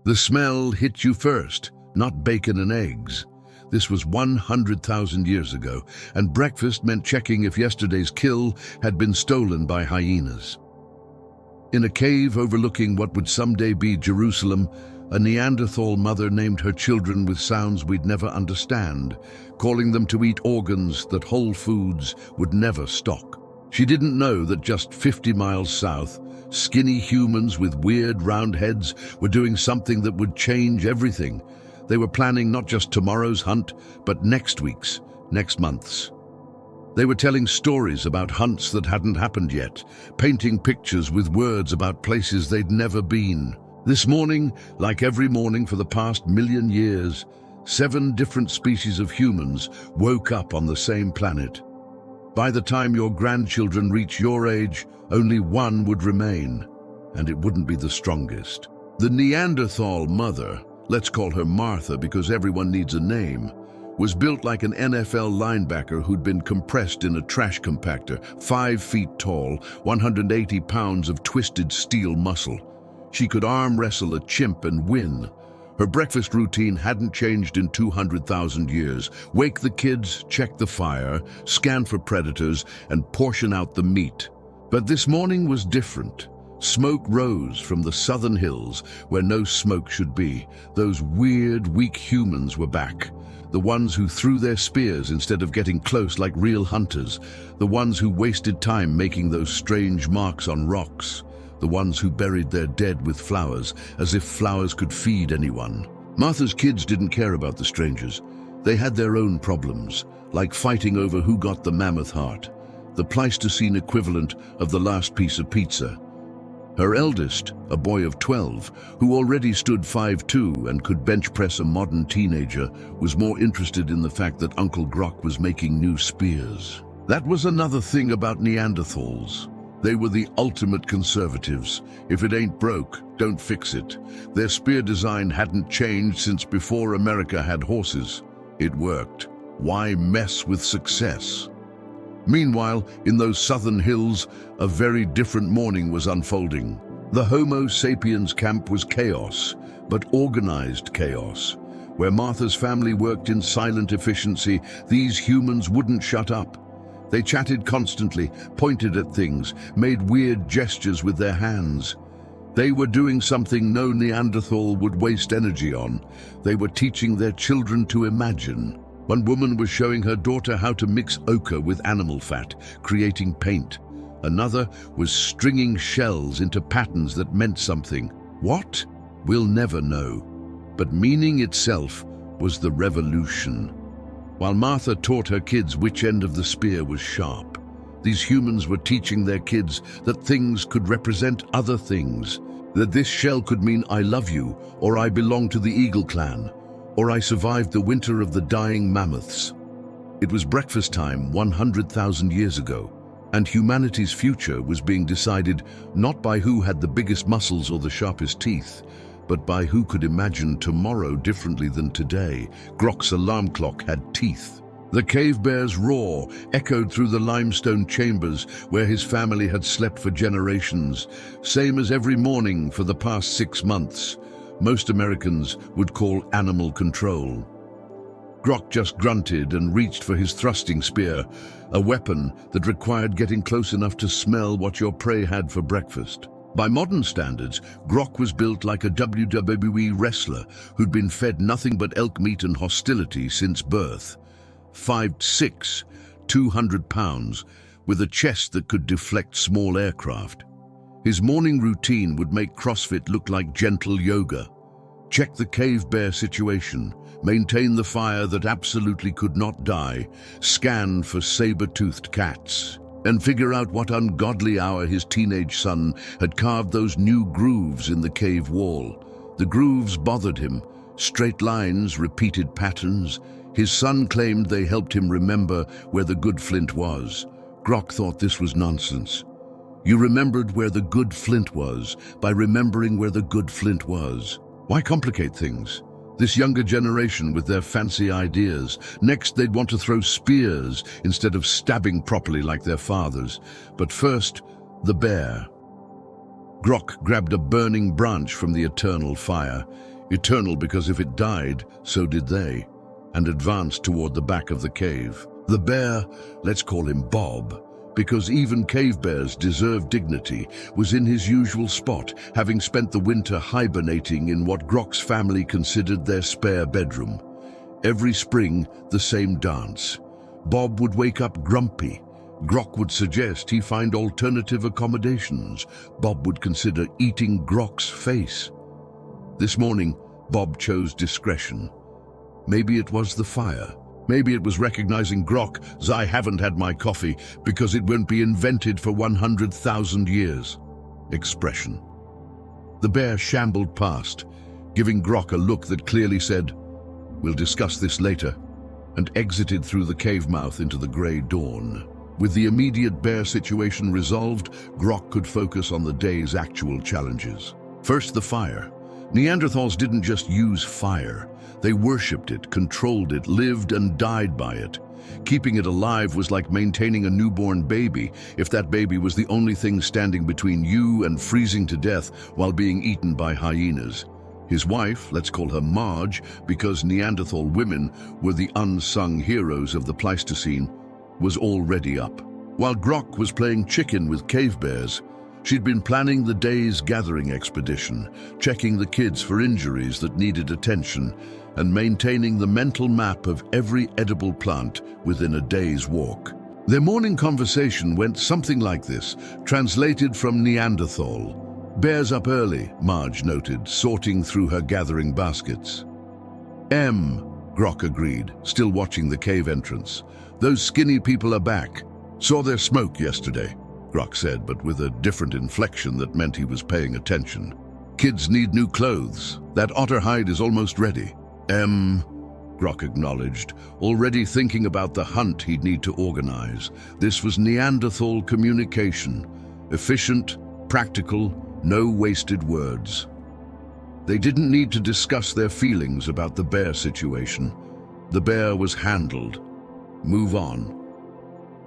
The smell hit you first, not bacon and eggs. This was 100,000 years ago, and breakfast meant checking if yesterday's kill had been stolen by hyenas. In a cave overlooking what would someday be Jerusalem, a Neanderthal mother named her children with sounds we'd never understand, calling them to eat organs that Whole Foods would never stock. She didn't know that just 50 miles south, skinny humans with weird round heads were doing something that would change everything. They were planning not just tomorrow's hunt, but next week's, next month's. They were telling stories about hunts that hadn't happened yet, painting pictures with words about places they'd never been. This morning, like every morning for the past million years, 7 different species of humans woke up on the same planet. By the time your grandchildren reach your age, only one would remain, and it wouldn't be the strongest. The Neanderthal mother, let's call her Martha because everyone needs a name, was built like an NFL linebacker who'd been compressed in a trash compactor, 5 feet tall, 180 pounds of twisted steel muscle. She could arm wrestle a chimp and win. Her breakfast routine hadn't changed in 200,000 years. Wake the kids, check the fire, scan for predators, and portion out the meat. But this morning was different. Smoke rose from the southern hills where no smoke should be. Those weird, weak humans were back. The ones who threw their spears instead of getting close like real hunters. The ones who wasted time making those strange marks on rocks. The ones who buried their dead with flowers, as if flowers could feed anyone. Martha's kids didn't care about the strangers. They had their own problems, like fighting over who got the mammoth heart, the Pleistocene equivalent of the last piece of pizza. Her eldest, a boy of 12, who already stood 5'2" and could bench press a modern teenager, was more interested in the fact that Uncle Grok was making new spears. That was another thing about Neanderthals. They were the ultimate conservatives. If it ain't broke, don't fix it. Their spear design hadn't changed since before America had horses. It worked. Why mess with success? Meanwhile, in those southern hills, a very different morning was unfolding. The Homo sapiens camp was chaos, but organized chaos. Where Martha's family worked in silent efficiency, these humans wouldn't shut up. They chatted constantly, pointed at things, made weird gestures with their hands. They were doing something no Neanderthal would waste energy on. They were teaching their children to imagine. One woman was showing her daughter how to mix ochre with animal fat, creating paint. Another was stringing shells into patterns that meant something. What? We'll never know. But meaning itself was the revolution. While Martha taught her kids which end of the spear was sharp, these humans were teaching their kids that things could represent other things, that this shell could mean I love you, or I belong to the Eagle clan, or I survived the winter of the dying mammoths. It was breakfast time 100,000 years ago, and humanity's future was being decided not by who had the biggest muscles or the sharpest teeth, but by who could imagine tomorrow differently than today. Grok's alarm clock had teeth. The cave bear's roar echoed through the limestone chambers where his family had slept for generations, same as every morning for the past 6 months. Most Americans would call animal control. Grok just grunted and reached for his thrusting spear, a weapon that required getting close enough to smell what your prey had for breakfast. By modern standards, Grok was built like a WWE wrestler who'd been fed nothing but elk meat and hostility since birth. 5'6", 200 pounds, with a chest that could deflect small aircraft. His morning routine would make CrossFit look like gentle yoga. Check the cave bear situation, maintain the fire that absolutely could not die, scan for saber-toothed cats, and figure out what ungodly hour his teenage son had carved those new grooves in the cave wall. The grooves bothered him, straight lines, repeated patterns. His son claimed they helped him remember where the good flint was. Grok thought this was nonsense. You remembered where the good flint was by remembering where the good flint was. Why complicate things? This younger generation with their fancy ideas. Next, they'd want to throw spears instead of stabbing properly like their fathers. But first, the bear. Grok grabbed a burning branch from the eternal fire. Eternal because if it died, so did they, and advanced toward the back of the cave. The bear, let's call him Bob, because even cave bears deserve dignity, was in his usual spot, having spent the winter hibernating in what Grok's family considered their spare bedroom. Every spring, the same dance. Bob would wake up grumpy. Grok would suggest he find alternative accommodations. Bob would consider eating Grok's face. This morning, Bob chose discretion. Maybe it was the fire. Maybe it was recognizing Grok's "I haven't had my coffee because it won't be invented for 100,000 years" expression. The bear shambled past, giving Grok a look that clearly said, "We'll discuss this later," and exited through the cave mouth into the grey dawn. With the immediate bear situation resolved, Grok could focus on the day's actual challenges. First, the fire. Neanderthals didn't just use fire. They worshipped it, controlled it, lived and died by it. Keeping it alive was like maintaining a newborn baby if that baby was the only thing standing between you and freezing to death while being eaten by hyenas. His wife, let's call her Marge, because Neanderthal women were the unsung heroes of the Pleistocene, was already up. While Grok was playing chicken with cave bears, she'd been planning the day's gathering expedition, checking the kids for injuries that needed attention, and maintaining the mental map of every edible plant within a day's walk. Their morning conversation went something like this, translated from Neanderthal. "Bears up early," Marge noted, sorting through her gathering baskets. Grok agreed, still watching the cave entrance. "Those skinny people are back. Saw their smoke yesterday," Grok said, but with a different inflection that meant he was paying attention. "Kids need new clothes. That otter hide is almost ready." Grok acknowledged, already thinking about the hunt he'd need to organize. This was Neanderthal communication. Efficient, practical, no wasted words. They didn't need to discuss their feelings about the bear situation. The bear was handled. Move on.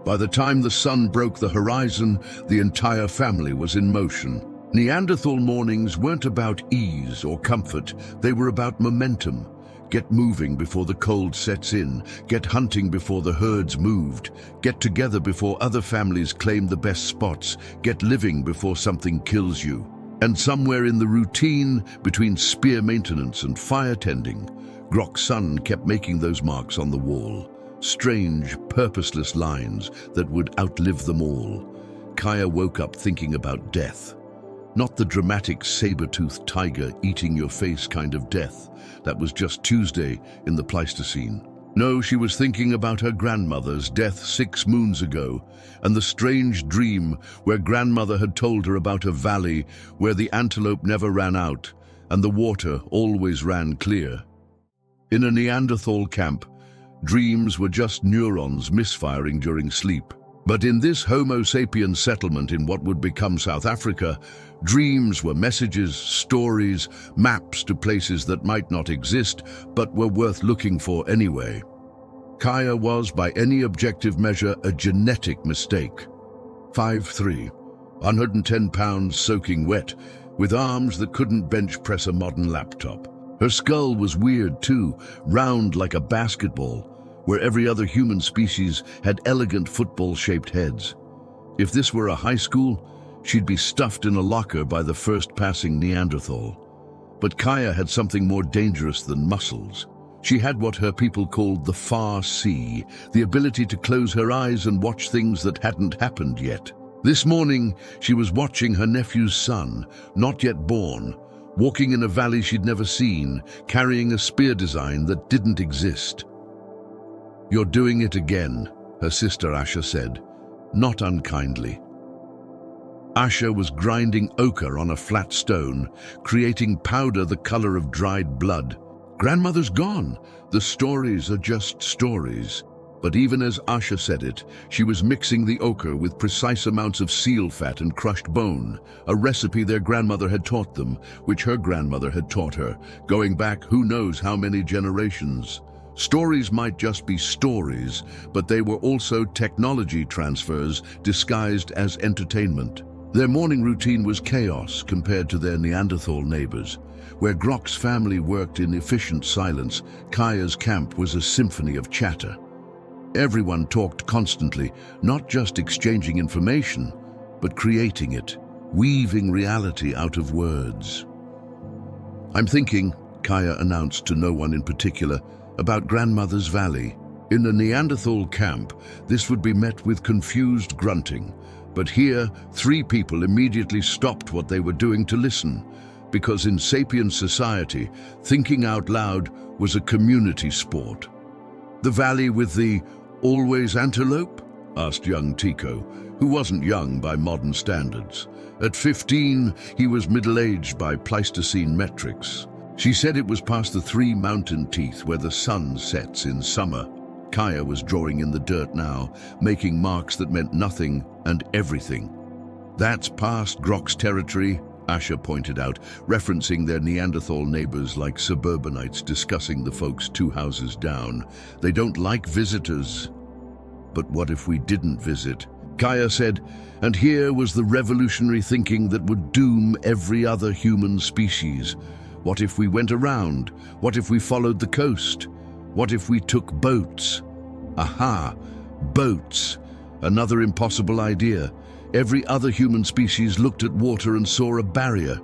By the time the sun broke the horizon, the entire family was in motion. Neanderthal mornings weren't about ease or comfort. They were about momentum. Get moving before the cold sets in. Get hunting before the herds moved. Get together before other families claim the best spots. Get living before something kills you. And somewhere in the routine, between spear maintenance and fire tending, Grok's son kept making those marks on the wall. Strange, purposeless lines that would outlive them all. Kaya woke up thinking about death. Not the dramatic saber-toothed tiger eating your face kind of death. That was just Tuesday in the Pleistocene. No, she was thinking about her grandmother's death 6 moons ago, and the strange dream where grandmother had told her about a valley where the antelope never ran out and the water always ran clear. In a Neanderthal camp, dreams were just neurons misfiring during sleep. But in this Homo sapiens settlement in what would become South Africa, dreams were messages, stories, maps to places that might not exist, but were worth looking for anyway. Kaya was, by any objective measure, a genetic mistake. 5'3", 110 pounds soaking wet, with arms that couldn't bench press a modern laptop. Her skull was weird too, round like a basketball, where every other human species had elegant football-shaped heads. If this were a high school, she'd be stuffed in a locker by the first passing Neanderthal. But Kaya had something more dangerous than muscles. She had what her people called the far see, the ability to close her eyes and watch things that hadn't happened yet. This morning, she was watching her nephew's son, not yet born, walking in a valley she'd never seen, carrying a spear design that didn't exist. "You're doing it again," her sister Asha said, not unkindly. Asha was grinding ochre on a flat stone, creating powder the color of dried blood. "Grandmother's gone. The stories are just stories." But even as Asha said it, she was mixing the ochre with precise amounts of seal fat and crushed bone, a recipe their grandmother had taught them, which her grandmother had taught her, going back who knows how many generations. Stories might just be stories, but they were also technology transfers disguised as entertainment. Their morning routine was chaos compared to their Neanderthal neighbors. Where Grok's family worked in efficient silence, Kaya's camp was a symphony of chatter. Everyone talked constantly, not just exchanging information, but creating it, weaving reality out of words. "I'm thinking," Kaya announced to no one in particular, "about Grandmother's Valley." In the Neanderthal camp, this would be met with confused grunting. But here, 3 people immediately stopped what they were doing to listen, because in sapien society, thinking out loud was a community sport. "The valley with the always antelope?" asked young Tico, who wasn't young by modern standards. At 15, he was middle-aged by Pleistocene metrics. She said it was past the 3 mountain teeth where the sun sets in summer. Kaya was drawing in the dirt now, making marks that meant nothing and everything. "That's past Grok's territory," Asha pointed out, referencing their Neanderthal neighbors like suburbanites discussing the folks 2 houses down. "They don't like visitors." "But what if we didn't visit?" Kaya said, and here was the revolutionary thinking that would doom every other human species. What if we went around? What if we followed the coast? What if we took boats? Aha, boats. Another impossible idea. Every other human species looked at water and saw a barrier.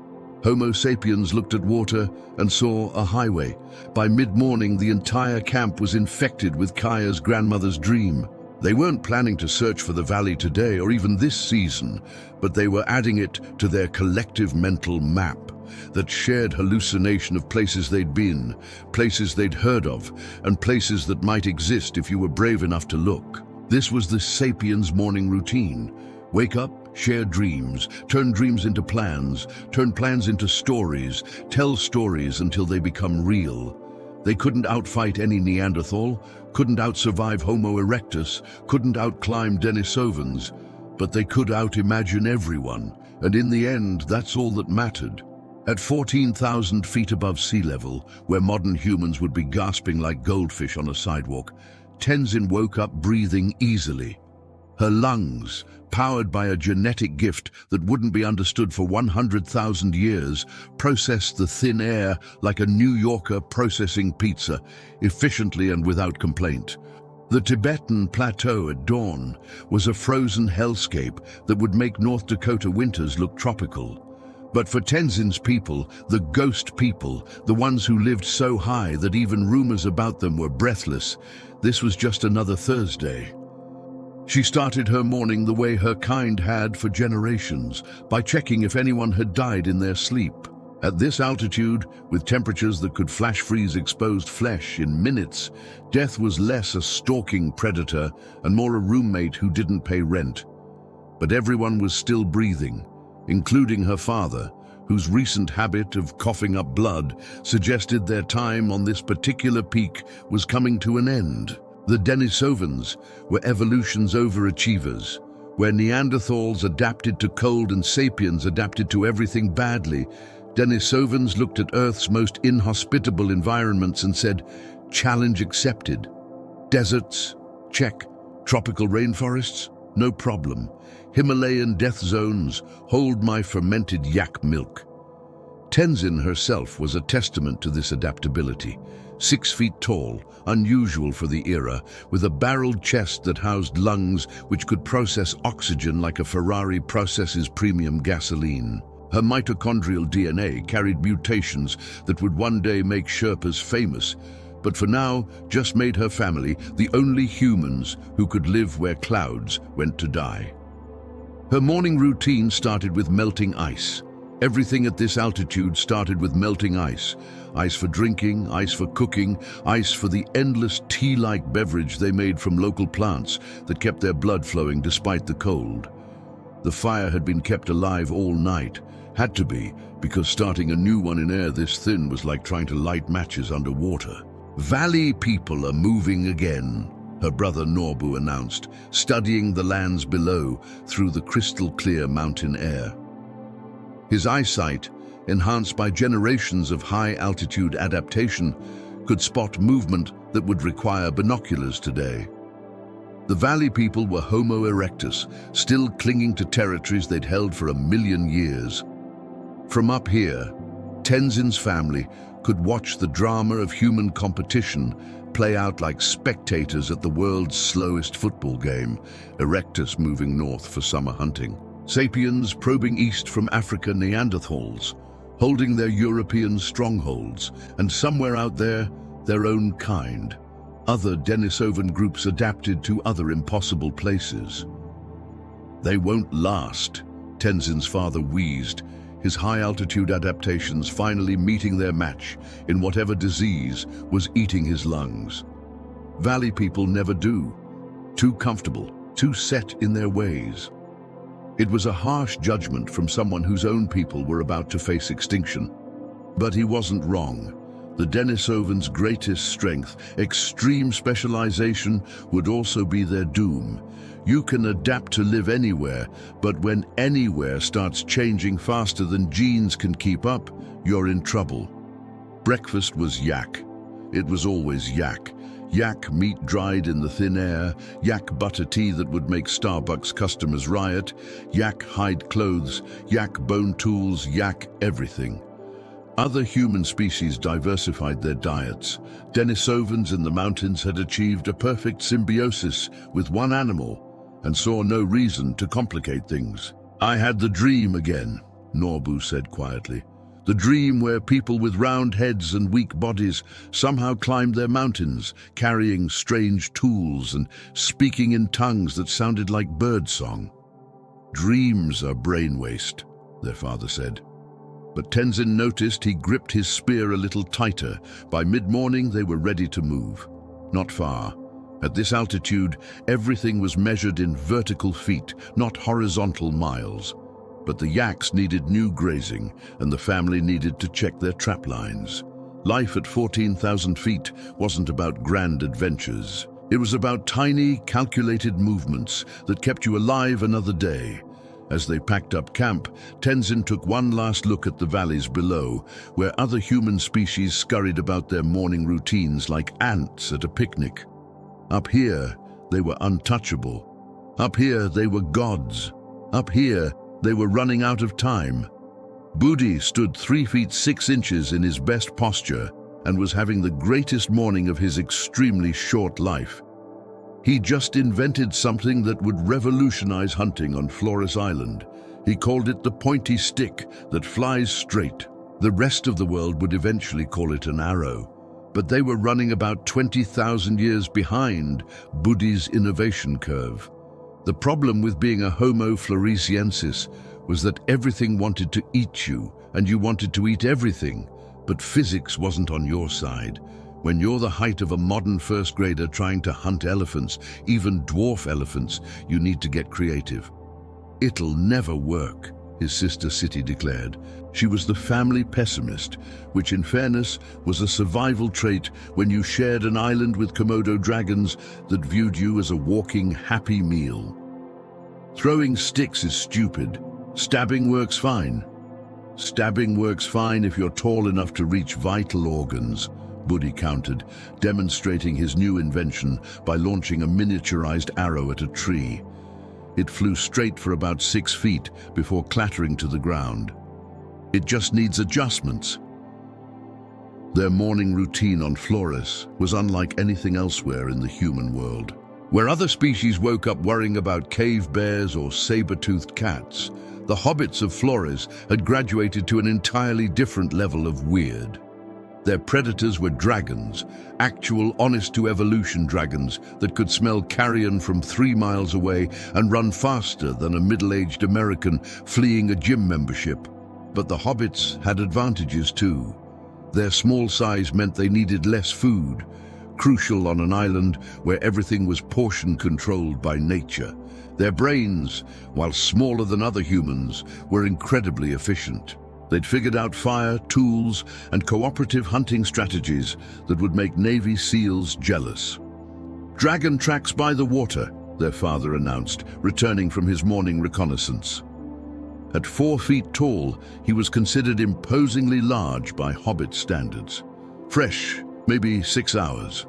Homo sapiens looked at water and saw a highway. By mid-morning, the entire camp was infected with Kaya's grandmother's dream. They weren't planning to search for the valley today or even this season, but they were adding it to their collective mental map, that shared hallucination of places they'd been, places they'd heard of, and places that might exist if you were brave enough to look. This was the sapiens' morning routine. Wake up, share dreams, turn dreams into plans, turn plans into stories, tell stories until they become real. They couldn't outfight any Neanderthal, couldn't outsurvive Homo erectus, couldn't outclimb Denisovans, but they could outimagine everyone, and in the end, that's all that mattered. At 14,000 feet above sea level, where modern humans would be gasping like goldfish on a sidewalk, Tenzin woke up breathing easily. Her lungs, powered by a genetic gift that wouldn't be understood for 100,000 years, processed the thin air like a New Yorker processing pizza, efficiently and without complaint. The Tibetan Plateau at dawn was a frozen hellscape that would make North Dakota winters look tropical. But for Tenzin's people, the ghost people, the ones who lived so high that even rumors about them were breathless, this was just another Thursday. She started her morning the way her kind had for generations, by checking if anyone had died in their sleep. At this altitude, with temperatures that could flash freeze exposed flesh in minutes, death was less a stalking predator and more a roommate who didn't pay rent. But everyone was still breathing, including her father, whose recent habit of coughing up blood suggested their time on this particular peak was coming to an end. The Denisovans were evolution's overachievers. Where Neanderthals adapted to cold and sapiens adapted to everything badly, Denisovans looked at Earth's most inhospitable environments and said, "Challenge accepted." Deserts? Check. Tropical rainforests? No problem. Himalayan death zones? Hold my fermented yak milk. Tenzin herself was a testament to this adaptability. 6 feet tall, unusual for the era, with a barreled chest that housed lungs which could process oxygen like a Ferrari processes premium gasoline. Her mitochondrial DNA carried mutations that would one day make Sherpas famous, but for now just made her family the only humans who could live where clouds went to die. Her morning routine started with melting ice. Everything at this altitude started with melting ice. Ice for drinking, ice for cooking, ice for the endless tea-like beverage they made from local plants that kept their blood flowing despite the cold. The fire had been kept alive all night. Had to be, because starting a new one in air this thin was like trying to light matches underwater. "Valley people are moving again," her brother Norbu announced, studying the lands below through the crystal-clear mountain air. His eyesight, enhanced by generations of high-altitude adaptation, could spot movement that would require binoculars today. The valley people were Homo erectus, still clinging to territories they'd held for 1 million years. From up here, Tenzin's family could watch the drama of human competition play out like spectators at the world's slowest football game, Erectus moving north for summer hunting, sapiens probing east from Africa, Neanderthals, holding their European strongholds, and somewhere out there, their own kind. Other Denisovan groups adapted to other impossible places. They won't last, Tenzin's father wheezed, his high-altitude adaptations finally meeting their match in whatever disease was eating his lungs. Valley people never do. Too comfortable, too set in their ways. It was a harsh judgment from someone whose own people were about to face extinction. But he wasn't wrong. The Denisovans' greatest strength, extreme specialization, would also be their doom. You can adapt to live anywhere, but when anywhere starts changing faster than genes can keep up, you're in trouble. Breakfast was yak. It was always yak. Yak meat dried in the thin air, yak butter tea that would make Starbucks customers riot, yak hide clothes, yak bone tools, yak everything. Other human species diversified their diets. Denisovans in the mountains had achieved a perfect symbiosis with one animal and saw no reason to complicate things. "I had the dream again," Norbu said quietly. "The dream where people with round heads and weak bodies somehow climbed their mountains, carrying strange tools and speaking in tongues that sounded like birdsong." "Dreams are brain waste," their father said. But Tenzin noticed he gripped his spear a little tighter. By mid-morning, they were ready to move. Not far. At this altitude, everything was measured in vertical feet, not horizontal miles. But the yaks needed new grazing, and the family needed to check their trap lines. Life at 14,000 feet wasn't about grand adventures. It was about tiny, calculated movements that kept you alive another day. As they packed up camp, Tenzin took one last look at the valleys below, where other human species scurried about their morning routines like ants at a picnic. Up here, they were untouchable. Up here, they were gods. Up here, they were running out of time. Budi stood 3 feet 6 inches in his best posture and was having the greatest morning of his extremely short life. He just invented something that would revolutionize hunting on Flores Island. He called it the pointy stick that flies straight. The rest of the world would eventually call it an arrow. But they were running about 20,000 years behind Budi's innovation curve. The problem with being a Homo floresiensis was that everything wanted to eat you, and you wanted to eat everything, but physics wasn't on your side. When you're the height of a modern first grader trying to hunt elephants, even dwarf elephants, you need to get creative. "It'll never work," his sister City declared. She was the family pessimist, which in fairness was a survival trait when you shared an island with Komodo dragons that viewed you as a walking happy meal. "Throwing sticks is stupid. Stabbing works fine." "Stabbing works fine if you're tall enough to reach vital organs," Budi countered, demonstrating his new invention by launching a miniaturized arrow at a tree. It flew straight for about 6 feet before clattering to the ground. "It just needs adjustments." Their morning routine on Flores was unlike anything elsewhere in the human world. Where other species woke up worrying about cave bears or saber-toothed cats, the hobbits of Flores had graduated to an entirely different level of weird. Their predators were dragons, actual honest-to-evolution dragons that could smell carrion from 3 miles away and run faster than a middle-aged American fleeing a gym membership. But the hobbits had advantages too. Their small size meant they needed less food, crucial on an island where everything was portion-controlled by nature. Their brains, while smaller than other humans, were incredibly efficient. They'd figured out fire, tools, and cooperative hunting strategies that would make Navy SEALs jealous. "Dragon tracks by the water," their father announced, returning from his morning reconnaissance. At 4 feet tall, he was considered imposingly large by hobbit standards. Fresh, maybe 6 hours.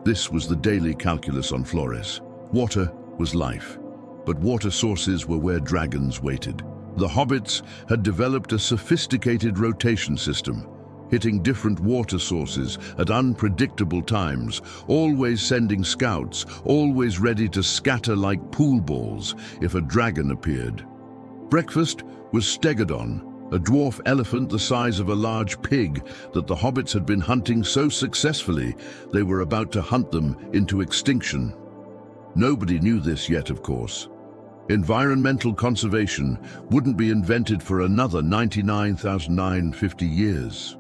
This was the daily calculus on Flores. Water was life, but water sources were where dragons waited. The hobbits had developed a sophisticated rotation system, hitting different water sources at unpredictable times, always sending scouts, always ready to scatter like pool balls if a dragon appeared. Breakfast was stegodon, a dwarf elephant the size of a large pig that the hobbits had been hunting so successfully they were about to hunt them into extinction. Nobody knew this yet, of course. Environmental conservation wouldn't be invented for another 99,950 years.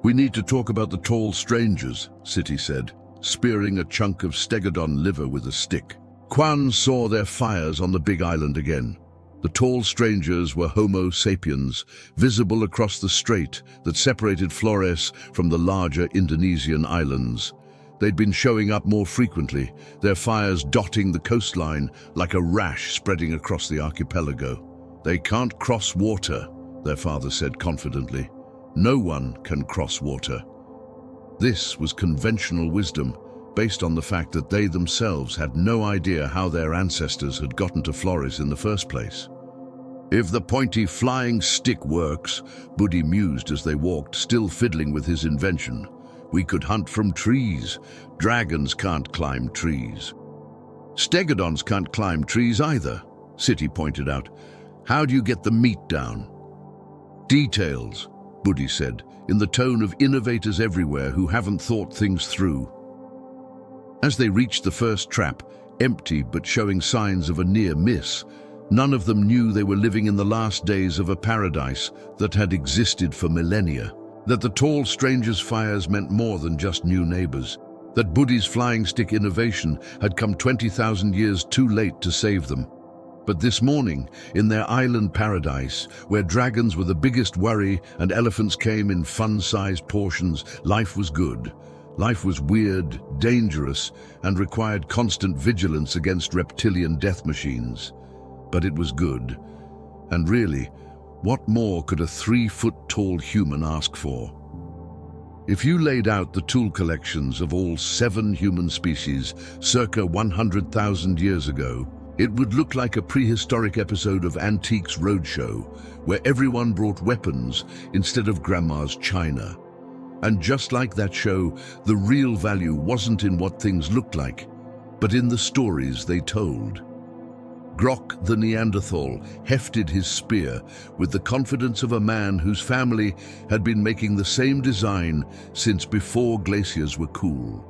"We need to talk about the tall strangers," City said, spearing a chunk of stegodon liver with a stick. Quan saw their fires on the big island again. The tall strangers were Homo sapiens, visible across the strait that separated Flores from the larger Indonesian islands. They'd been showing up more frequently, their fires dotting the coastline like a rash spreading across the archipelago. "They can't cross water," their father said confidently. "No one can cross water." This was conventional wisdom, based on the fact that they themselves had no idea how their ancestors had gotten to Flores in the first place. "If the pointy flying stick works," Buddy mused as they walked, still fiddling with his invention, "we could hunt from trees. Dragons can't climb trees." "Stegodons can't climb trees either," City pointed out. "How do you get the meat down?" "Details," Buddy said, in the tone of innovators everywhere who haven't thought things through. As they reached the first trap, empty but showing signs of a near miss, none of them knew they were living in the last days of a paradise that had existed for millennia. That the tall strangers' fires meant more than just new neighbors. That Buddy's flying stick innovation had come 20,000 years too late to save them. But this morning, in their island paradise, where dragons were the biggest worry and elephants came in fun-sized portions, life was good. Life was weird, dangerous, and required constant vigilance against reptilian death machines. But it was good. And really, what more could a 3-foot-tall human ask for? If you laid out the tool collections of all 7 human species circa 100,000 years ago, it would look like a prehistoric episode of Antiques Roadshow, where everyone brought weapons instead of grandma's china. And just like that show, the real value wasn't in what things looked like, but in the stories they told. Grok the Neanderthal hefted his spear with the confidence of a man whose family had been making the same design since before glaciers were cool.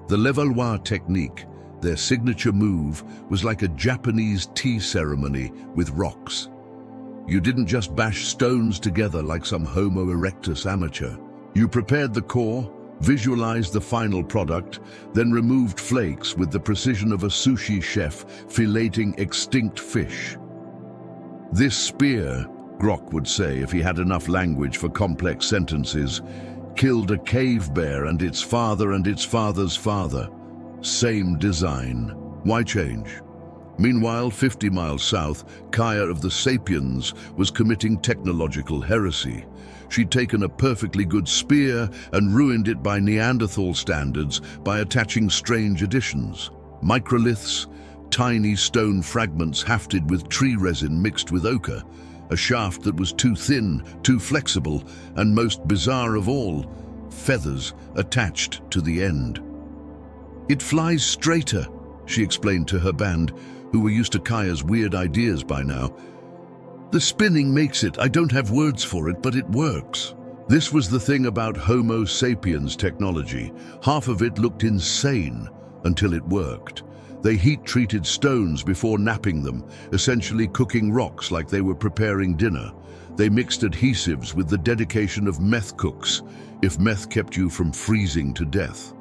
The Levallois technique, their signature move, was like a Japanese tea ceremony with rocks. You didn't just bash stones together like some Homo erectus amateur. You prepared the core, visualized the final product, then removed flakes with the precision of a sushi chef filleting extinct fish. "This spear," Grok would say if he had enough language for complex sentences, "killed a cave bear and its father and its father's father. Same design. Why change?" Meanwhile, 50 miles south, Kaya of the Sapiens was committing technological heresy. She'd taken a perfectly good spear and ruined it by Neanderthal standards by attaching strange additions. Microliths, tiny stone fragments hafted with tree resin mixed with ochre, a shaft that was too thin, too flexible, and most bizarre of all, feathers attached to the end. "It flies straighter," she explained to her band, who were used to Kaya's weird ideas by now. "The spinning makes it. I don't have words for it, but it works." This was the thing about Homo sapiens technology. Half of it looked insane until it worked. They heat-treated stones before napping them, essentially cooking rocks like they were preparing dinner. They mixed adhesives with the dedication of meth cooks, if meth kept you from freezing to death.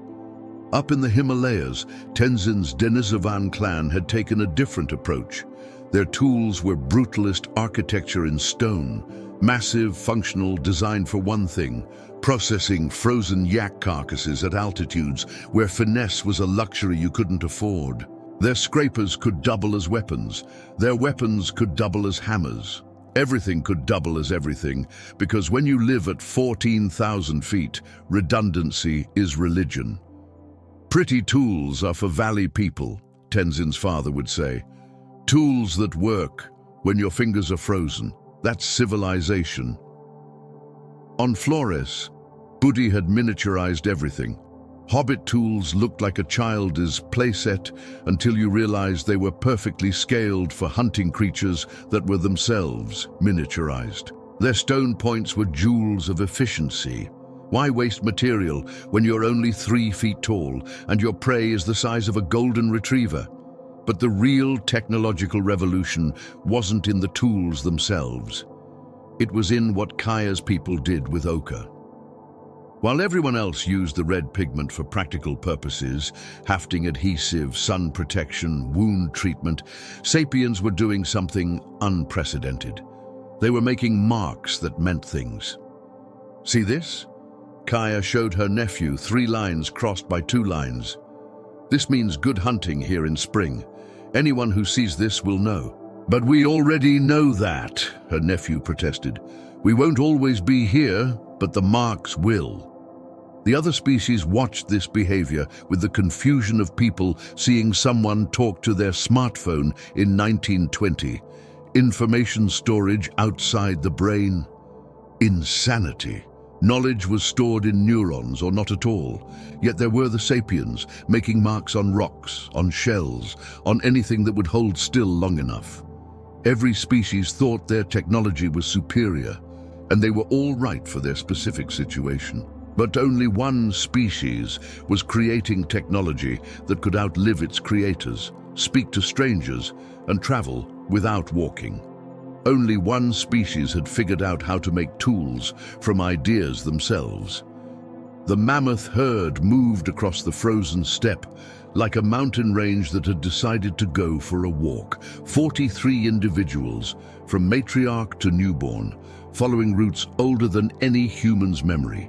Up in the Himalayas, Tenzin's Denisovan clan had taken a different approach. Their tools were brutalist architecture in stone, massive, functional, designed for one thing: processing frozen yak carcasses at altitudes where finesse was a luxury you couldn't afford. Their scrapers could double as weapons. Their weapons could double as hammers. Everything could double as everything, because when you live at 14,000 feet, redundancy is religion. "Pretty tools are for valley people," Tenzin's father would say. "Tools that work, when your fingers are frozen. That's civilization. On Flores, Budi had miniaturized everything. Hobbit tools looked like a child's playset until you realized they were perfectly scaled for hunting creatures that were themselves miniaturized. Their stone points were jewels of efficiency. Why waste material when you're only 3 feet tall and your prey is the size of a golden retriever? But the real technological revolution wasn't in the tools themselves. It was in what Kaya's people did with ochre. While everyone else used the red pigment for practical purposes, hafting adhesive, sun protection, wound treatment, sapiens were doing something unprecedented. They were making marks that meant things. See this? Kaya showed her nephew 3 lines crossed by 2 lines. This means good hunting here in spring. Anyone who sees this will know. But we already know that, her nephew protested. We won't always be here, but the marks will. The other species watched this behavior with the confusion of people seeing someone talk to their smartphone in 1920. Information storage outside the brain. Insanity. Knowledge was stored in neurons or not at all, yet there were the sapiens making marks on rocks, on shells, on anything that would hold still long enough. Every species thought their technology was superior, and they were all right for their specific situation. But only one species was creating technology that could outlive its creators, speak to strangers, and travel without walking. Only one species had figured out how to make tools from ideas themselves. The mammoth herd moved across the frozen steppe like a mountain range that had decided to go for a walk. 43 individuals, from matriarch to newborn, following routes older than any human's memory.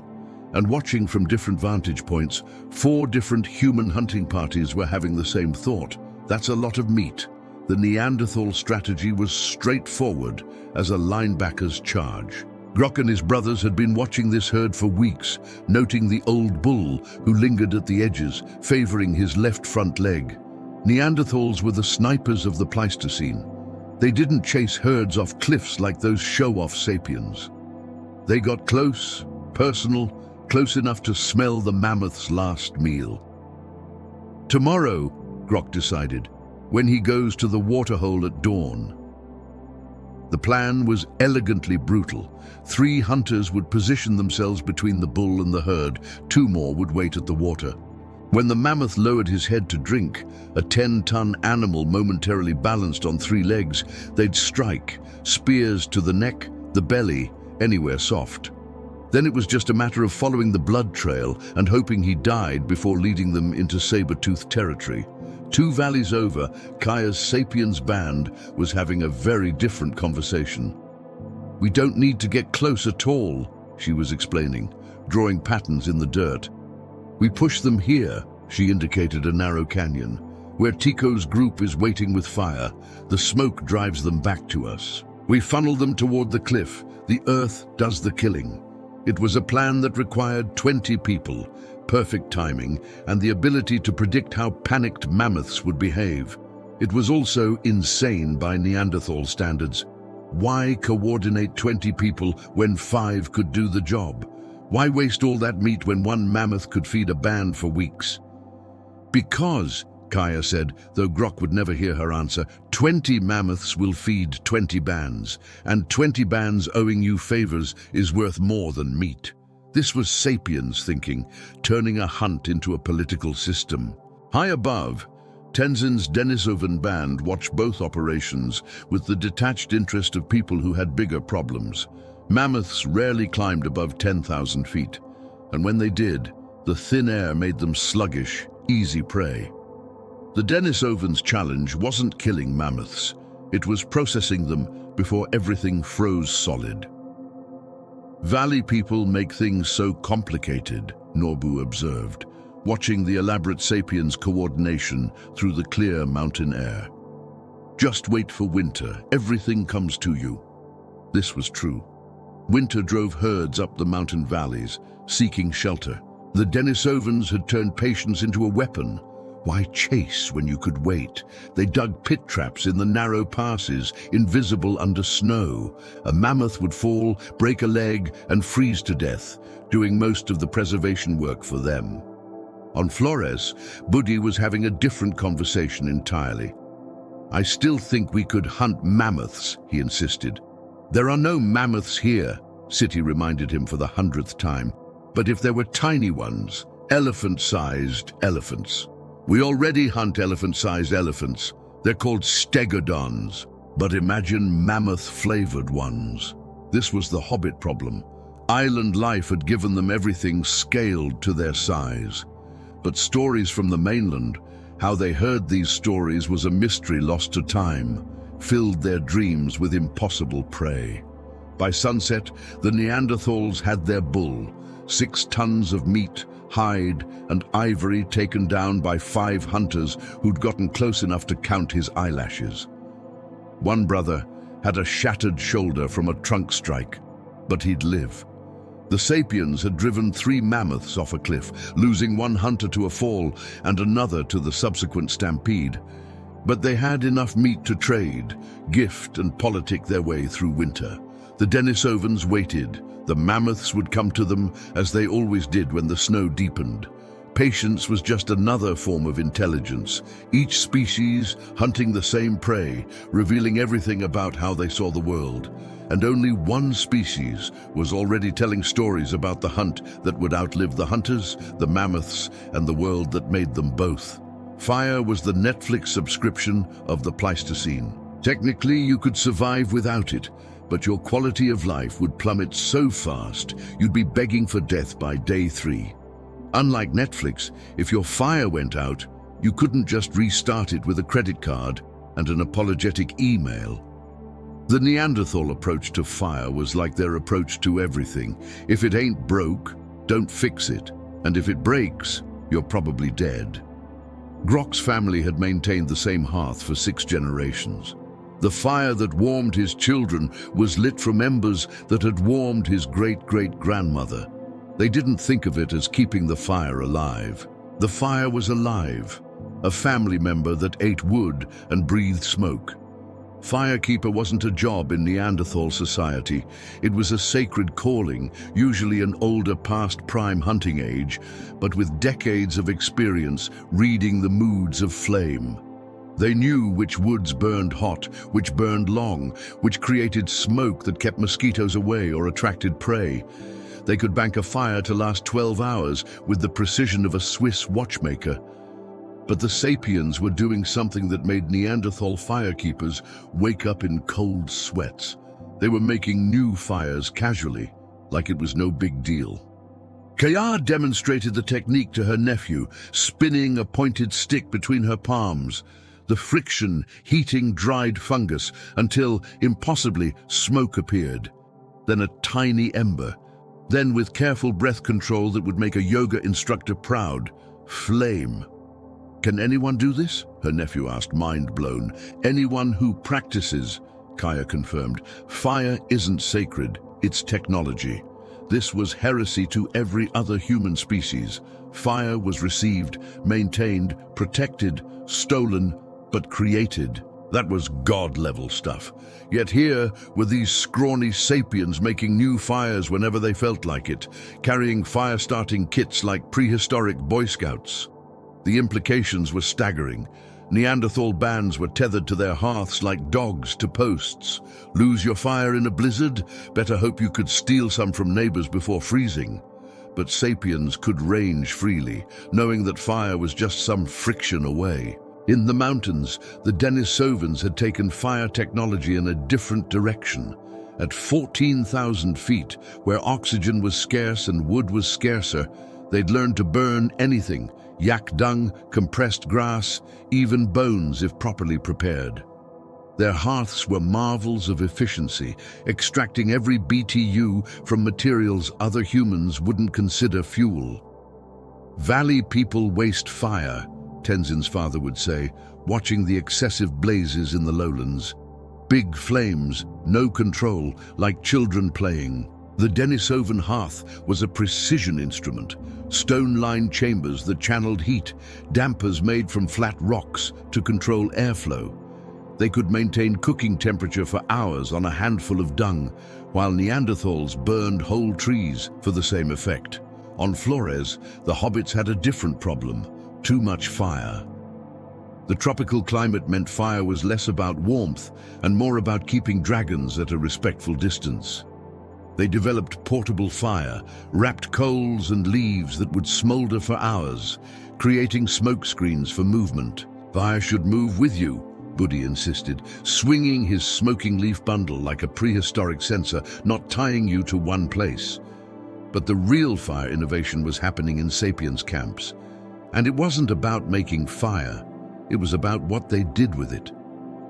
And watching from different vantage points, 4 different human hunting parties were having the same thought. That's a lot of meat. The Neanderthal strategy was straightforward as a linebacker's charge. Grok and his brothers had been watching this herd for weeks, noting the old bull who lingered at the edges, favoring his left front leg. Neanderthals were the snipers of the Pleistocene. They didn't chase herds off cliffs like those show-off sapiens. They got close, personal, close enough to smell the mammoth's last meal. Tomorrow, Grok decided, when he goes to the waterhole at dawn. The plan was elegantly brutal. 3 hunters would position themselves between the bull and the herd. 2 more would wait at the water. When the mammoth lowered his head to drink, a 10-ton animal momentarily balanced on 3 legs, they'd strike, spears to the neck, the belly, anywhere soft. Then it was just a matter of following the blood trail and hoping he died before leading them into saber-toothed territory. 2 valleys over, Kaya's sapiens band was having a very different conversation. We don't need to get close at all, she was explaining, drawing patterns in the dirt. We push them here, she indicated a narrow canyon, where Tico's group is waiting with fire. The smoke drives them back to us. We funnel them toward the cliff. The earth does the killing. It was a plan that required 20 people, perfect timing, and the ability to predict how panicked mammoths would behave. It was also insane by Neanderthal standards. Why coordinate 20 people when 5 could do the job? Why waste all that meat when one mammoth could feed a band for weeks? Because, Kaya said, though Grok would never hear her answer, 20 mammoths will feed 20 bands, and 20 bands owing you favors is worth more than meat. This was sapiens thinking, turning a hunt into a political system. High above, Tenzin's Denisovan band watched both operations with the detached interest of people who had bigger problems. Mammoths rarely climbed above 10,000 feet, and when they did, the thin air made them sluggish, easy prey. The Denisovan's challenge wasn't killing mammoths, it was processing them before everything froze solid. Valley people make things so complicated, Norbu observed, watching the elaborate sapiens' coordination through the clear mountain air. Just wait for winter, everything comes to you. This was true. Winter drove herds up the mountain valleys, seeking shelter. The Denisovans had turned patience into a weapon. Why chase when you could wait? They dug pit traps in the narrow passes, invisible under snow. A mammoth would fall, break a leg, and freeze to death, doing most of the preservation work for them. On Flores, Buddy was having a different conversation entirely. "I still think we could hunt mammoths," he insisted. "There are no mammoths here," City reminded him for the 100th time. "But if there were tiny ones, elephant-sized elephants. We already hunt elephant-sized elephants. They're called stegodons. But imagine mammoth-flavored ones." This was the Hobbit problem. Island life had given them everything scaled to their size. But stories from the mainland, how they heard these stories was a mystery lost to time, filled their dreams with impossible prey. By sunset, the Neanderthals had their bull, 6 tons of meat, hide, and ivory taken down by 5 hunters who'd gotten close enough to count his eyelashes. One brother had a shattered shoulder from a trunk strike, but he'd live. The sapiens had driven 3 mammoths off a cliff, losing 1 hunter to a fall and another to the subsequent stampede. But they had enough meat to trade, gift and politic their way through winter. The Denisovans waited. The mammoths would come to them, as they always did when the snow deepened. Patience was just another form of intelligence, each species hunting the same prey, revealing everything about how they saw the world. And only one species was already telling stories about the hunt that would outlive the hunters, the mammoths, and the world that made them both. Fire was the Netflix subscription of the Pleistocene. Technically, you could survive without it, but your quality of life would plummet so fast you'd be begging for death by day 3. Unlike Netflix, if your fire went out, you couldn't just restart it with a credit card and an apologetic email. The Neanderthal approach to fire was like their approach to everything. If it ain't broke, don't fix it. And if it breaks, you're probably dead. Grok's family had maintained the same hearth for 6 generations. The fire that warmed his children was lit from embers that had warmed his great-great-grandmother. They didn't think of it as keeping the fire alive. The fire was alive, a family member that ate wood and breathed smoke. Firekeeper wasn't a job in Neanderthal society. It was a sacred calling, usually an older past prime hunting age, but with decades of experience reading the moods of flame. They knew which woods burned hot, which burned long, which created smoke that kept mosquitoes away or attracted prey. They could bank a fire to last 12 hours with the precision of a Swiss watchmaker. But the sapiens were doing something that made Neanderthal firekeepers wake up in cold sweats. They were making new fires casually, like it was no big deal. Kaya demonstrated the technique to her nephew, spinning a pointed stick between her palms. The friction heating dried fungus until, impossibly, smoke appeared. Then a tiny ember. Then, with careful breath control that would make a yoga instructor proud, flame. "Can anyone do this?" her nephew asked, mind blown. "Anyone who practices," Kaya confirmed. "Fire isn't sacred, it's technology." This was heresy to every other human species. Fire was received, maintained, protected, stolen, but created. That was God-level stuff. Yet here were these scrawny sapiens making new fires whenever they felt like it, carrying fire-starting kits like prehistoric Boy Scouts. The implications were staggering. Neanderthal bands were tethered to their hearths like dogs to posts. Lose your fire in a blizzard? Better hope you could steal some from neighbors before freezing. But sapiens could range freely, knowing that fire was just some friction away. In the mountains, the Denisovans had taken fire technology in a different direction. At 14,000 feet, where oxygen was scarce and wood was scarcer, they'd learned to burn anything: yak dung, compressed grass, even bones if properly prepared. Their hearths were marvels of efficiency, extracting every BTU from materials other humans wouldn't consider fuel. "Valley people waste fire," Tenzin's father would say, watching the excessive blazes in the lowlands. "Big flames, no control, like children playing." The Denisovan hearth was a precision instrument, stone-lined chambers that channeled heat, dampers made from flat rocks to control airflow. They could maintain cooking temperature for hours on a handful of dung, while Neanderthals burned whole trees for the same effect. On Flores, the hobbits had a different problem: too much fire. The tropical climate meant fire was less about warmth and more about keeping dragons at a respectful distance. They developed portable fire, wrapped coals and leaves that would smolder for hours, creating smoke screens for movement. "Fire should move with you," Buddy insisted, swinging his smoking leaf bundle like a prehistoric sensor, not tying you to one place. But the real fire innovation was happening in sapiens camps. And it wasn't about making fire, it was about what they did with it.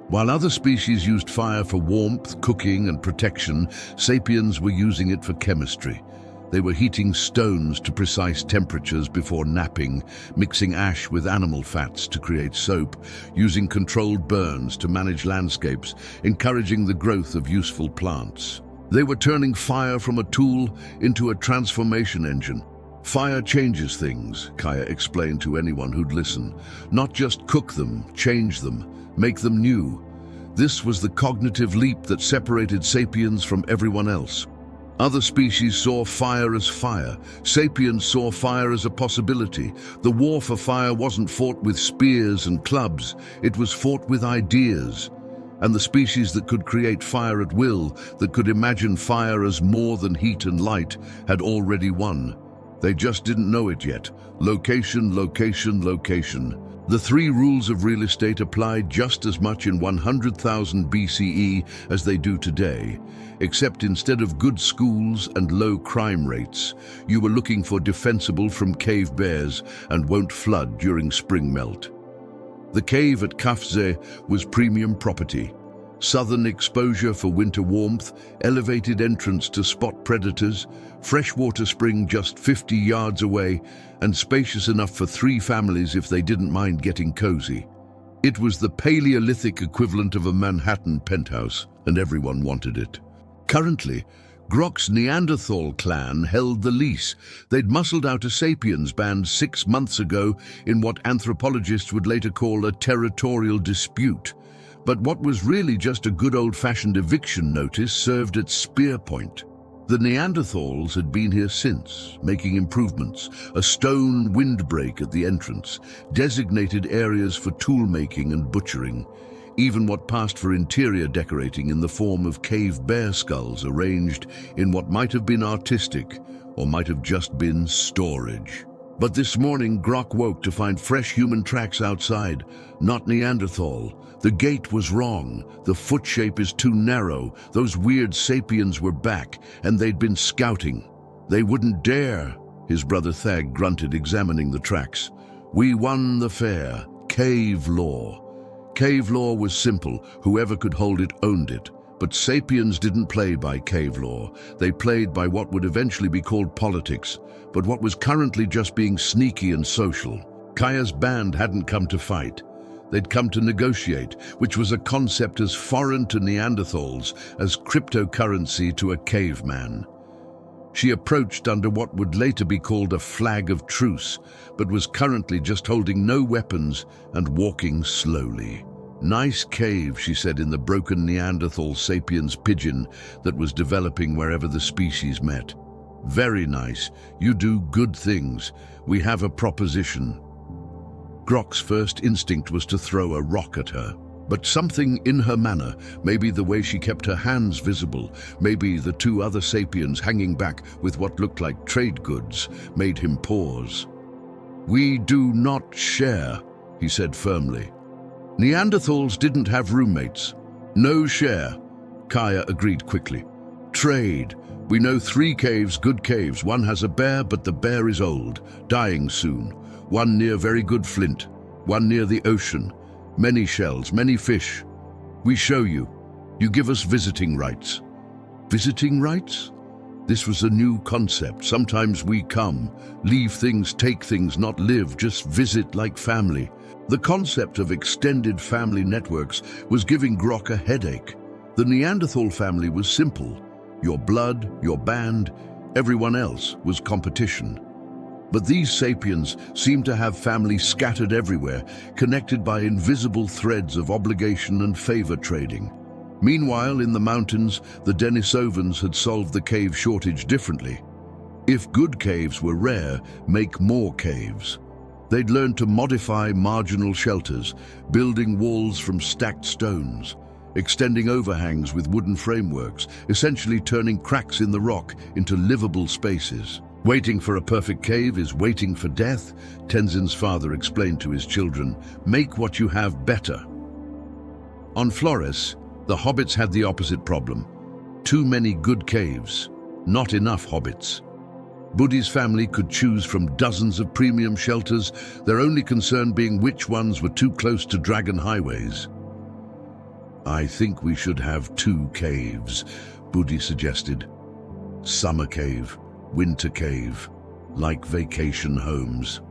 While other species used fire for warmth, cooking, and protection, sapiens were using it for chemistry. They were heating stones to precise temperatures before napping, mixing ash with animal fats to create soap, using controlled burns to manage landscapes, encouraging the growth of useful plants. They were turning fire from a tool into a transformation engine. "Fire changes things," Kaya explained to anyone who'd listen. "Not just cook them, change them, make them new." This was the cognitive leap that separated sapiens from everyone else. Other species saw fire as fire. Sapiens saw fire as a possibility. The war for fire wasn't fought with spears and clubs, it was fought with ideas. And the species that could create fire at will, that could imagine fire as more than heat and light, had already won. They just didn't know it yet. Location, location, location. The three rules of real estate applied just as much in 100,000 BCE as they do today, except instead of good schools and low crime rates, you were looking for defensible from cave bears and won't flood during spring melt. The cave at Kafze was premium property. Southern exposure for winter warmth, elevated entrance to spot predators, freshwater spring just 50 yards away, and spacious enough for 3 families if they didn't mind getting cozy. It was the Paleolithic equivalent of a Manhattan penthouse, and everyone wanted it. Currently, Grok's Neanderthal clan held the lease. They'd muscled out a sapiens band 6 months ago in what anthropologists would later call a territorial dispute. But what was really just a good old-fashioned eviction notice served at spear point. The Neanderthals had been here since, making improvements, a stone windbreak at the entrance, designated areas for tool-making and butchering, even what passed for interior decorating in the form of cave bear skulls arranged in what might have been artistic or might have just been storage. But this morning, Grok woke to find fresh human tracks outside, not Neanderthal. The gate was wrong. The foot shape is too narrow. Those weird sapiens were back, and they'd been scouting. They wouldn't dare, his brother Thag grunted, examining the tracks. "We won the fair. Cave law." Cave law was simple. Whoever could hold it owned it. But sapiens didn't play by cave law. They played by what would eventually be called politics, but what was currently just being sneaky and social. Kaya's band hadn't come to fight. They'd come to negotiate, which was a concept as foreign to Neanderthals as cryptocurrency to a caveman. She approached under what would later be called a flag of truce, but was currently just holding no weapons and walking slowly. "Nice cave," she said in the broken Neanderthal sapiens pidgin that was developing wherever the species met. "Very nice. You do good things. We have a proposition." Grok's first instinct was to throw a rock at her. But something in her manner, maybe the way she kept her hands visible, maybe the 2 other sapiens hanging back with what looked like trade goods, made him pause. "We do not share," he said firmly. "Neanderthals didn't have roommates. No share," Kaya agreed quickly. "Trade. We know 3 caves, good caves. One has a bear, but the bear is old, dying soon. One near very good flint. One near the ocean. Many shells, many fish. We show you. You give us visiting rights." Visiting rights? This was a new concept. Sometimes we come, leave things, take things, not live, just visit like family. The concept of extended family networks was giving Grok a headache. The Neanderthal family was simple. Your blood, your band, everyone else was competition. But these sapiens seemed to have families scattered everywhere, connected by invisible threads of obligation and favor trading. Meanwhile, in the mountains, the Denisovans had solved the cave shortage differently. If good caves were rare, make more caves. They'd learned to modify marginal shelters, building walls from stacked stones, extending overhangs with wooden frameworks, essentially turning cracks in the rock into livable spaces. Waiting for a perfect cave is waiting for death, Tenzin's father explained to his children. Make what you have better. On Flores, the hobbits had the opposite problem. Too many good caves, not enough hobbits. Buddy's family could choose from dozens of premium shelters, their only concern being which ones were too close to dragon highways. I think we should have 2 caves, Buddy suggested. Summer cave, winter cave, like vacation homes.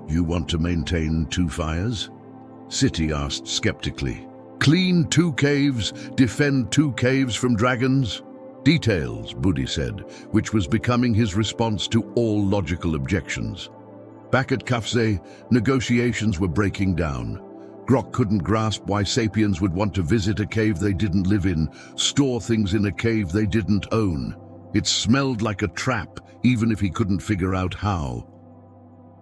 You want to maintain 2 fires? City asked skeptically. Clean 2 caves, defend 2 caves from dragons? Details, Buddy said, which was becoming his response to all logical objections. Back at Kafze, negotiations were breaking down. Grok couldn't grasp why sapiens would want to visit a cave they didn't live in, store things in a cave they didn't own. It smelled like a trap, even if he couldn't figure out how.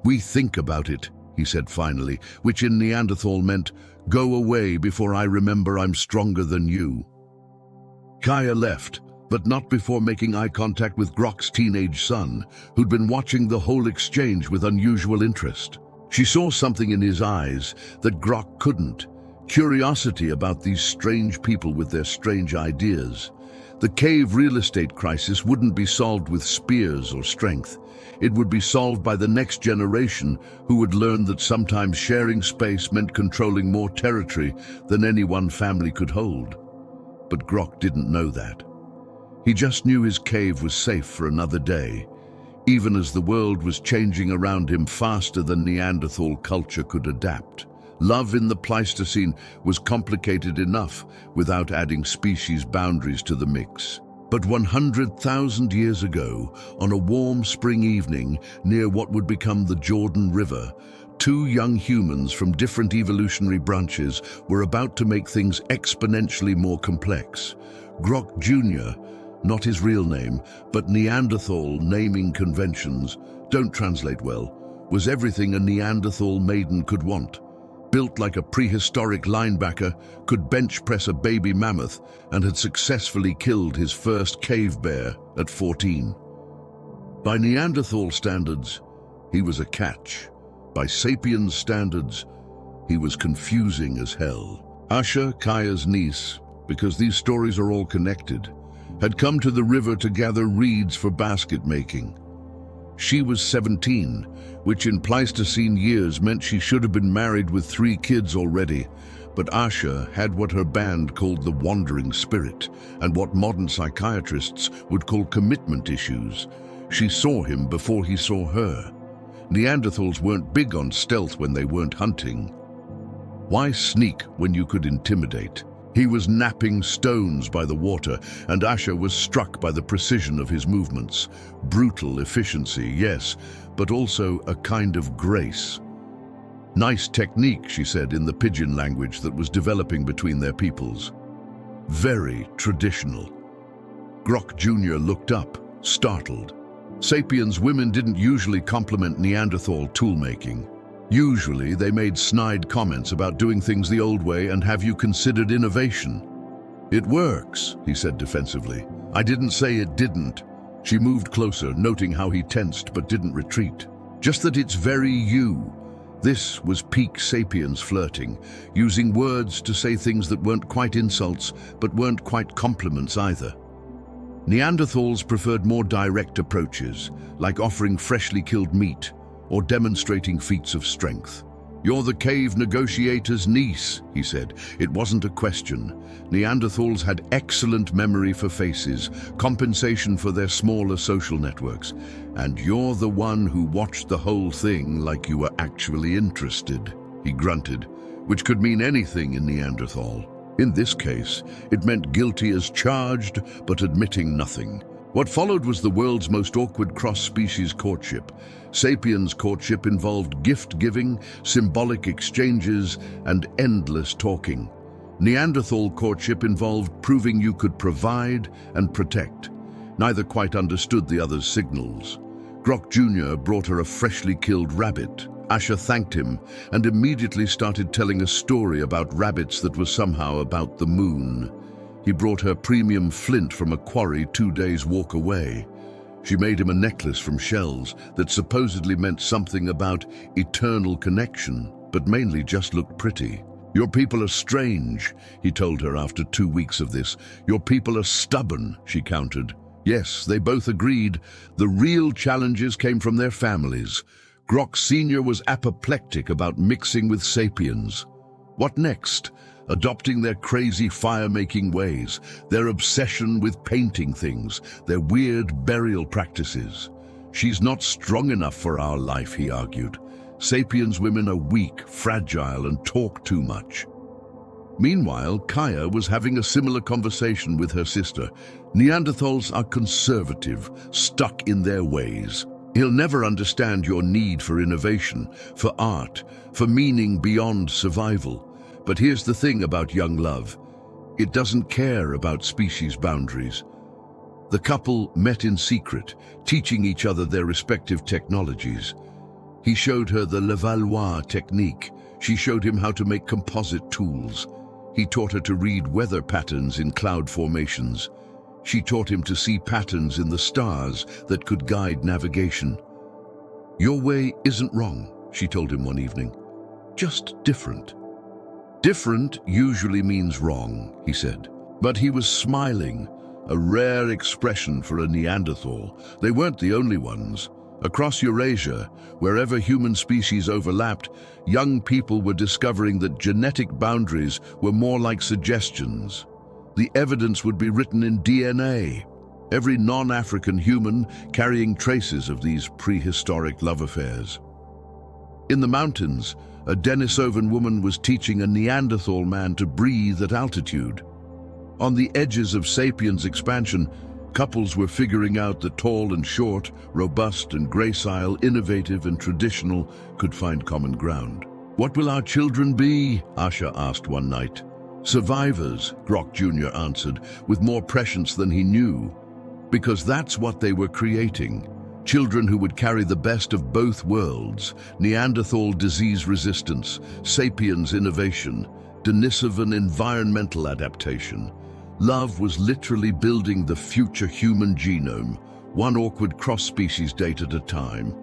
We think about it, he said finally, which in Neanderthal meant, go away before I remember I'm stronger than you. Kaya left, but not before making eye contact with Grok's teenage son, who'd been watching the whole exchange with unusual interest. She saw something in his eyes that Grok couldn't, curiosity about these strange people with their strange ideas. The cave real estate crisis wouldn't be solved with spears or strength. It would be solved by the next generation, who would learn that sometimes sharing space meant controlling more territory than any one family could hold. But Grok didn't know that. He just knew his cave was safe for another day, even as the world was changing around him faster than Neanderthal culture could adapt. Love in the Pleistocene was complicated enough without adding species boundaries to the mix. But 100,000 years ago, on a warm spring evening near what would become the Jordan River, 2 young humans from different evolutionary branches were about to make things exponentially more complex. Grok Jr., not his real name, but Neanderthal naming conventions don't translate well, was everything a Neanderthal maiden could want. Built like a prehistoric linebacker, could bench press a baby mammoth, and had successfully killed his first cave bear at 14. By Neanderthal standards, he was a catch. By sapiens standards, he was confusing as hell. Asha, Kaya's niece, because these stories are all connected, had come to the river to gather reeds for basket making. She was 17, which in Pleistocene years meant she should have been married with 3 kids already, but Asha had what her band called the wandering spirit, and what modern psychiatrists would call commitment issues. She saw him before he saw her. Neanderthals weren't big on stealth when they weren't hunting. Why sneak when you could intimidate? He was napping stones by the water, and Asha was struck by the precision of his movements. Brutal efficiency, yes, but also a kind of grace. Nice technique, she said in the pidgin language that was developing between their peoples. Very traditional. Grok Jr. looked up, startled. Sapiens women didn't usually compliment Neanderthal toolmaking. Usually, they made snide comments about doing things the old way and have you considered innovation. It works, he said defensively. I didn't say it didn't. She moved closer, noting how he tensed but didn't retreat. Just that it's very you. This was peak sapiens flirting, using words to say things that weren't quite insults, but weren't quite compliments either. Neanderthals preferred more direct approaches, like offering freshly killed meat, or demonstrating feats of strength. You're the cave negotiator's niece, he said. It wasn't a question. Neanderthals had excellent memory for faces, compensation for their smaller social networks. And you're the one who watched the whole thing like you were actually interested, he grunted, which could mean anything in Neanderthal. In this case, it meant guilty as charged, but admitting nothing. What followed was the world's most awkward cross-species courtship. Sapiens courtship involved gift-giving, symbolic exchanges, and endless talking. Neanderthal courtship involved proving you could provide and protect. Neither quite understood the other's signals. Grok Jr. brought her a freshly killed rabbit. Asha thanked him and immediately started telling a story about rabbits that was somehow about the moon. He brought her premium flint from a quarry 2 days' walk away. She made him a necklace from shells that supposedly meant something about eternal connection, but mainly just looked pretty. "Your people are strange," he told her after 2 weeks of this. "Your people are stubborn," she countered. Yes, they both agreed. The real challenges came from their families. Grok Sr. was apoplectic about mixing with sapiens. What next? Adopting their crazy fire-making ways, their obsession with painting things, their weird burial practices. "She's not strong enough for our life," he argued. "Sapiens women are weak, fragile, and talk too much." Meanwhile, Kaya was having a similar conversation with her sister. "Neanderthals are conservative, stuck in their ways. He'll never understand your need for innovation, for art, for meaning beyond survival. But here's the thing about young love. It doesn't care about species boundaries." The couple met in secret, teaching each other their respective technologies. He showed her the Levallois technique. She showed him how to make composite tools. He taught her to read weather patterns in cloud formations. She taught him to see patterns in the stars that could guide navigation. "Your way isn't wrong," she told him one evening. "Just different." "Different usually means wrong," he said. But he was smiling, a rare expression for a Neanderthal. They weren't the only ones. Across Eurasia, wherever human species overlapped, young people were discovering that genetic boundaries were more like suggestions. The evidence would be written in DNA. Every non-African human carrying traces of these prehistoric love affairs. In the mountains, a Denisovan woman was teaching a Neanderthal man to breathe at altitude. On the edges of sapiens expansion, couples were figuring out that tall and short, robust and gracile, innovative and traditional could find common ground. "What will our children be?" Asha asked one night. "Survivors," Grok Jr. answered, with more prescience than he knew. Because that's what they were creating. Children who would carry the best of both worlds: Neanderthal disease resistance, sapiens innovation, Denisovan environmental adaptation. Love was literally building the future human genome, one awkward cross-species date at a time.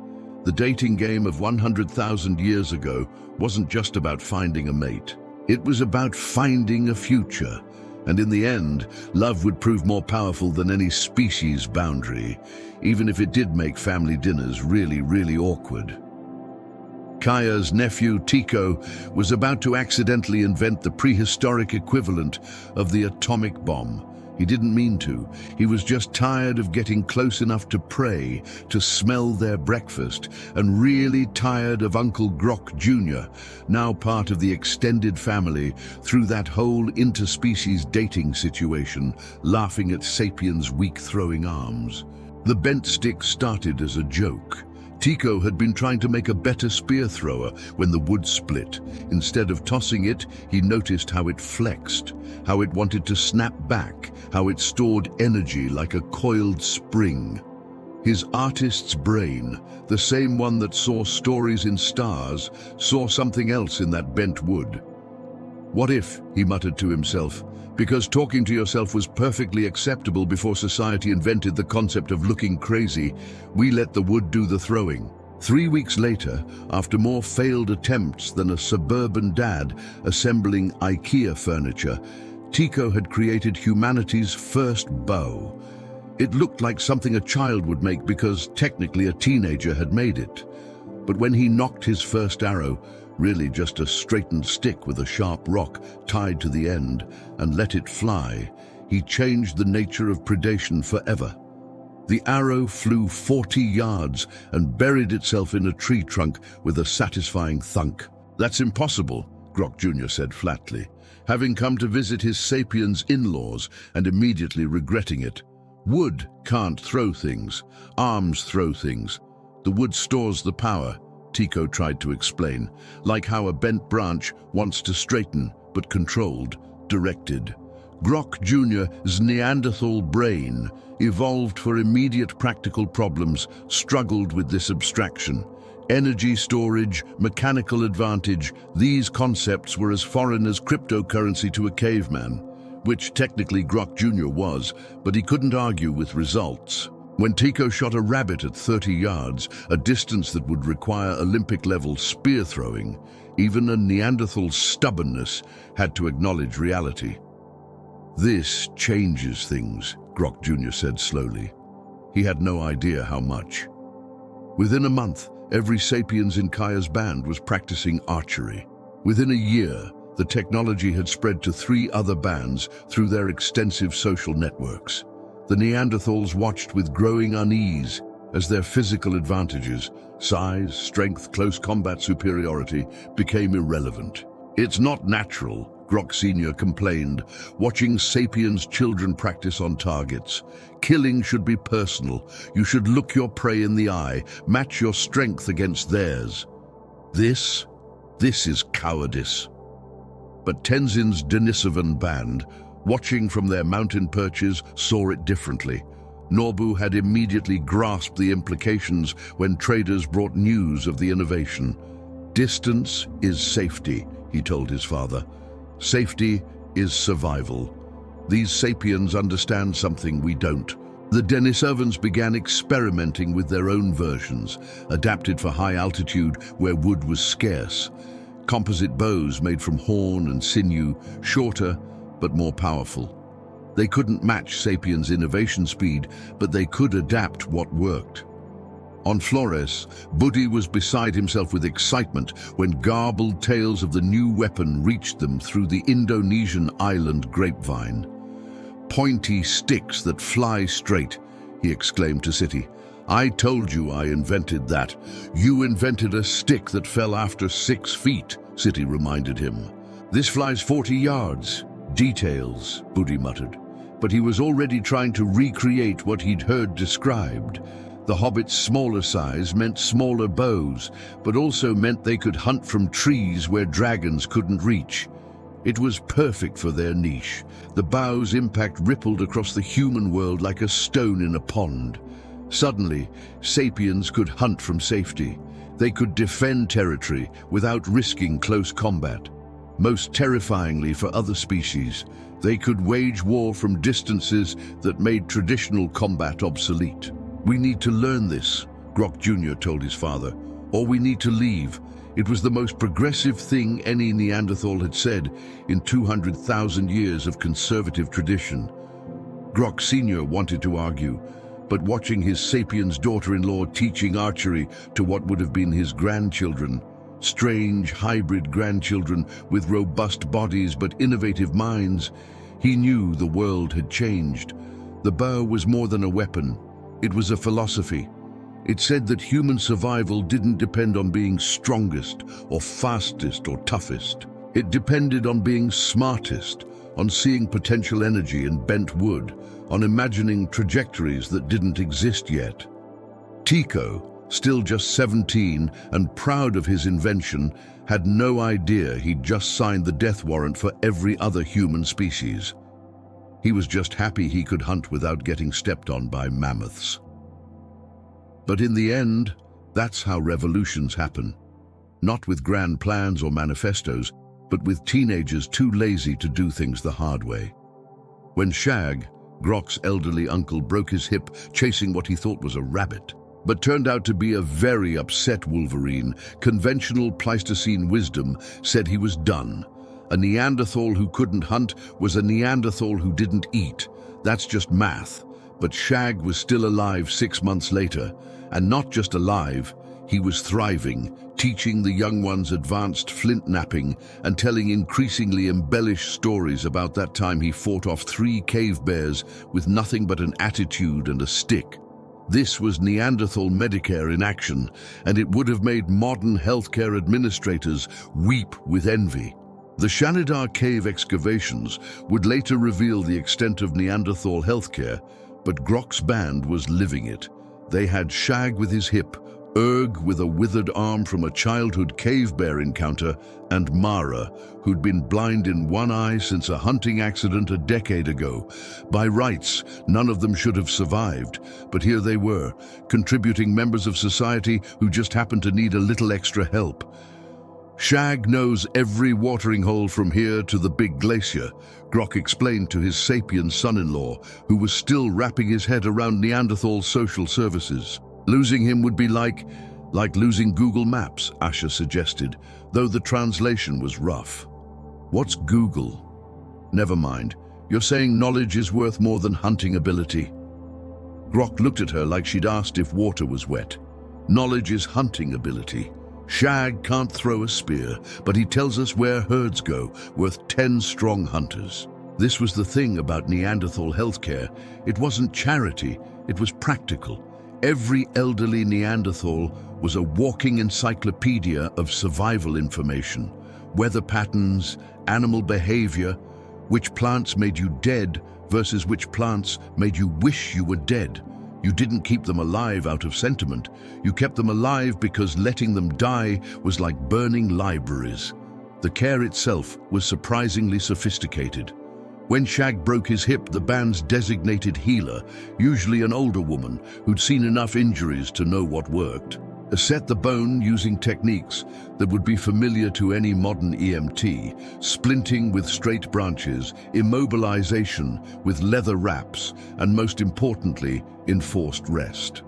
The dating game of 100,000 years ago wasn't just about finding a mate. It was about finding a future. And in the end, love would prove more powerful than any species boundary, even if it did make family dinners really, really awkward. Kaya's nephew, Tico, was about to accidentally invent the prehistoric equivalent of the atomic bomb. He didn't mean to. He was just tired of getting close enough to prey, to smell their breakfast, and really tired of Uncle Grok Jr., now part of the extended family, through that whole interspecies dating situation, laughing at sapiens' weak throwing arms. The bent stick started as a joke. Tico had been trying to make a better spear thrower when the wood split. Instead of tossing it, he noticed how it flexed, how it wanted to snap back, how it stored energy like a coiled spring. His artist's brain, the same one that saw stories in stars, saw something else in that bent wood. "What if," he muttered to himself, because talking to yourself was perfectly acceptable before society invented the concept of looking crazy, we let the wood do the throwing. 3 weeks later, after more failed attempts than a suburban dad assembling IKEA furniture, Tico had created humanity's first bow. It looked like something a child would make because technically a teenager had made it. But when he knocked his first arrow, really just a straightened stick with a sharp rock tied to the end, and let it fly, he changed the nature of predation forever. The arrow flew 40 yards and buried itself in a tree trunk with a satisfying thunk. "That's impossible," Grok Jr. said flatly. having come to visit his sapiens in-laws and immediately regretting it. Wood can't throw things. Arms throw things. The wood stores the power, Tico tried to explain, like how a bent branch wants to straighten, but controlled, directed. Grok Jr.'s Neanderthal brain, evolved for immediate practical problems, struggled with this abstraction. Energy storage, mechanical advantage, these concepts were as foreign as cryptocurrency to a caveman, which technically Grok Jr. was, but he couldn't argue with results. When Tico shot a rabbit at 30 yards, a distance that would require Olympic-level spear throwing, even a Neanderthal's stubbornness had to acknowledge reality. "This changes things," Grok Jr. said slowly. He had no idea how much. Within a month, every sapiens in Kaya's band was practicing archery. Within a year, the technology had spread to 3 other bands through their extensive social networks. The Neanderthals watched with growing unease as their physical advantages, size, strength, close combat superiority, became irrelevant. "It's not natural," Grok Sr. complained, watching sapiens children practice on targets. "Killing should be personal. You should look your prey in the eye, match your strength against theirs. This is cowardice." But Tenzin's Denisovan band, watching from their mountain perches, saw it differently. Norbu had immediately grasped the implications when traders brought news of the innovation. "Distance is safety," he told his father. "Safety is survival. These sapiens understand something we don't." The Denisovans began experimenting with their own versions, adapted for high altitude where wood was scarce. Composite bows made from horn and sinew, shorter but more powerful. They couldn't match sapiens' innovation speed, but they could adapt what worked. On Flores, Budi was beside himself with excitement when garbled tales of the new weapon reached them through the Indonesian island grapevine. "Pointy sticks that fly straight," he exclaimed to City. "I told you I invented that. You invented a stick that fell after 6 feet, City reminded him. "This flies 40 yards. Details," Budi muttered. But he was already trying to recreate what he'd heard described. The hobbits' smaller size meant smaller bows, but also meant they could hunt from trees where dragons couldn't reach. It was perfect for their niche. The bow's impact rippled across the human world like a stone in a pond. Suddenly, sapiens could hunt from safety. They could defend territory without risking close combat. Most terrifyingly for other species, they could wage war from distances that made traditional combat obsolete. "We need to learn this," Grok Jr. told his father, "or we need to leave." It was the most progressive thing any Neanderthal had said in 200,000 years of conservative tradition. Grok Sr. wanted to argue, but watching his sapiens daughter-in-law teaching archery to what would have been his grandchildren, strange hybrid grandchildren with robust bodies but innovative minds, he knew the world had changed. The bow was more than a weapon. It was a philosophy. It said that human survival didn't depend on being strongest or fastest or toughest. It depended on being smartest, on seeing potential energy in bent wood, on imagining trajectories that didn't exist yet. Tico, still just 17 and proud of his invention, had no idea he'd just signed the death warrant for every other human species. He was just happy he could hunt without getting stepped on by mammoths. But in the end, that's how revolutions happen. Not with grand plans or manifestos, but with teenagers too lazy to do things the hard way. When Shag, Grok's elderly uncle, broke his hip chasing what he thought was a rabbit, but turned out to be a very upset wolverine, conventional Pleistocene wisdom said he was done. A Neanderthal who couldn't hunt was a Neanderthal who didn't eat. That's just math. But Shag was still alive 6 months later, and not just alive, he was thriving, teaching the young ones advanced flint knapping and telling increasingly embellished stories about that time he fought off 3 cave bears with nothing but an attitude and a stick. This was Neanderthal Medicare in action, and it would have made modern healthcare administrators weep with envy. The Shanidar cave excavations would later reveal the extent of Neanderthal healthcare, but Grok's band was living it. They had Shag with his hip, Erg with a withered arm from a childhood cave bear encounter, and Mara, who'd been blind in one eye since a hunting accident a decade ago. By rights, none of them should have survived, but here they were, contributing members of society who just happened to need a little extra help. Shag knows every watering hole from here to the big glacier, Grok explained to his sapien son-in-law, who was still wrapping his head around Neanderthal social services. Losing him would be like losing Google Maps, Asher suggested, though the translation was rough. What's Google? Never mind. You're saying knowledge is worth more than hunting ability? Grok looked at her like she'd asked if water was wet. Knowledge is hunting ability. Shag can't throw a spear, but he tells us where herds go, worth 10 strong hunters. This was the thing about Neanderthal healthcare. It wasn't charity, it was practical. Every elderly Neanderthal was a walking encyclopedia of survival information, weather patterns, animal behavior, which plants made you dead versus which plants made you wish you were dead. You didn't keep them alive out of sentiment. You kept them alive because letting them die was like burning libraries. The care itself was surprisingly sophisticated. When Shag broke his hip, the band's designated healer, usually an older woman who'd seen enough injuries to know what worked, set the bone using techniques that would be familiar to any modern EMT, splinting with straight branches, immobilization with leather wraps, and most importantly, enforced rest.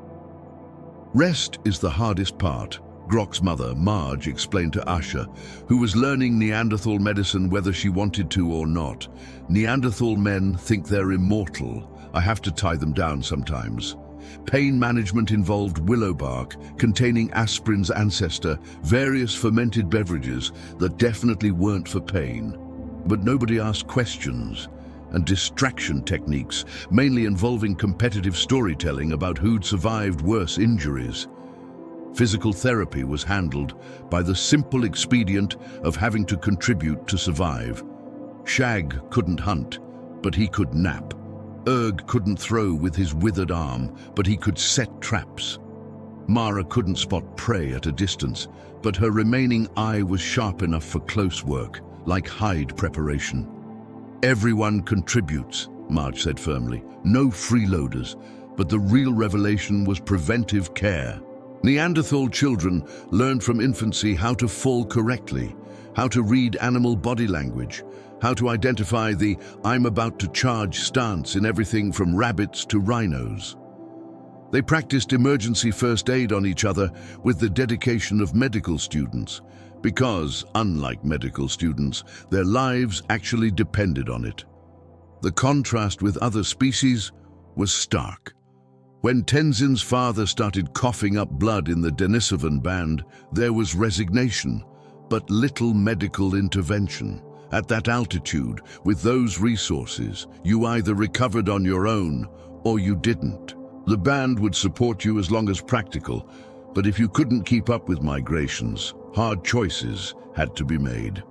Rest is the hardest part, Grok's mother, Marge, explained to Asher, who was learning Neanderthal medicine whether she wanted to or not. Neanderthal men think they're immortal. I have to tie them down sometimes. Pain management involved willow bark, containing aspirin's ancestor, various fermented beverages that definitely weren't for pain. But nobody asked questions. And distraction techniques, mainly involving competitive storytelling about who'd survived worse injuries. Physical therapy was handled by the simple expedient of having to contribute to survive. Shag couldn't hunt, but he could nap. Erg couldn't throw with his withered arm, but he could set traps. Mara couldn't spot prey at a distance, but her remaining eye was sharp enough for close work, like hide preparation. Everyone contributes, Marge said firmly. No freeloaders, but the real revelation was preventive care. Neanderthal children learned from infancy how to fall correctly, how to read animal body language, how to identify the "I'm about to charge" stance in everything from rabbits to rhinos. They practiced emergency first aid on each other with the dedication of medical students, because, unlike medical students, their lives actually depended on it. The contrast with other species was stark. When Tenzin's father started coughing up blood in the Denisovan band, there was resignation, but little medical intervention. At that altitude, with those resources, you either recovered on your own or you didn't. The band would support you as long as practical, but if you couldn't keep up with migrations, hard choices had to be made.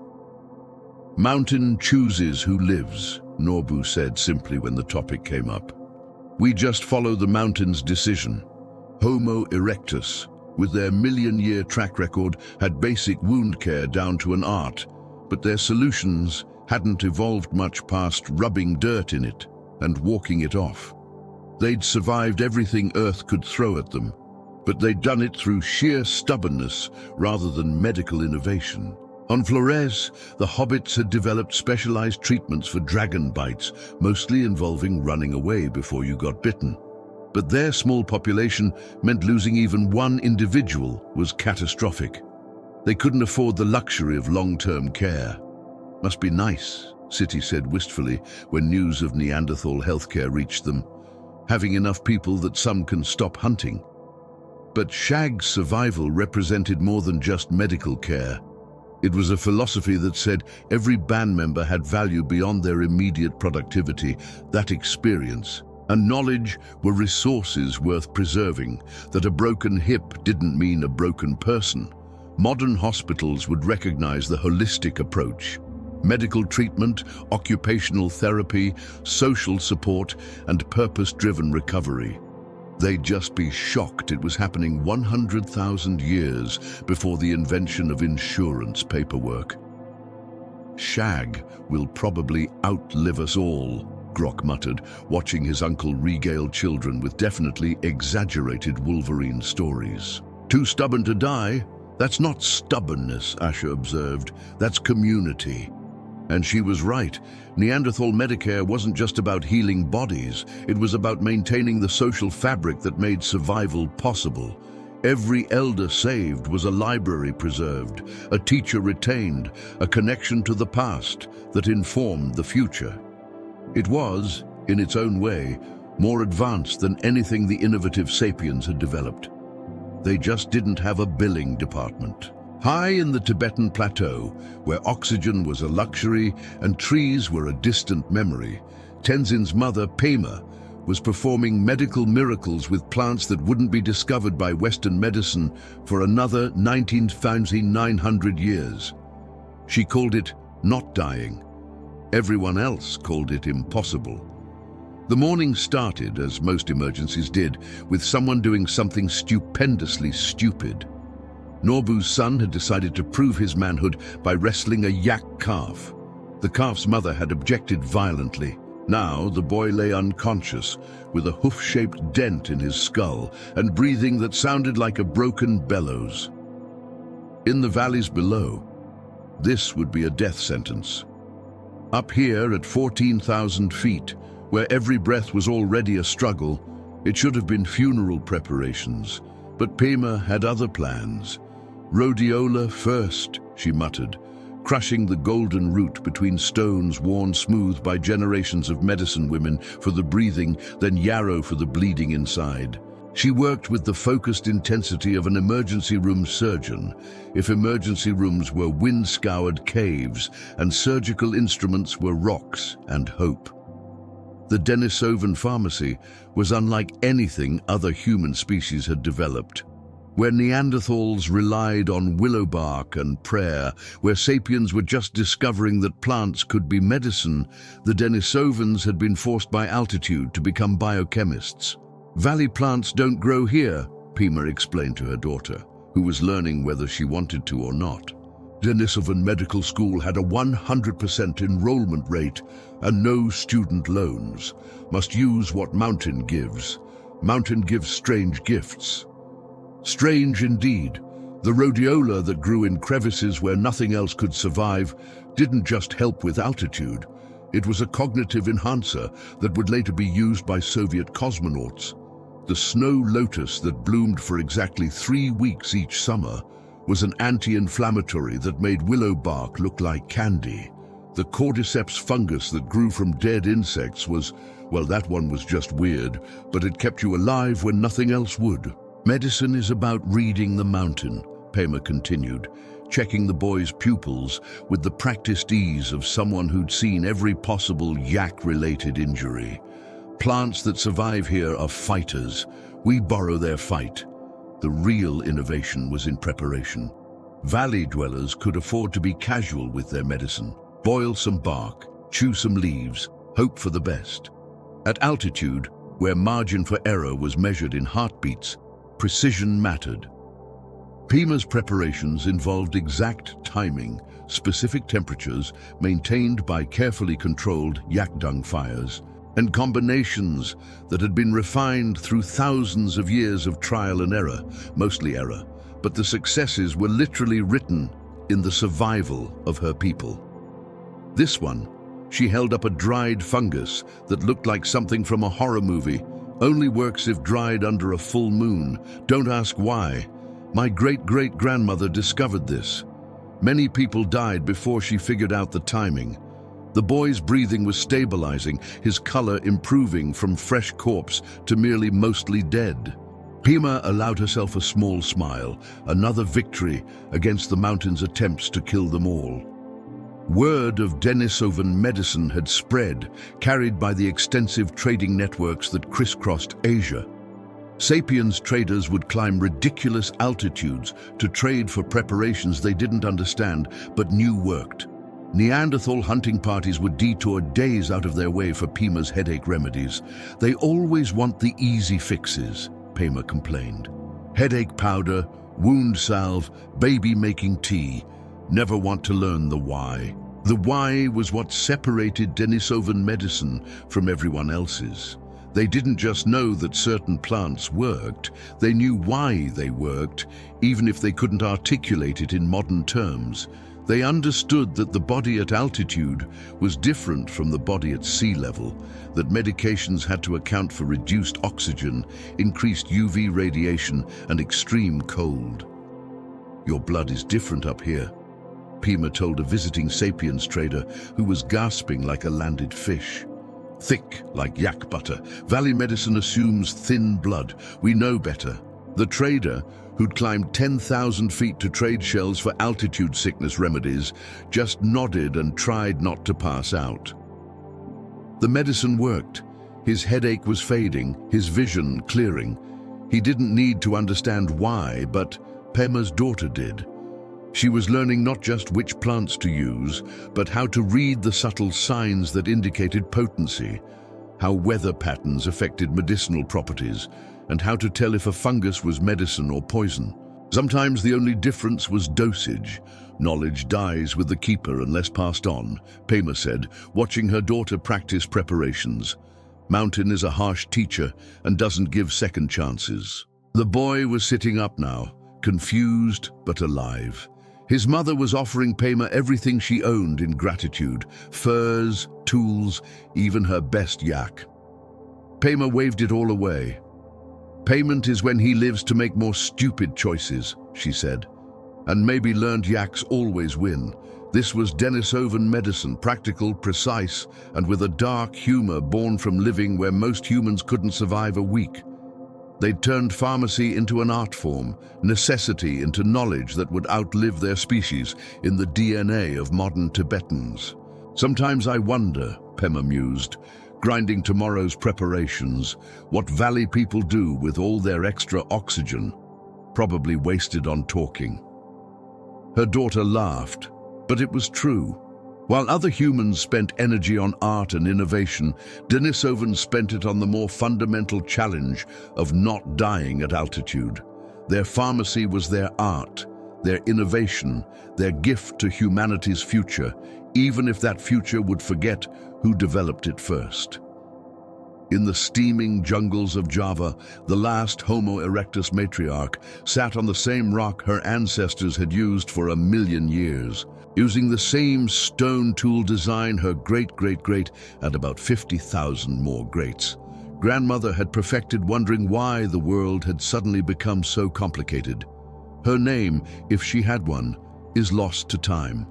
Mountain chooses who lives, Norbu said simply when the topic came up. We just follow the mountain's decision. Homo erectus, with their million-year track record, had basic wound care down to an art, but their solutions hadn't evolved much past rubbing dirt in it and walking it off. They'd survived everything Earth could throw at them, but they'd done it through sheer stubbornness rather than medical innovation. On Flores, the hobbits had developed specialized treatments for dragon bites, mostly involving running away before you got bitten. But their small population meant losing even one individual was catastrophic. They couldn't afford the luxury of long-term care. Must be nice, City said wistfully when news of Neanderthal healthcare reached them, having enough people that some can stop hunting. But Shag's survival represented more than just medical care. It was a philosophy that said every band member had value beyond their immediate productivity. That experience and knowledge were resources worth preserving, that a broken hip didn't mean a broken person. Modern hospitals would recognize the holistic approach. Medical treatment, occupational therapy, social support, and purpose-driven recovery. They'd just be shocked it was happening 100,000 years before the invention of insurance paperwork. "Shag will probably outlive us all," Grok muttered, watching his uncle regale children with definitely exaggerated Wolverine stories. "Too stubborn to die? That's not stubbornness," Asher observed. "That's community." And she was right. Neanderthal Medicare wasn't just about healing bodies. It was about maintaining the social fabric that made survival possible. Every elder saved was a library preserved, a teacher retained, a connection to the past that informed the future. It was, in its own way, more advanced than anything the innovative sapiens had developed. They just didn't have a billing department. High in the Tibetan plateau, where oxygen was a luxury and trees were a distant memory, Tenzin's mother, Pema, was performing medical miracles with plants that wouldn't be discovered by Western medicine for another 19,900 years. She called it not dying. Everyone else called it impossible. The morning started, as most emergencies did, with someone doing something stupendously stupid. Norbu's son had decided to prove his manhood by wrestling a yak calf. The calf's mother had objected violently. Now the boy lay unconscious, with a hoof-shaped dent in his skull and breathing that sounded like a broken bellows. In the valleys below, this would be a death sentence. Up here at 14,000 feet, where every breath was already a struggle, it should have been funeral preparations. But Pema had other plans. "Rhodiola first," she muttered, crushing the golden root between stones worn smooth by generations of medicine women for the breathing, then yarrow for the bleeding inside. She worked with the focused intensity of an emergency room surgeon, if emergency rooms were wind-scoured caves and surgical instruments were rocks and hope. The Denisovan pharmacy was unlike anything other human species had developed. Where Neanderthals relied on willow bark and prayer, where sapiens were just discovering that plants could be medicine, the Denisovans had been forced by altitude to become biochemists. "Valley plants don't grow here," Pema explained to her daughter, who was learning whether she wanted to or not. Denisovan Medical School had a 100% enrollment rate and no student loans. Must use what mountain gives. Mountain gives strange gifts. Strange indeed. The rhodiola that grew in crevices where nothing else could survive didn't just help with altitude. It was a cognitive enhancer that would later be used by Soviet cosmonauts. The snow lotus that bloomed for exactly 3 weeks each summer was an anti-inflammatory that made willow bark look like candy. The cordyceps fungus that grew from dead insects was, well, that one was just weird, but it kept you alive when nothing else would. "Medicine is about reading the mountain," Pema continued, checking the boy's pupils with the practiced ease of someone who'd seen every possible yak-related injury. "Plants that survive here are fighters. We borrow their fight." The real innovation was in preparation. Valley dwellers could afford to be casual with their medicine. Boil some bark, chew some leaves, hope for the best. At altitude, where margin for error was measured in heartbeats, precision mattered. Pema's preparations involved exact timing, specific temperatures maintained by carefully controlled yak dung fires, and combinations that had been refined through thousands of years of trial and error, mostly error, but the successes were literally written in the survival of her people. This one, she held up a dried fungus that looked like something from a horror movie. Only works if dried under a full moon. Don't ask why. My great-great-grandmother discovered this. Many people died before she figured out the timing. The boy's breathing was stabilizing, his color improving from fresh corpse to merely mostly dead. Pema allowed herself a small smile, another victory against the mountain's attempts to kill them all. Word of Denisovan medicine had spread, carried by the extensive trading networks that crisscrossed Asia. Sapiens traders would climb ridiculous altitudes to trade for preparations they didn't understand but knew worked. Neanderthal hunting parties would detour days out of their way for Pima's headache remedies. "They always want the easy fixes," Pima complained. "Headache powder, wound salve, baby-making tea. Never want to learn the why." The why was what separated Denisovan medicine from everyone else's. They didn't just know that certain plants worked, they knew why they worked, even if they couldn't articulate it in modern terms. They understood that the body at altitude was different from the body at sea level, that medications had to account for reduced oxygen, increased UV radiation, and extreme cold. "Your blood is different up here," Pima told a visiting sapiens trader who was gasping like a landed fish. "Thick like yak butter. Valley medicine assumes thin blood. We know better." The trader, who'd climbed 10,000 feet to trade shells for altitude sickness remedies, just nodded and tried not to pass out. The medicine worked. His headache was fading, his vision clearing. He didn't need to understand why, but Pima's daughter did. She was learning not just which plants to use, but how to read the subtle signs that indicated potency, how weather patterns affected medicinal properties, and how to tell if a fungus was medicine or poison. Sometimes the only difference was dosage. "Knowledge dies with the keeper unless passed on," Pema said, watching her daughter practice preparations. "Mountain is a harsh teacher and doesn't give second chances." The boy was sitting up now, confused but alive. His mother was offering Pema everything she owned in gratitude: furs, tools, even her best yak. Pema waved it all away. "Payment is when he lives to make more stupid choices," she said. "And maybe learned yaks always win." This was Denisovan medicine, practical, precise, and with a dark humor born from living where most humans couldn't survive a week. They'd turned pharmacy into an art form, necessity into knowledge that would outlive their species, in the DNA of modern Tibetans. "Sometimes I wonder," Pema mused, grinding tomorrow's preparations, "what valley people do with all their extra oxygen, probably wasted on talking." Her daughter laughed, but it was true. While other humans spent energy on art and innovation, Denisovans spent it on the more fundamental challenge of not dying at altitude. Their pharmacy was their art, their innovation, their gift to humanity's future, even if that future would forget who developed it first. In the steaming jungles of Java, the last Homo erectus matriarch sat on the same rock her ancestors had used for 1,000,000 years. Using the same stone tool design her great-great-great and about 50,000 more greats. Grandmother had perfected, wondering why the world had suddenly become so complicated. Her name, if she had one, is lost to time.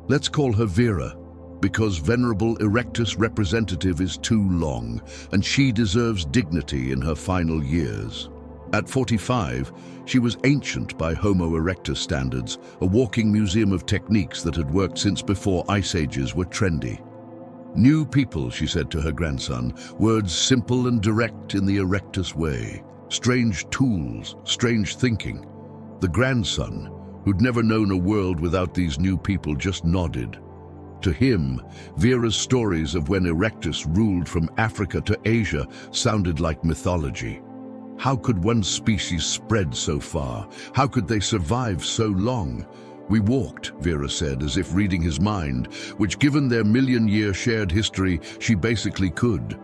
Let's call her Vera, because Venerable Erectus representative is too long, and she deserves dignity in her final years. At 45, she was ancient by Homo erectus standards, a walking museum of techniques that had worked since before ice ages were trendy. "New people," she said to her grandson, words simple and direct in the erectus way. Strange tools, strange thinking. The grandson, who'd never known a world without these new people, just nodded. To him, Vera's stories of when Erectus ruled from Africa to Asia sounded like mythology. How could one species spread so far? How could they survive so long? "We walked," Vera said, as if reading his mind, which, given their 1,000,000-year shared history, she basically could.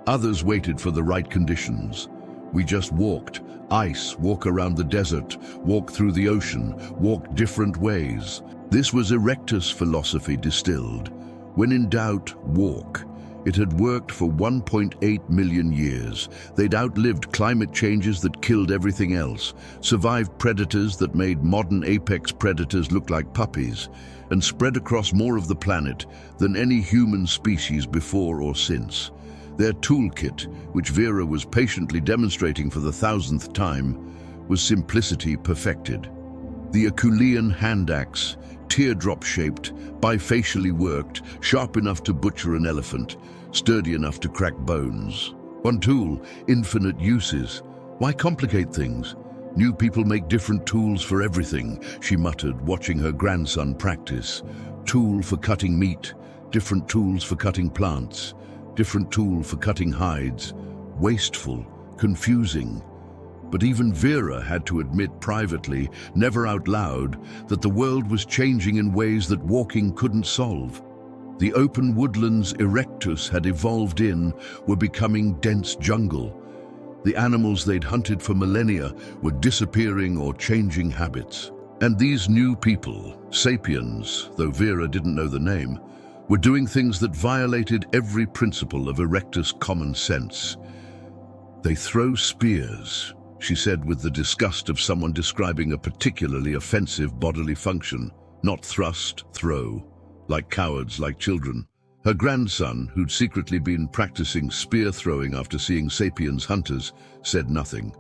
Others waited for the right conditions. "We just walked. Ice, walk around the desert, walk through the ocean, walk different ways." This was Erectus philosophy distilled. When in doubt, walk. It had worked for 1.8 million years. They'd outlived climate changes that killed everything else, survived predators that made modern apex predators look like puppies, and spread across more of the planet than any human species before or since. Their toolkit, which Vera was patiently demonstrating for the 1,000th time, was simplicity perfected. The Apuleian hand axe, teardrop-shaped, bifacially worked, sharp enough to butcher an elephant, sturdy enough to crack bones. One tool, infinite uses. Why complicate things? New people make different tools for everything, she muttered, watching her grandson practice. Tool for cutting meat, different tools for cutting plants, different tool for cutting hides. Wasteful, confusing. But even Vera had to admit privately, never out loud, that the world was changing in ways that walking couldn't solve. The open woodlands Erectus had evolved in were becoming dense jungle. The animals they'd hunted for millennia were disappearing or changing habits. And these new people, sapiens, though Vera didn't know the name, were doing things that violated every principle of Erectus' common sense. They throw spears, she said with the disgust of someone describing a particularly offensive bodily function. Not thrust, throw, like cowards, like children. Her grandson, who'd secretly been practicing spear throwing after seeing sapiens hunters, said nothing.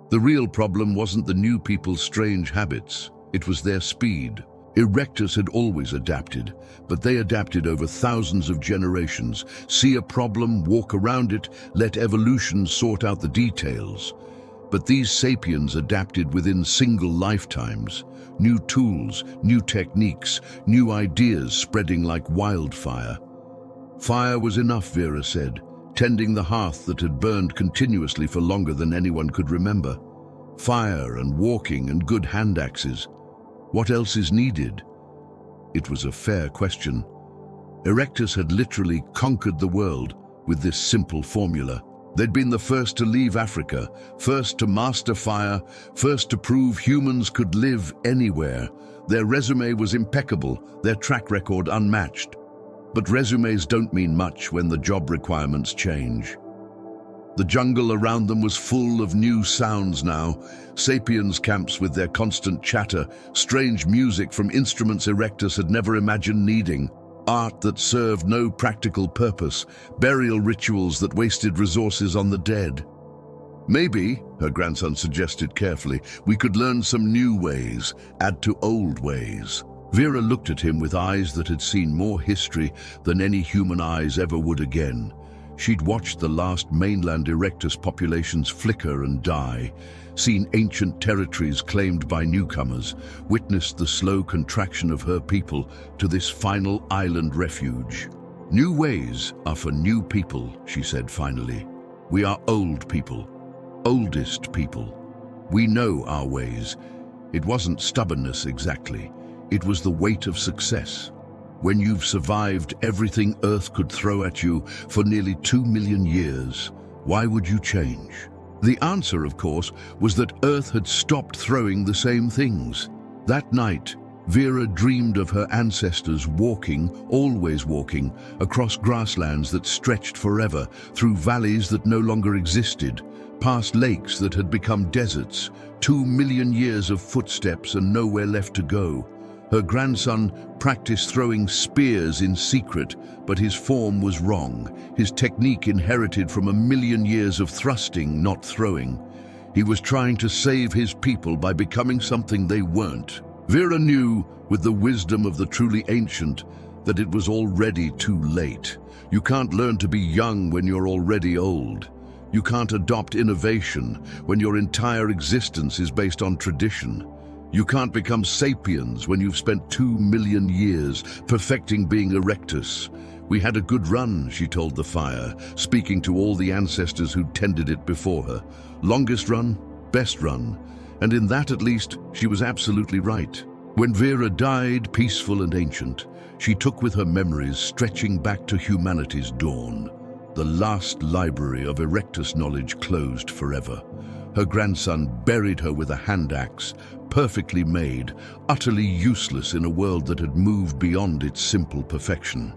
The real problem wasn't the new people's strange habits, it was their speed. Erectus had always adapted, but they adapted over thousands of generations. See a problem, walk around it, let evolution sort out the details. But these sapiens adapted within single lifetimes. New tools, new techniques, new ideas spreading like wildfire. Fire was enough, Vera said, tending the hearth that had burned continuously for longer than anyone could remember. Fire and walking and good hand axes. What else is needed? It was a fair question. Erectus had literally conquered the world with this simple formula. They'd been the first to leave Africa, first to master fire, first to prove humans could live anywhere. Their resume was impeccable, their track record unmatched. But resumes don't mean much when the job requirements change. The jungle around them was full of new sounds now. Sapiens camps with their constant chatter, strange music from instruments Erectus had never imagined needing. Art that served no practical purpose, burial rituals that wasted resources on the dead. Maybe, her grandson suggested carefully, we could learn some new ways, add to old ways. Vera looked at him with eyes that had seen more history than any human eyes ever would again. She'd watched the last mainland Erectus populations flicker and die, seen ancient territories claimed by newcomers, witnessed the slow contraction of her people to this final island refuge. New ways are for new people, she said finally. We are old people, oldest people. We know our ways. It wasn't stubbornness exactly. It was the weight of success. When you've survived everything Earth could throw at you for nearly 2 million years, why would you change? The answer, of course, was that Earth had stopped throwing the same things. That night, Vera dreamed of her ancestors walking, always walking, across grasslands that stretched forever, through valleys that no longer existed, past lakes that had become deserts, 2 million years of footsteps and nowhere left to go. Her grandson practiced throwing spears in secret, but his form was wrong, his technique inherited from 1 million years of thrusting, not throwing. He was trying to save his people by becoming something they weren't. Vera knew, with the wisdom of the truly ancient, that it was already too late. You can't learn to be young when you're already old. You can't adopt innovation when your entire existence is based on tradition. You can't become sapiens when you've spent 2 million years perfecting being Erectus. We had a good run, she told the fire, speaking to all the ancestors who'd tended it before her. Longest run, best run. And in that at least, she was absolutely right. When Vera died, peaceful and ancient, she took with her memories stretching back to humanity's dawn. The last library of Erectus knowledge closed forever. Her grandson buried her with a hand axe, perfectly made, utterly useless in a world that had moved beyond its simple perfection.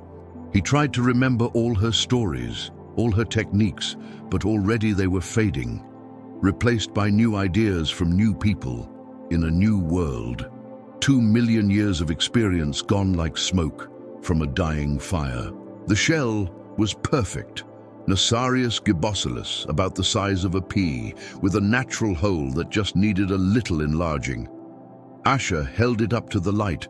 He tried to remember all her stories, all her techniques, but already they were fading, replaced by new ideas from new people, in a new world. 2 million years of experience gone like smoke from a dying fire. The shell was perfect. Nasarius gibbosculus, about the size of a pea, with a natural hole that just needed a little enlarging. Asher held it up to the light,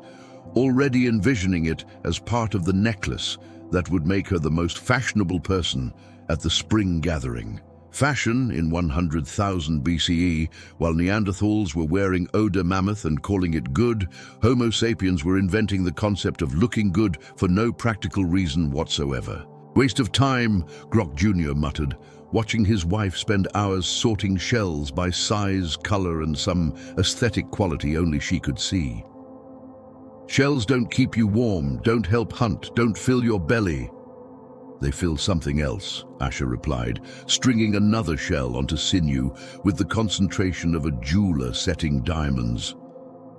already envisioning it as part of the necklace that would make her the most fashionable person at the spring gathering. Fashion in 100,000 BCE, while Neanderthals were wearing Oder mammoth and calling it good, Homo sapiens were inventing the concept of looking good for no practical reason whatsoever. "Waste of time," Grok Jr. muttered, watching his wife spend hours sorting shells by size, color, and some aesthetic quality only she could see. "Shells don't keep you warm, don't help hunt, don't fill your belly." "They fill something else," Asher replied, stringing another shell onto sinew with the concentration of a jeweler setting diamonds.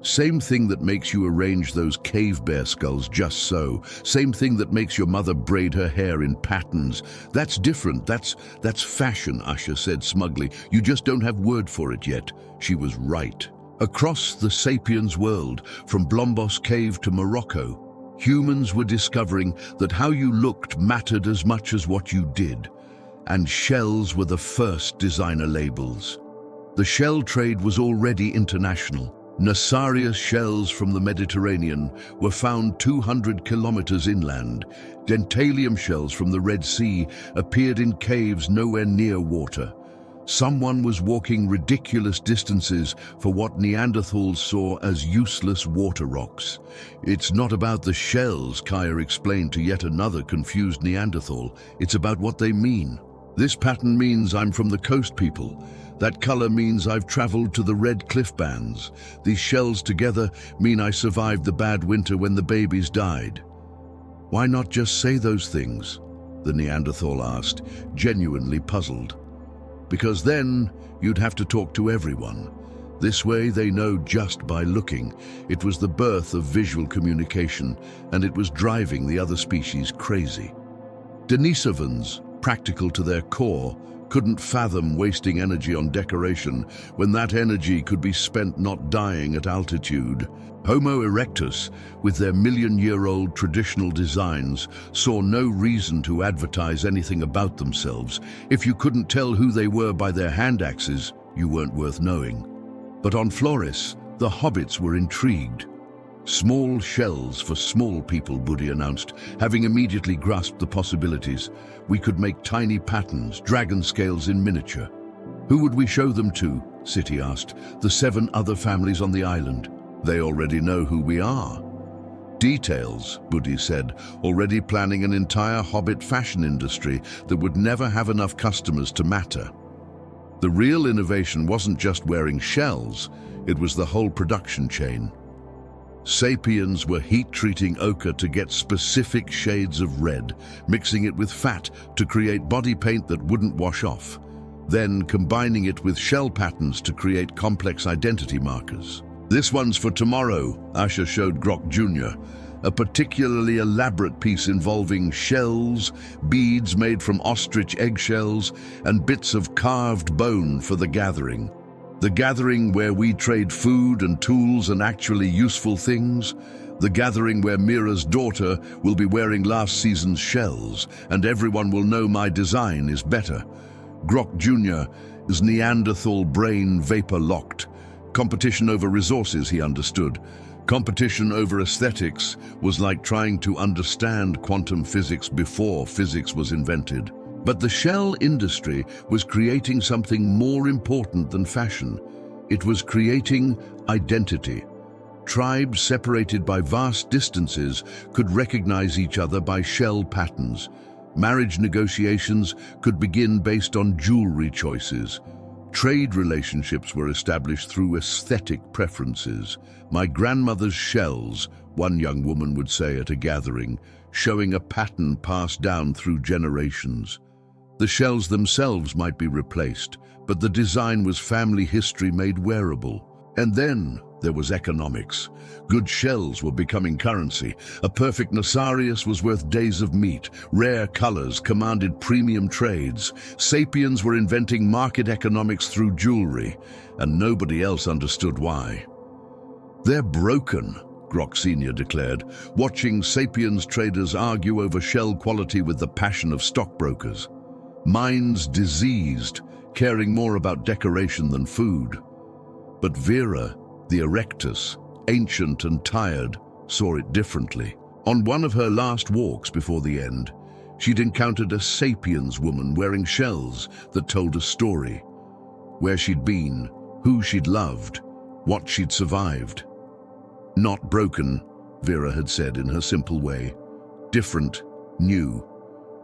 "Same thing that makes you arrange those cave bear skulls just so. Same thing that makes your mother braid her hair in patterns. That's different. That's fashion," Asher said smugly. "You just don't have word for it yet." She was right. Across the sapiens world, from Blombos Cave to Morocco, humans were discovering that how you looked mattered as much as what you did, and shells were the first designer labels. The shell trade was already international. Nassarius shells from the Mediterranean were found 200 kilometers inland. Dentalium shells from the Red Sea appeared in caves nowhere near water. Someone was walking ridiculous distances for what Neanderthals saw as useless water rocks. "It's not about the shells," Kaya explained to yet another confused Neanderthal. "It's about what they mean. This pattern means I'm from the coast people. That color means I've traveled to the red cliff bands. These shells together mean I survived the bad winter when the babies died." "Why not just say those things?" the Neanderthal asked, genuinely puzzled. "Because then you'd have to talk to everyone. This way they know just by looking." It was the birth of visual communication, and it was driving the other species crazy. Denisovans, practical to their core, couldn't fathom wasting energy on decoration when that energy could be spent not dying at altitude. Homo erectus, with their million-year-old traditional designs, saw no reason to advertise anything about themselves. If you couldn't tell who they were by their hand axes, you weren't worth knowing. But on Floris, the hobbits were intrigued. "Small shells for small people," Budi announced, having immediately grasped the possibilities. "We could make tiny patterns, dragon scales in miniature." "Who would we show them to?" City asked. "The 7 other families on the island." "They already know who we are." "Details," Budi said, already planning an entire hobbit fashion industry that would never have enough customers to matter. The real innovation wasn't just wearing shells, it was the whole production chain. Sapiens were heat-treating ochre to get specific shades of red, mixing it with fat to create body paint that wouldn't wash off, then combining it with shell patterns to create complex identity markers. "This one's for tomorrow," Asher showed Grok Jr., a particularly elaborate piece involving shells, beads made from ostrich eggshells, and bits of carved bone for the gathering. The gathering where we trade food and tools and actually useful things. The gathering where Mira's daughter will be wearing last season's shells, and everyone will know my design is better. Grok Jr. is Neanderthal brain vapor-locked. Competition over resources, he understood. Competition over aesthetics was like trying to understand quantum physics before physics was invented. But the shell industry was creating something more important than fashion. It was creating identity. Tribes separated by vast distances could recognize each other by shell patterns. Marriage negotiations could begin based on jewelry choices. Trade relationships were established through aesthetic preferences. "My grandmother's shells," one young woman would say at a gathering, showing a pattern passed down through generations. The shells themselves might be replaced, but the design was family history made wearable. And then there was economics. Good shells were becoming currency. A perfect Nassarius was worth days of meat. Rare colors commanded premium trades. Sapiens were inventing market economics through jewelry, and nobody else understood why. "They're broken," Grok Sr. declared, watching Sapiens traders argue over shell quality with the passion of stockbrokers. Minds diseased, caring more about decoration than food. But Vera, the Erectus, ancient and tired, saw it differently. On one of her last walks before the end, She'd encountered a sapiens woman wearing shells that told a story. Where she'd been, who she'd loved, what she'd survived. Not broken, Vera had said in her simple way. Different, new.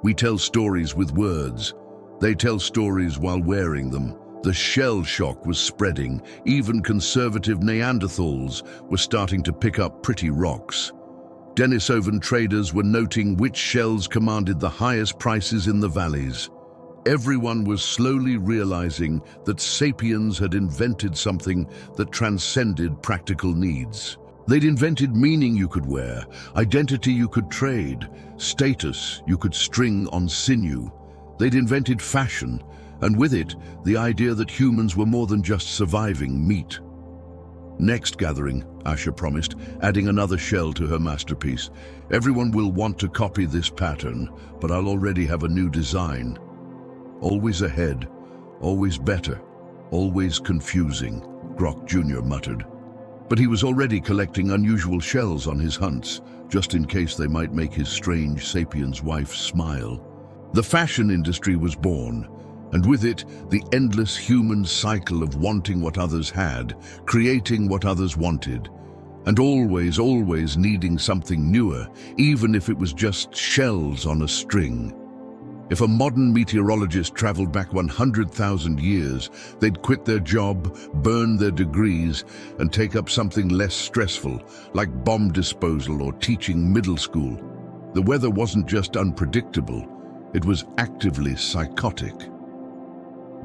We tell stories with words. They tell stories while wearing them. The shell shock was spreading. Even conservative Neanderthals were starting to pick up pretty rocks. Denisovan traders were noting which shells commanded the highest prices in the valleys. Everyone was slowly realizing that sapiens had invented something that transcended practical needs. They'd invented meaning you could wear, identity you could trade, status you could string on sinew. They'd invented fashion, and with it, the idea that humans were more than just surviving meat. Next gathering, Asha promised, adding another shell to her masterpiece. Everyone will want to copy this pattern, but I'll already have a new design. Always ahead, always better, always confusing, Grok Jr. muttered. But he was already collecting unusual shells on his hunts, just in case they might make his strange sapiens wife smile. The fashion industry was born, and with it, the endless human cycle of wanting what others had, creating what others wanted, and always needing something newer, even if it was just shells on a string. If a modern meteorologist traveled back 100,000 years, they'd quit their job, burn their degrees, and take up something less stressful, like bomb disposal or teaching middle school. The weather wasn't just unpredictable, it was actively psychotic.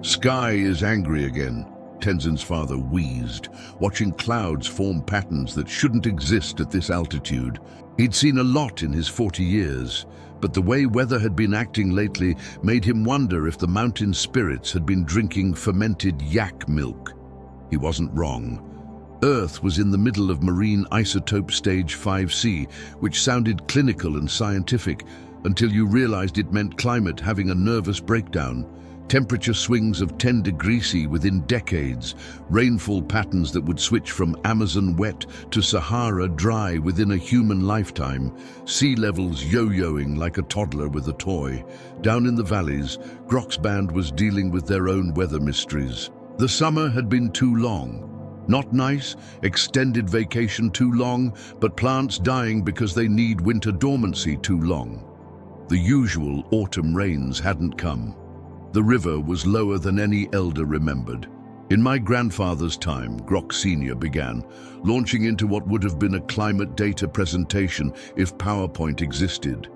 Sky is angry again, Tenzin's father wheezed, watching clouds form patterns that shouldn't exist at this altitude. He'd seen a lot in his 40 years, but the way weather had been acting lately made him wonder if the mountain spirits had been drinking fermented yak milk. He wasn't wrong. Earth was in the middle of marine isotope stage 5C, which sounded clinical and scientific, until you realized it meant climate having a nervous breakdown. Temperature swings of 10 degrees C within decades, rainfall patterns that would switch from Amazon wet to Sahara dry within a human lifetime, sea levels yo-yoing like a toddler with a toy. Down in the valleys, Grok's band was dealing with their own weather mysteries. The summer had been too long. Not nice, extended vacation too long, but plants dying because they need winter dormancy too long. The usual autumn rains hadn't come. The river was lower than any elder remembered. In my grandfather's time, Grok Sr. began, launching into what would have been a climate data presentation if PowerPoint existed.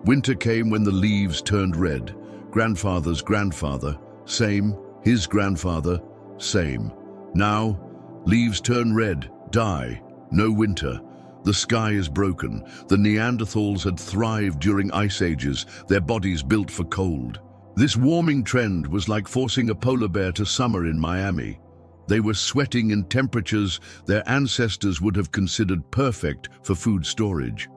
Winter came when the leaves turned red. Grandfather's grandfather, same. His grandfather, same. Now, leaves turn red, die, no winter. The sky is broken. The Neanderthals had thrived during ice ages, their bodies built for cold. This warming trend was like forcing a polar bear to summer in Miami. They were sweating in temperatures their ancestors would have considered perfect for food storage.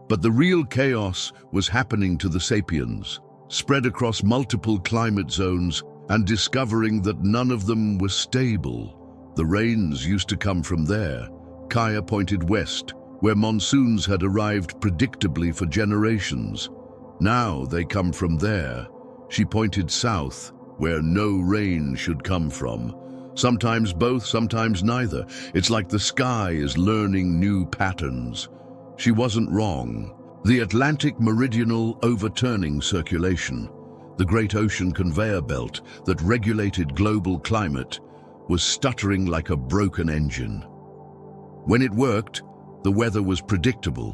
But the real chaos was happening to the sapiens, spread across multiple climate zones and discovering that none of them were stable. The rains used to come from there. Kaya pointed west, where monsoons had arrived predictably for generations. Now they come from there. She pointed south, where no rain should come from. Sometimes both, sometimes neither. It's like the sky is learning new patterns. She wasn't wrong. The Atlantic Meridional Overturning Circulation, the great ocean conveyor belt that regulated global climate, was stuttering like a broken engine. When it worked, the weather was predictable.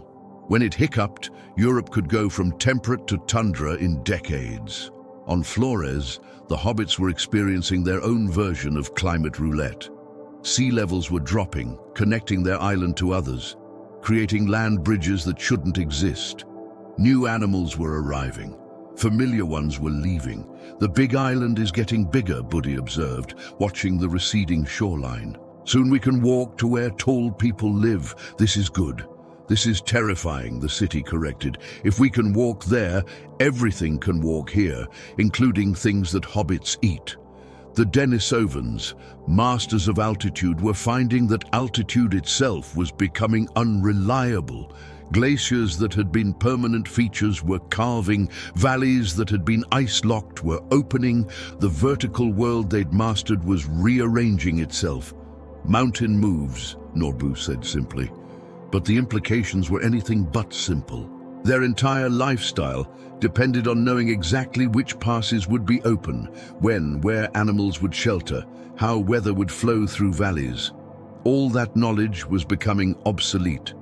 When it hiccuped, Europe could go from temperate to tundra in decades. On Flores, the hobbits were experiencing their own version of climate roulette. Sea levels were dropping, connecting their island to others, creating land bridges that shouldn't exist. New animals were arriving. Familiar ones were leaving. The big island is getting bigger, Buddy observed, watching the receding shoreline. Soon we can walk to where tall people live. This is good. This is terrifying, the city corrected. If we can walk there, everything can walk here, including things that hobbits eat. The Denisovans, masters of altitude, were finding that altitude itself was becoming unreliable. Glaciers that had been permanent features were calving, valleys that had been ice-locked were opening, the vertical world they'd mastered was rearranging itself. Mountain moves, Norbu said simply. But the implications were anything but simple. Their entire lifestyle depended on knowing exactly which passes would be open, when, where animals would shelter, how weather would flow through valleys. All that knowledge was becoming obsolete.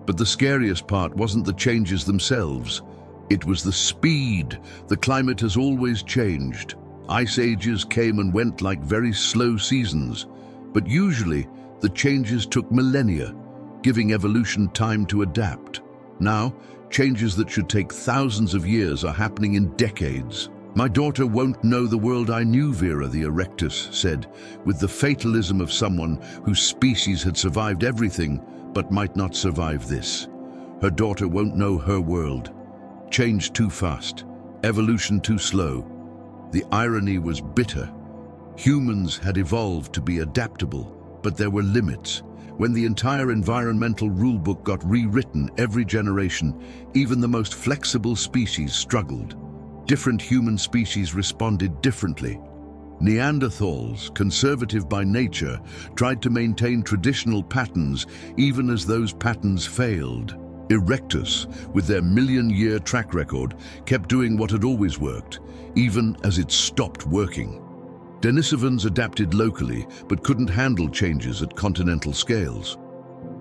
But the scariest part wasn't the changes themselves. It was the speed. The climate has always changed. Ice ages came and went like very slow seasons. But usually, the changes took millennia, giving evolution time to adapt. Now, changes that should take thousands of years are happening in decades. "My daughter won't know the world I knew," Vera the Erectus said, with the fatalism of someone whose species had survived everything but might not survive this. Her daughter won't know her world. Change too fast, evolution too slow. The irony was bitter. Humans had evolved to be adaptable, but there were limits. When the entire environmental rulebook got rewritten every generation, even the most flexible species struggled. Different human species responded differently. Neanderthals, conservative by nature, tried to maintain traditional patterns even as those patterns failed. Erectus, with their million-year track record, kept doing what had always worked, even as it stopped working. Denisovans adapted locally, but couldn't handle changes at continental scales.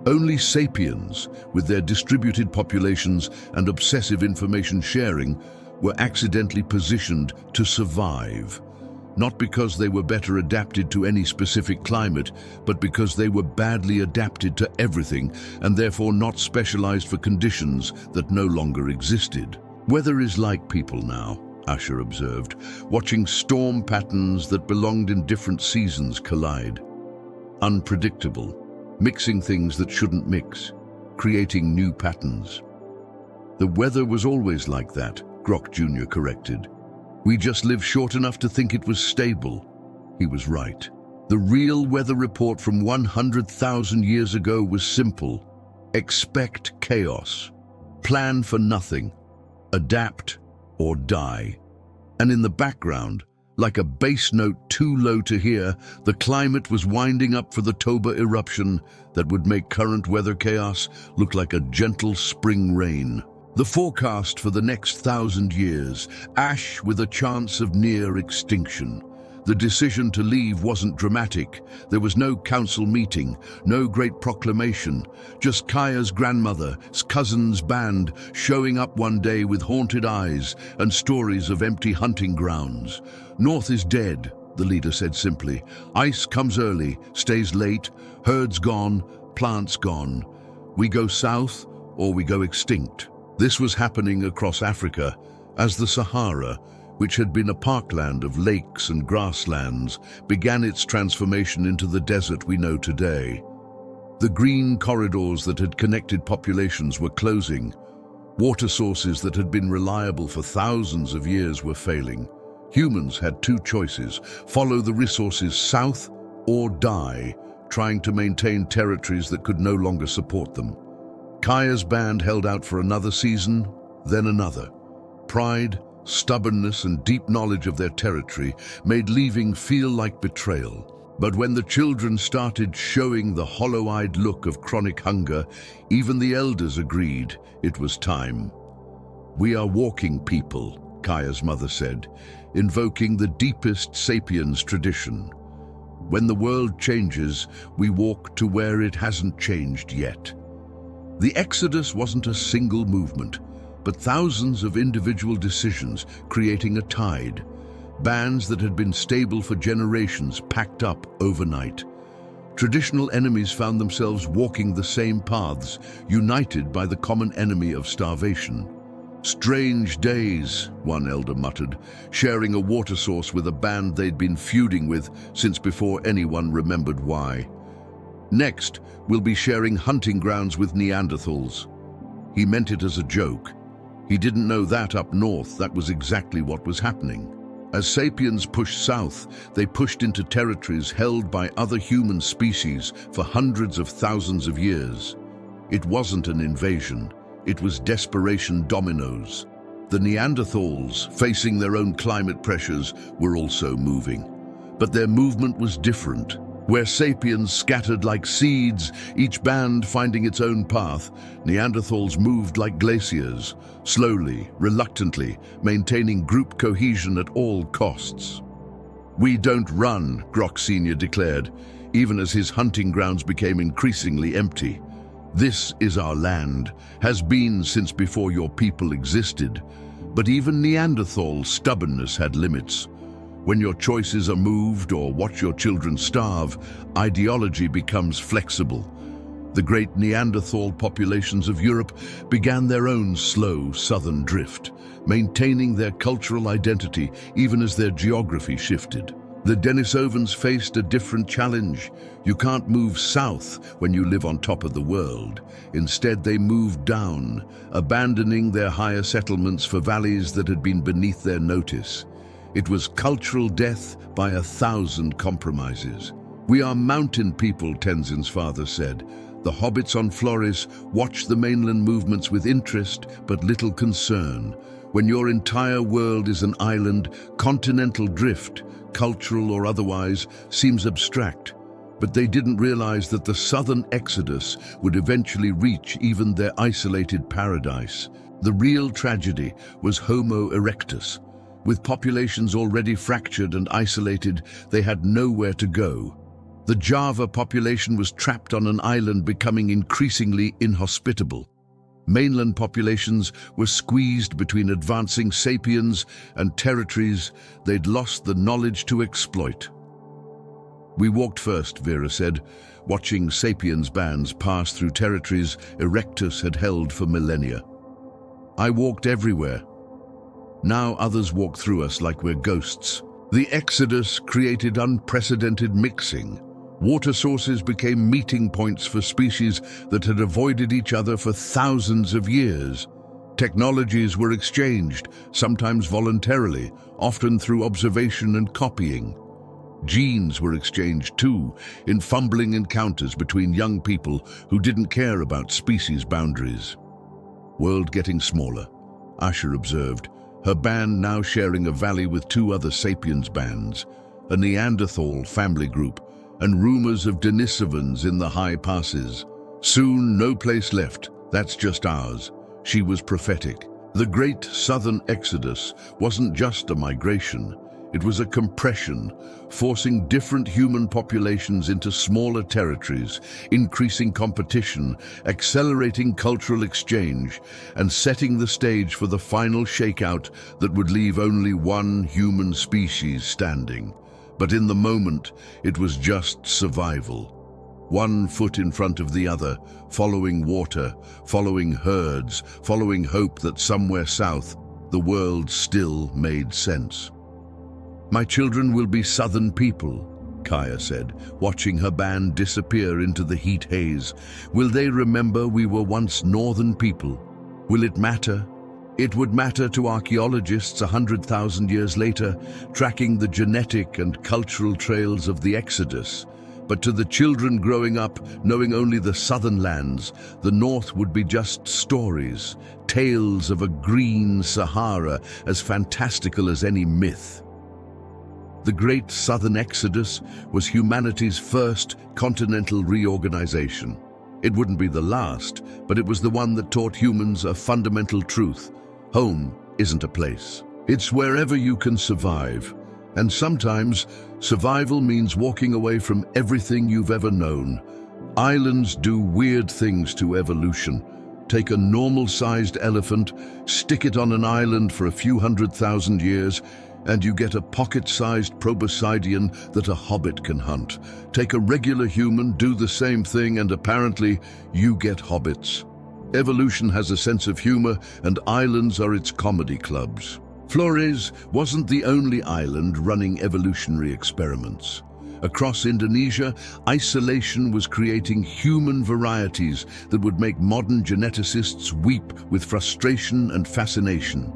Only sapiens, with their distributed populations and obsessive information sharing, were accidentally positioned to survive. Not because they were better adapted to any specific climate, but because they were badly adapted to everything and therefore not specialized for conditions that no longer existed. "Weather is like people now," Asher observed, watching storm patterns that belonged in different seasons collide. Unpredictable, mixing things that shouldn't mix, creating new patterns. "The weather was always like that," Grok Jr. corrected. "We just lived short enough to think it was stable." He was right. The real weather report from 100,000 years ago was simple. Expect chaos. Plan for nothing. Adapt or die. And in the background, like a bass note too low to hear, the climate was winding up for the Toba eruption that would make current weather chaos look like a gentle spring rain. The forecast for the next 1,000 years, ash with a chance of near extinction. The decision to leave wasn't dramatic. There was no council meeting, no great proclamation, just Kaya's grandmother's cousin's band showing up one day with haunted eyes and stories of empty hunting grounds. "North is dead," the leader said simply. "Ice comes early, stays late, herds gone, plants gone. We go south or we go extinct." This was happening across Africa as the Sahara, which had been a parkland of lakes and grasslands, began its transformation into the desert we know today. The green corridors that had connected populations were closing. Water sources that had been reliable for thousands of years were failing. Humans had two choices: follow the resources south or die, trying to maintain territories that could no longer support them. Kaya's band held out for another season, then another. Pride, stubbornness, and deep knowledge of their territory made leaving feel like betrayal. But when the children started showing the hollow-eyed look of chronic hunger, even the elders agreed it was time. "We are walking people," Kaya's mother said, invoking the deepest sapiens tradition. "When the world changes, we walk to where it hasn't changed yet." The Exodus wasn't a single movement, but thousands of individual decisions creating a tide. Bands that had been stable for generations packed up overnight. Traditional enemies found themselves walking the same paths, united by the common enemy of starvation. "Strange days," one elder muttered, sharing a water source with a band they'd been feuding with since before anyone remembered why. "Next, we'll be sharing hunting grounds with Neanderthals." He meant it as a joke. He didn't know that up north, that was exactly what was happening. As sapiens pushed south, they pushed into territories held by other human species for hundreds of thousands of years. It wasn't an invasion, it was desperation dominoes. The Neanderthals, facing their own climate pressures, were also moving. But their movement was different. Where sapiens scattered like seeds, each band finding its own path, Neanderthals moved like glaciers, slowly, reluctantly, maintaining group cohesion at all costs. "We don't run," Grok Sr. declared, even as his hunting grounds became increasingly empty. "This is our land, has been since before your people existed." But even Neanderthal stubbornness had limits. When your choices are moved or watch your children starve, ideology becomes flexible. The great Neanderthal populations of Europe began their own slow southern drift, maintaining their cultural identity even as their geography shifted. The Denisovans faced a different challenge. You can't move south when you live on top of the world. Instead, they moved down, abandoning their higher settlements for valleys that had been beneath their notice. It was cultural death by 1,000 compromises. "We are mountain people," Tenzin's father said. The hobbits on Flores watched the mainland movements with interest but little concern. When your entire world is an island, continental drift, cultural or otherwise, seems abstract. But they didn't realize that the southern exodus would eventually reach even their isolated paradise. The real tragedy was Homo erectus. With populations already fractured and isolated, they had nowhere to go. The Java population was trapped on an island, becoming increasingly inhospitable. Mainland populations were squeezed between advancing sapiens and territories they'd lost the knowledge to exploit. "We walked first," Vera said, watching sapiens bands pass through territories Erectus had held for millennia. "I walked everywhere. Now others walk through us like we're ghosts." The exodus created unprecedented mixing. Water sources became meeting points for species that had avoided each other for thousands of years. Technologies were exchanged, sometimes voluntarily, often through observation and copying. Genes were exchanged too, in fumbling encounters between young people who didn't care about species boundaries. "World getting smaller," Asher observed, her band now sharing a valley with two other sapiens bands, a Neanderthal family group, and rumors of Denisovans in the high passes. "Soon no place left, that's just ours." She was prophetic. The great southern exodus wasn't just a migration, it was a compression, forcing different human populations into smaller territories, increasing competition, accelerating cultural exchange, and setting the stage for the final shakeout that would leave only one human species standing. But in the moment, it was just survival. One foot in front of the other, following water, following herds, following hope that somewhere south, the world still made sense. "My children will be southern people," Kaya said, watching her band disappear into the heat haze. "Will they remember we were once northern people? Will it matter?" It would matter to archaeologists 100,000 years later, tracking the genetic and cultural trails of the Exodus. But to the children growing up, knowing only the southern lands, the north would be just stories, tales of a green Sahara as fantastical as any myth. The Great Southern Exodus was humanity's first continental reorganization. It wouldn't be the last, but it was the one that taught humans a fundamental truth. Home isn't a place. It's wherever you can survive. And sometimes, survival means walking away from everything you've ever known. Islands do weird things to evolution. Take a normal-sized elephant, stick it on an island for a few 100,000 years, and you get a pocket-sized proboscidean that a hobbit can hunt. Take a regular human, do the same thing, and apparently you get hobbits. Evolution has a sense of humor, and islands are its comedy clubs. Flores wasn't the only island running evolutionary experiments. Across Indonesia, isolation was creating human varieties that would make modern geneticists weep with frustration and fascination.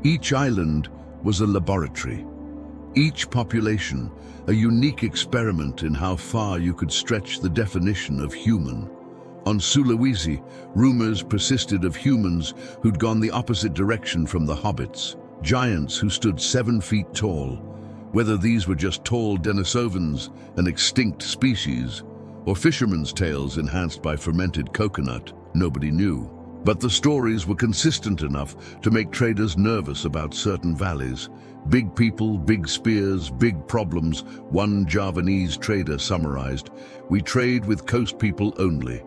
Each island was a laboratory. Each population a unique experiment in how far you could stretch the definition of human. On Sulawesi, rumors persisted of humans who'd gone the opposite direction from the hobbits, giants who stood 7 feet tall. Whether these were just tall Denisovans, an extinct species, or fishermen's tales enhanced by fermented coconut, nobody knew. But the stories were consistent enough to make traders nervous about certain valleys. Big people, big spears, big problems, one Javanese trader summarized. We trade with coast people only.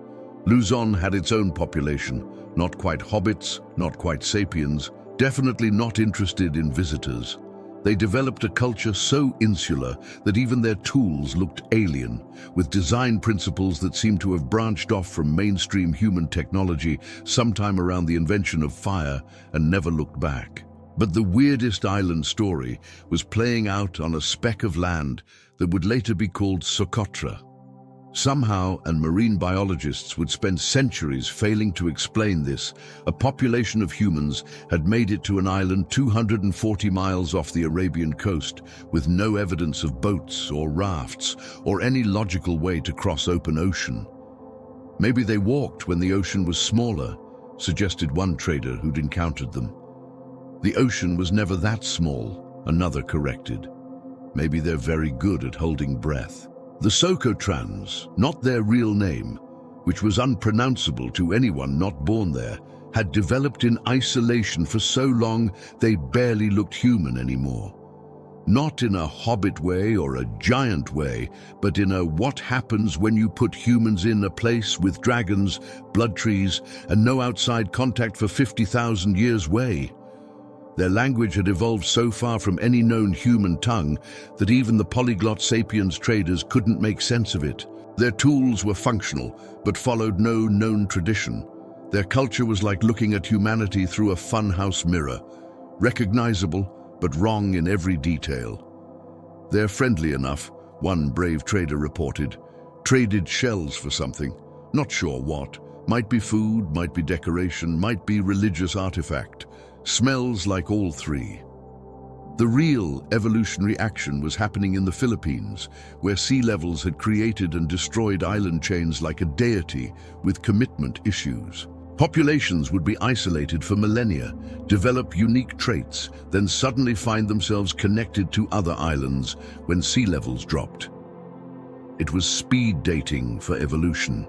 Luzon had its own population, not quite hobbits, not quite sapiens, definitely not interested in visitors. They developed a culture so insular that even their tools looked alien, with design principles that seemed to have branched off from mainstream human technology sometime around the invention of fire and never looked back. But the weirdest island story was playing out on a speck of land that would later be called Socotra. Somehow, and marine biologists would spend centuries failing to explain this, a population of humans had made it to an island 240 miles off the Arabian coast with no evidence of boats or rafts or any logical way to cross open ocean. Maybe they walked when the ocean was smaller, suggested one trader who'd encountered them. The ocean was never that small, another corrected. Maybe they're very good at holding breath. The Socotrans, not their real name, which was unpronounceable to anyone not born there, had developed in isolation for so long they barely looked human anymore. Not in a hobbit way or a giant way, but in a what happens when you put humans in a place with dragons, blood trees, and no outside contact for 50,000 years way. Their language had evolved so far from any known human tongue that even the polyglot sapiens traders couldn't make sense of it. Their tools were functional, but followed no known tradition. Their culture was like looking at humanity through a funhouse mirror, recognizable, but wrong in every detail. They're friendly enough, one brave trader reported. Traded shells for something, not sure what. Might be food, might be decoration, might be religious artifact. Smells like all three. The real evolutionary action was happening in the Philippines, where sea levels had created and destroyed island chains like a deity with commitment issues. Populations would be isolated for millennia, develop unique traits, then suddenly find themselves connected to other islands when sea levels dropped. It was speed dating for evolution.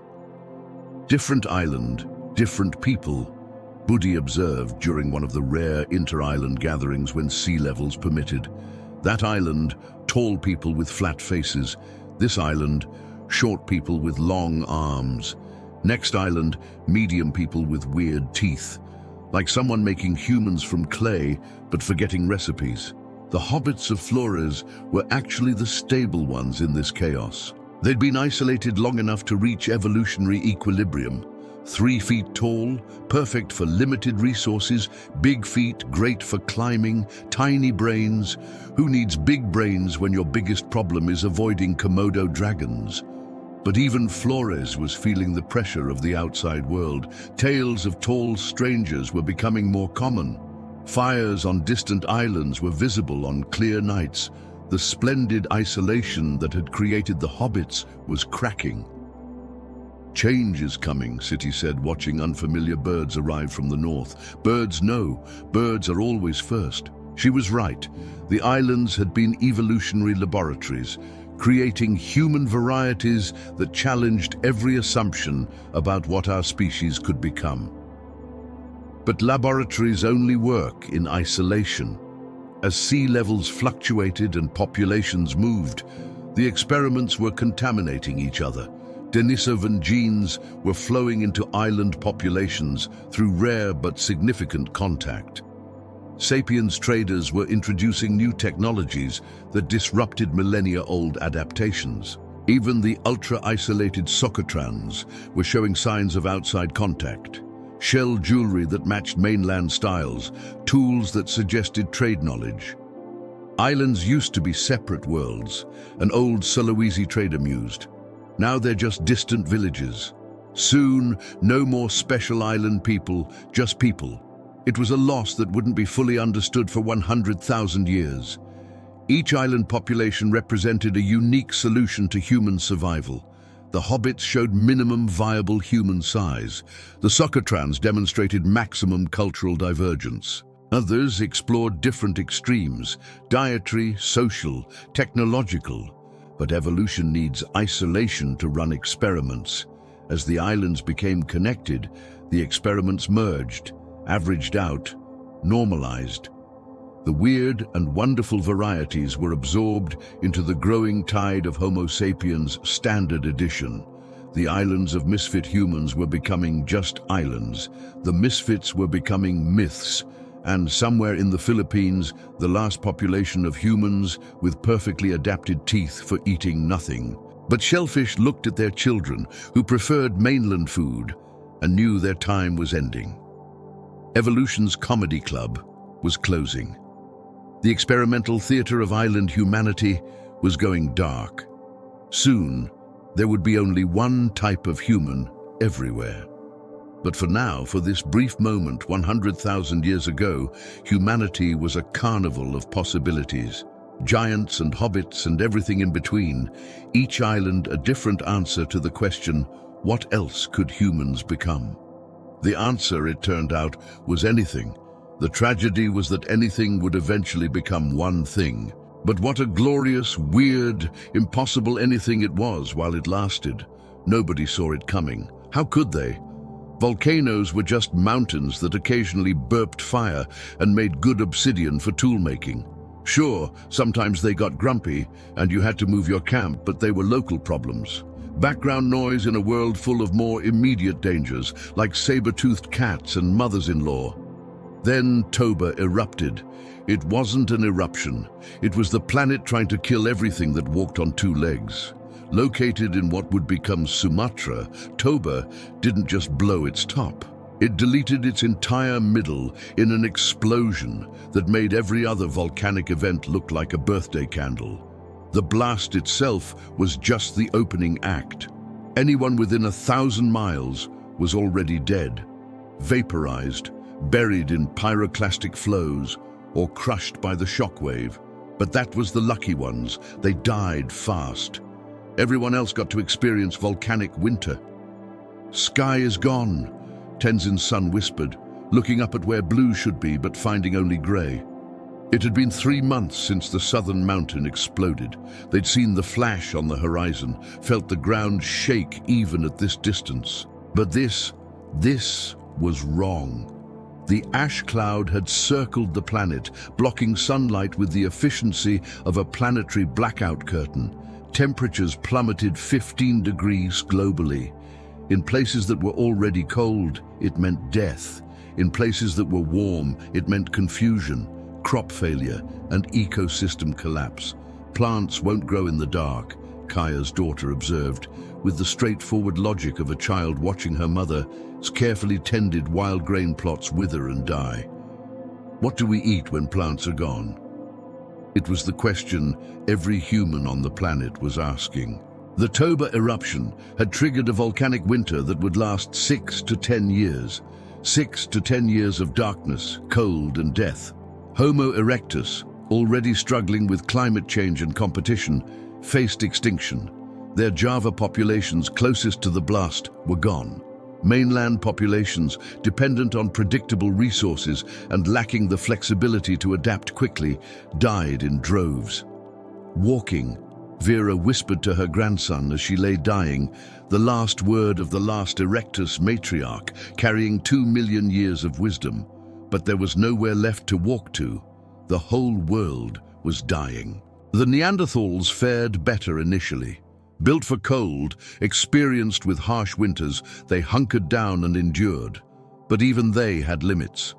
Different island, different people, Budi observed during one of the rare inter-island gatherings when sea levels permitted. That island, tall people with flat faces. This island, short people with long arms. Next island, medium people with weird teeth. Like someone making humans from clay, but forgetting recipes. The hobbits of Flores were actually the stable ones in this chaos. They'd been isolated long enough to reach evolutionary equilibrium. 3 feet tall, perfect for limited resources, big feet, great for climbing, tiny brains. Who needs big brains when your biggest problem is avoiding Komodo dragons? But even Flores was feeling the pressure of the outside world. Tales of tall strangers were becoming more common. Fires on distant islands were visible on clear nights. The splendid isolation that had created the hobbits was cracking. Change is coming, City said, watching unfamiliar birds arrive from the north. Birds know. Birds are always first. She was right. The islands had been evolutionary laboratories, creating human varieties that challenged every assumption about what our species could become. But laboratories only work in isolation. As sea levels fluctuated and populations moved, the experiments were contaminating each other. Denisovan genes were flowing into island populations through rare but significant contact. Sapiens traders were introducing new technologies that disrupted millennia-old adaptations. Even the ultra-isolated Socotrans were showing signs of outside contact. Shell jewelry that matched mainland styles, tools that suggested trade knowledge. Islands used to be separate worlds, an old Sulawesi trader mused. Now they're just distant villages. Soon, no more special island people, just people. It was a loss that wouldn't be fully understood for 100,000 years. Each island population represented a unique solution to human survival. The hobbits showed minimum viable human size. The Socotrans demonstrated maximum cultural divergence. Others explored different extremes: dietary, social, technological. But evolution needs isolation to run experiments. As the islands became connected, the experiments merged, averaged out, normalized. The weird and wonderful varieties were absorbed into the growing tide of Homo sapiens Standard Edition. The islands of misfit humans were becoming just islands. The misfits were becoming myths. And somewhere in the Philippines, the last population of humans with perfectly adapted teeth for eating nothing. But shellfish looked at their children, who preferred mainland food, and knew their time was ending. Evolution's comedy club was closing. The experimental theater of island humanity was going dark. Soon, there would be only one type of human everywhere. But for now, for this brief moment 100,000 years ago, humanity was a carnival of possibilities. Giants and hobbits and everything in between, each island a different answer to the question, what else could humans become? The answer, it turned out, was anything. The tragedy was that anything would eventually become one thing. But what a glorious, weird, impossible anything it was while it lasted. Nobody saw it coming. How could they? Volcanoes were just mountains that occasionally burped fire and made good obsidian for tool-making. Sure, sometimes they got grumpy and you had to move your camp, but they were local problems. Background noise in a world full of more immediate dangers, like saber-toothed cats and mothers-in-law. Then Toba erupted. It wasn't an eruption. It was the planet trying to kill everything that walked on two legs. Located in what would become Sumatra, Toba didn't just blow its top. It deleted its entire middle in an explosion that made every other volcanic event look like a birthday candle. The blast itself was just the opening act. Anyone within 1,000 miles was already dead, vaporized, buried in pyroclastic flows, or crushed by the shockwave. But that was the lucky ones. They died fast. Everyone else got to experience volcanic winter. "Sky is gone," Tenzin's son whispered, looking up at where blue should be but finding only grey. It had been 3 months since the southern mountain exploded. They'd seen the flash on the horizon, felt the ground shake even at this distance. But this was wrong. The ash cloud had circled the planet, blocking sunlight with the efficiency of a planetary blackout curtain. Temperatures plummeted 15 degrees globally. In places that were already cold, it meant death. In places that were warm, it meant confusion, crop failure, and ecosystem collapse. Plants won't grow in the dark, Kaya's daughter observed, with the straightforward logic of a child watching her mother's carefully tended wild grain plots wither and die. What do we eat when plants are gone? It was the question every human on the planet was asking. The Toba eruption had triggered a volcanic winter that would last 6 to 10 years. 6 to 10 years of darkness, cold, and death. Homo erectus, already struggling with climate change and competition, faced extinction. Their Java populations closest to the blast were gone. Mainland populations, dependent on predictable resources and lacking the flexibility to adapt quickly, died in droves. Walking, Vera whispered to her grandson as she lay dying, the last word of the last erectus matriarch, carrying 2 million years of wisdom. But there was nowhere left to walk to. The whole world was dying. The Neanderthals fared better initially. Built for cold, experienced with harsh winters, they hunkered down and endured. But even they had limits.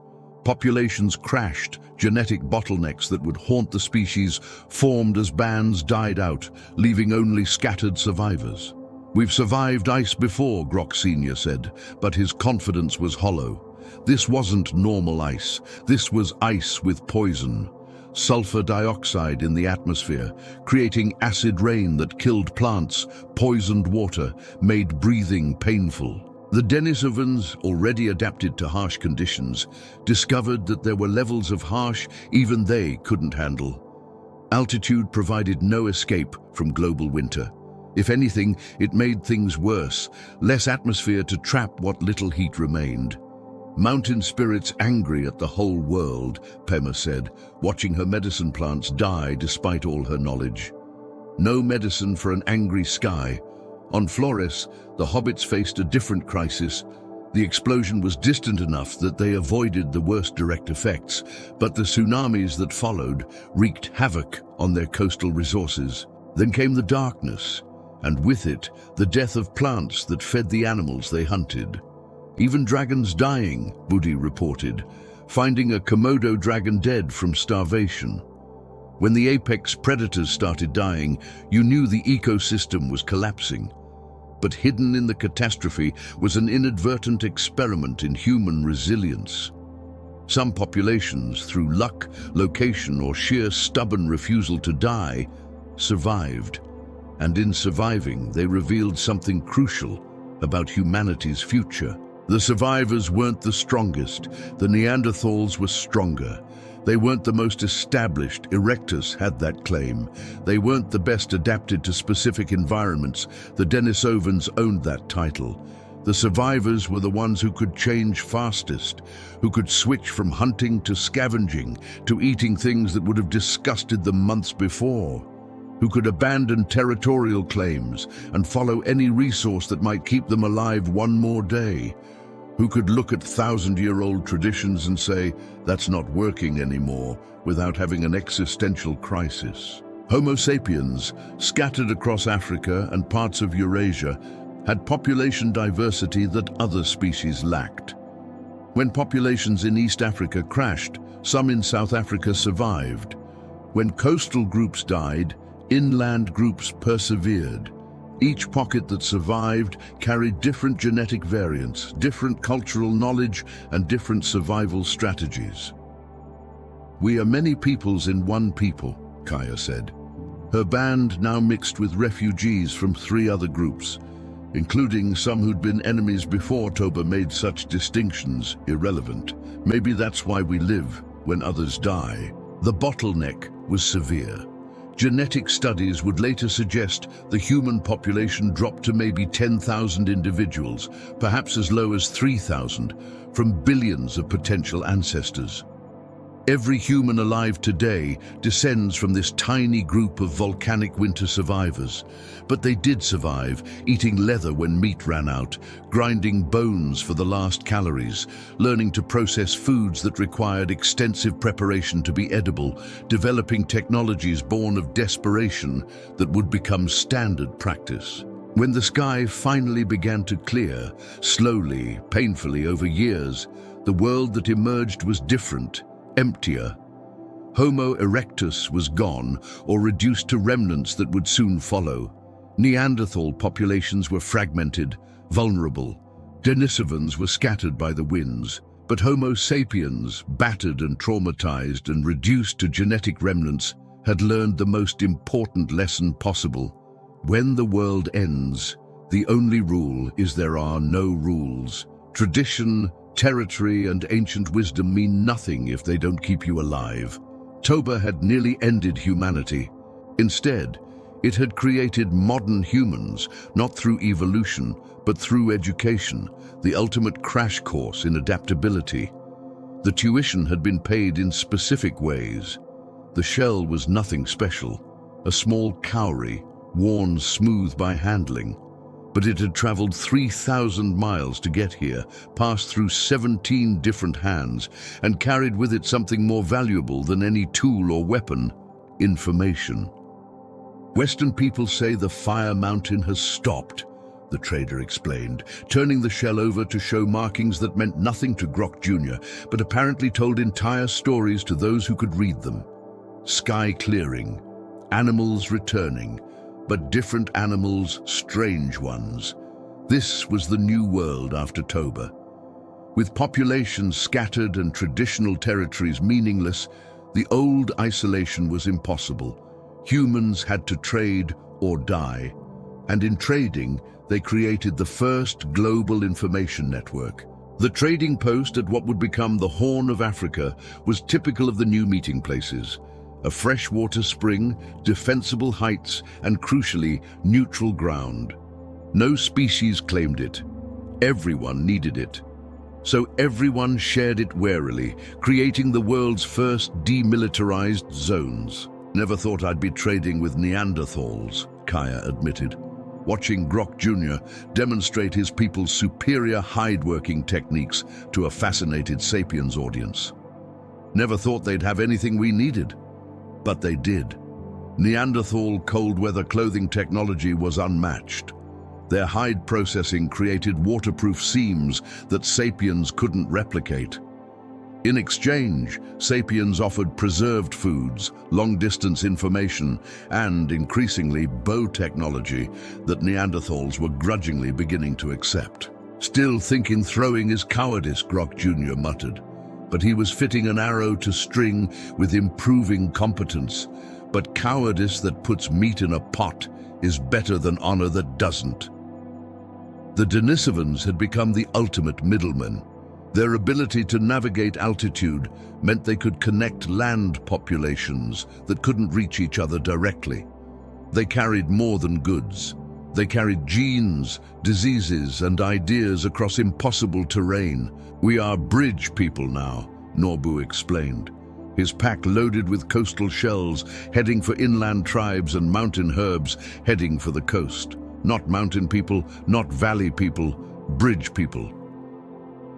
Populations crashed, genetic bottlenecks that would haunt the species formed as bands died out, leaving only scattered survivors. "We've survived ice before," Grok Sr. said, but his confidence was hollow. This wasn't normal ice. This was ice with poison. Sulfur dioxide in the atmosphere, creating acid rain that killed plants, poisoned water, made breathing painful. The Denisovans, already adapted to harsh conditions, discovered that there were levels of harsh even they couldn't handle. Altitude provided no escape from global winter. If anything, it made things worse, less atmosphere to trap what little heat remained. Mountain spirits angry at the whole world, Pema said, watching her medicine plants die despite all her knowledge. No medicine for an angry sky. On Flores, the hobbits faced a different crisis. The explosion was distant enough that they avoided the worst direct effects, but the tsunamis that followed wreaked havoc on their coastal resources. Then came the darkness, and with it, the death of plants that fed the animals they hunted. Even dragons dying, Budi reported, finding a Komodo dragon dead from starvation. When the apex predators started dying, you knew the ecosystem was collapsing. But hidden in the catastrophe was an inadvertent experiment in human resilience. Some populations, through luck, location, or sheer stubborn refusal to die, survived. And in surviving, they revealed something crucial about humanity's future. The survivors weren't the strongest. The Neanderthals were stronger. They weren't the most established. Erectus had that claim. They weren't the best adapted to specific environments. The Denisovans owned that title. The survivors were the ones who could change fastest, who could switch from hunting to scavenging, to eating things that would have disgusted them months before, who could abandon territorial claims and follow any resource that might keep them alive one more day, who could look at thousand-year-old traditions and say, that's not working anymore, without having an existential crisis. Homo sapiens, scattered across Africa and parts of Eurasia, had population diversity that other species lacked. When populations in East Africa crashed, some in South Africa survived. When coastal groups died, inland groups persevered. Each pocket that survived carried different genetic variants, different cultural knowledge, and different survival strategies. We are many peoples in one people, Kaya said. Her band now mixed with refugees from 3 other groups, including some who'd been enemies before Toba made such distinctions irrelevant. Maybe that's why we live when others die. The bottleneck was severe. Genetic studies would later suggest the human population dropped to maybe 10,000 individuals, perhaps as low as 3,000, from billions of potential ancestors. Every human alive today descends from this tiny group of volcanic winter survivors. But they did survive, eating leather when meat ran out, grinding bones for the last calories, learning to process foods that required extensive preparation to be edible, developing technologies born of desperation that would become standard practice. When the sky finally began to clear, slowly, painfully over years, the world that emerged was different, emptier. Homo erectus was gone, or reduced to remnants that would soon follow. Neanderthal populations were fragmented, vulnerable. Denisovans were scattered by the winds. But Homo sapiens, battered and traumatized and reduced to genetic remnants, had learned the most important lesson possible. When the world ends, the only rule is there are no rules. Tradition, territory, and ancient wisdom mean nothing if they don't keep you alive. Toba had nearly ended humanity. Instead, it had created modern humans, not through evolution, but through education, the ultimate crash course in adaptability. The tuition had been paid in specific ways. The shell was nothing special, a small cowrie, worn smooth by handling. But it had traveled 3,000 miles to get here, passed through 17 different hands, and carried with it something more valuable than any tool or weapon: information. Western people say the fire mountain has stopped, the trader explained, turning the shell over to show markings that meant nothing to Grok Jr., but apparently told entire stories to those who could read them. Sky clearing, animals returning, but different animals, strange ones. This was the new world after Toba. With populations scattered and traditional territories meaningless, the old isolation was impossible. Humans had to trade or die, and in trading, they created the first global information network. The trading post at what would become the Horn of Africa was typical of the new meeting places. a freshwater spring, defensible heights, and crucially, neutral ground. No species claimed it. Everyone needed it. So everyone shared it warily, creating the world's first demilitarized zones. Never thought I'd be trading with Neanderthals, Kaya admitted, watching Grok Jr. demonstrate his people's superior hide-working techniques to a fascinated sapiens audience. Never thought they'd have anything we needed, but they did. Neanderthal cold-weather clothing technology was unmatched. Their hide processing created waterproof seams that sapiens couldn't replicate. In exchange, sapiens offered preserved foods, long-distance information, and, increasingly, bow technology that Neanderthals were grudgingly beginning to accept. Still thinking throwing is cowardice, Grok Jr. muttered. But he was fitting an arrow to string with improving competence. But cowardice that puts meat in a pot is better than honor that doesn't. The Denisovans had become the ultimate middlemen. Their ability to navigate altitude meant they could connect land populations that couldn't reach each other directly. They carried more than goods. They carried genes, diseases, and ideas across impossible terrain. We are bridge people now, Norbu explained. His pack loaded with coastal shells, heading for inland tribes, and mountain herbs heading for the coast. Not mountain people, not valley people, bridge people.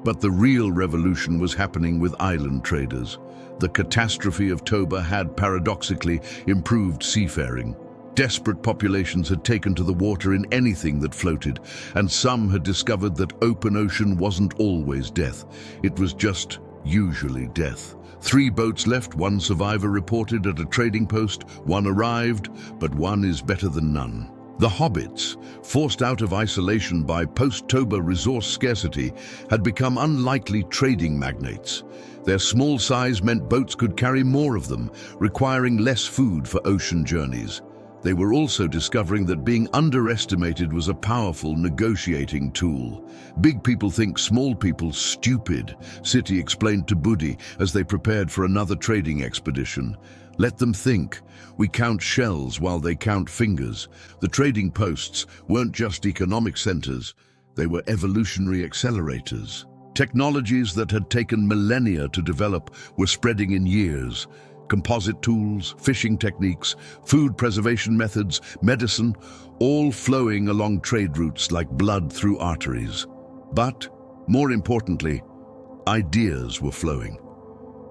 But the real revolution was happening with island traders. The catastrophe of Toba had, paradoxically, improved seafaring. Desperate populations had taken to the water in anything that floated, and some had discovered that open ocean wasn't always death. It was just usually death. 3 boats left, 1 survivor reported at a trading post, 1 arrived, but 1 is better than none. The hobbits, forced out of isolation by post-Toba resource scarcity, had become unlikely trading magnates. Their small size meant boats could carry more of them, requiring less food for ocean journeys. They were also discovering that being underestimated was a powerful negotiating tool. Big people think small people stupid, City explained to Budi as they prepared for another trading expedition. Let them think. We count shells while they count fingers. The trading posts weren't just economic centers, they were evolutionary accelerators. Technologies that had taken millennia to develop were spreading in years. Composite tools, fishing techniques, food preservation methods, medicine, all flowing along trade routes like blood through arteries. But, more importantly, ideas were flowing.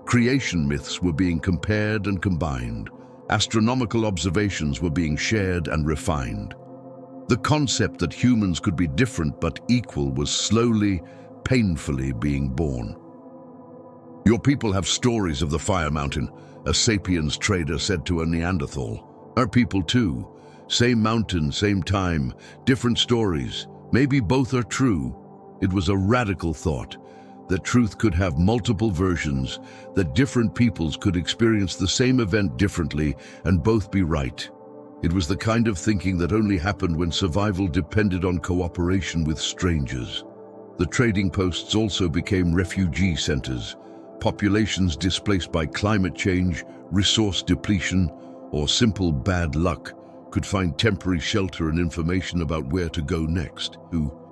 Creation myths were being compared and combined. Astronomical observations were being shared and refined. The concept that humans could be different but equal was slowly, painfully being born. Your people have stories of the Fire Mountain, a sapiens trader said to a Neanderthal. Our people too. Same mountain, same time, different stories. Maybe both are true. It was a radical thought. That truth could have multiple versions, that different peoples could experience the same event differently and both be right. It was the kind of thinking that only happened when survival depended on cooperation with strangers. The trading posts also became refugee centers. Populations displaced by climate change, resource depletion, or simple bad luck could find temporary shelter and information about where to go next.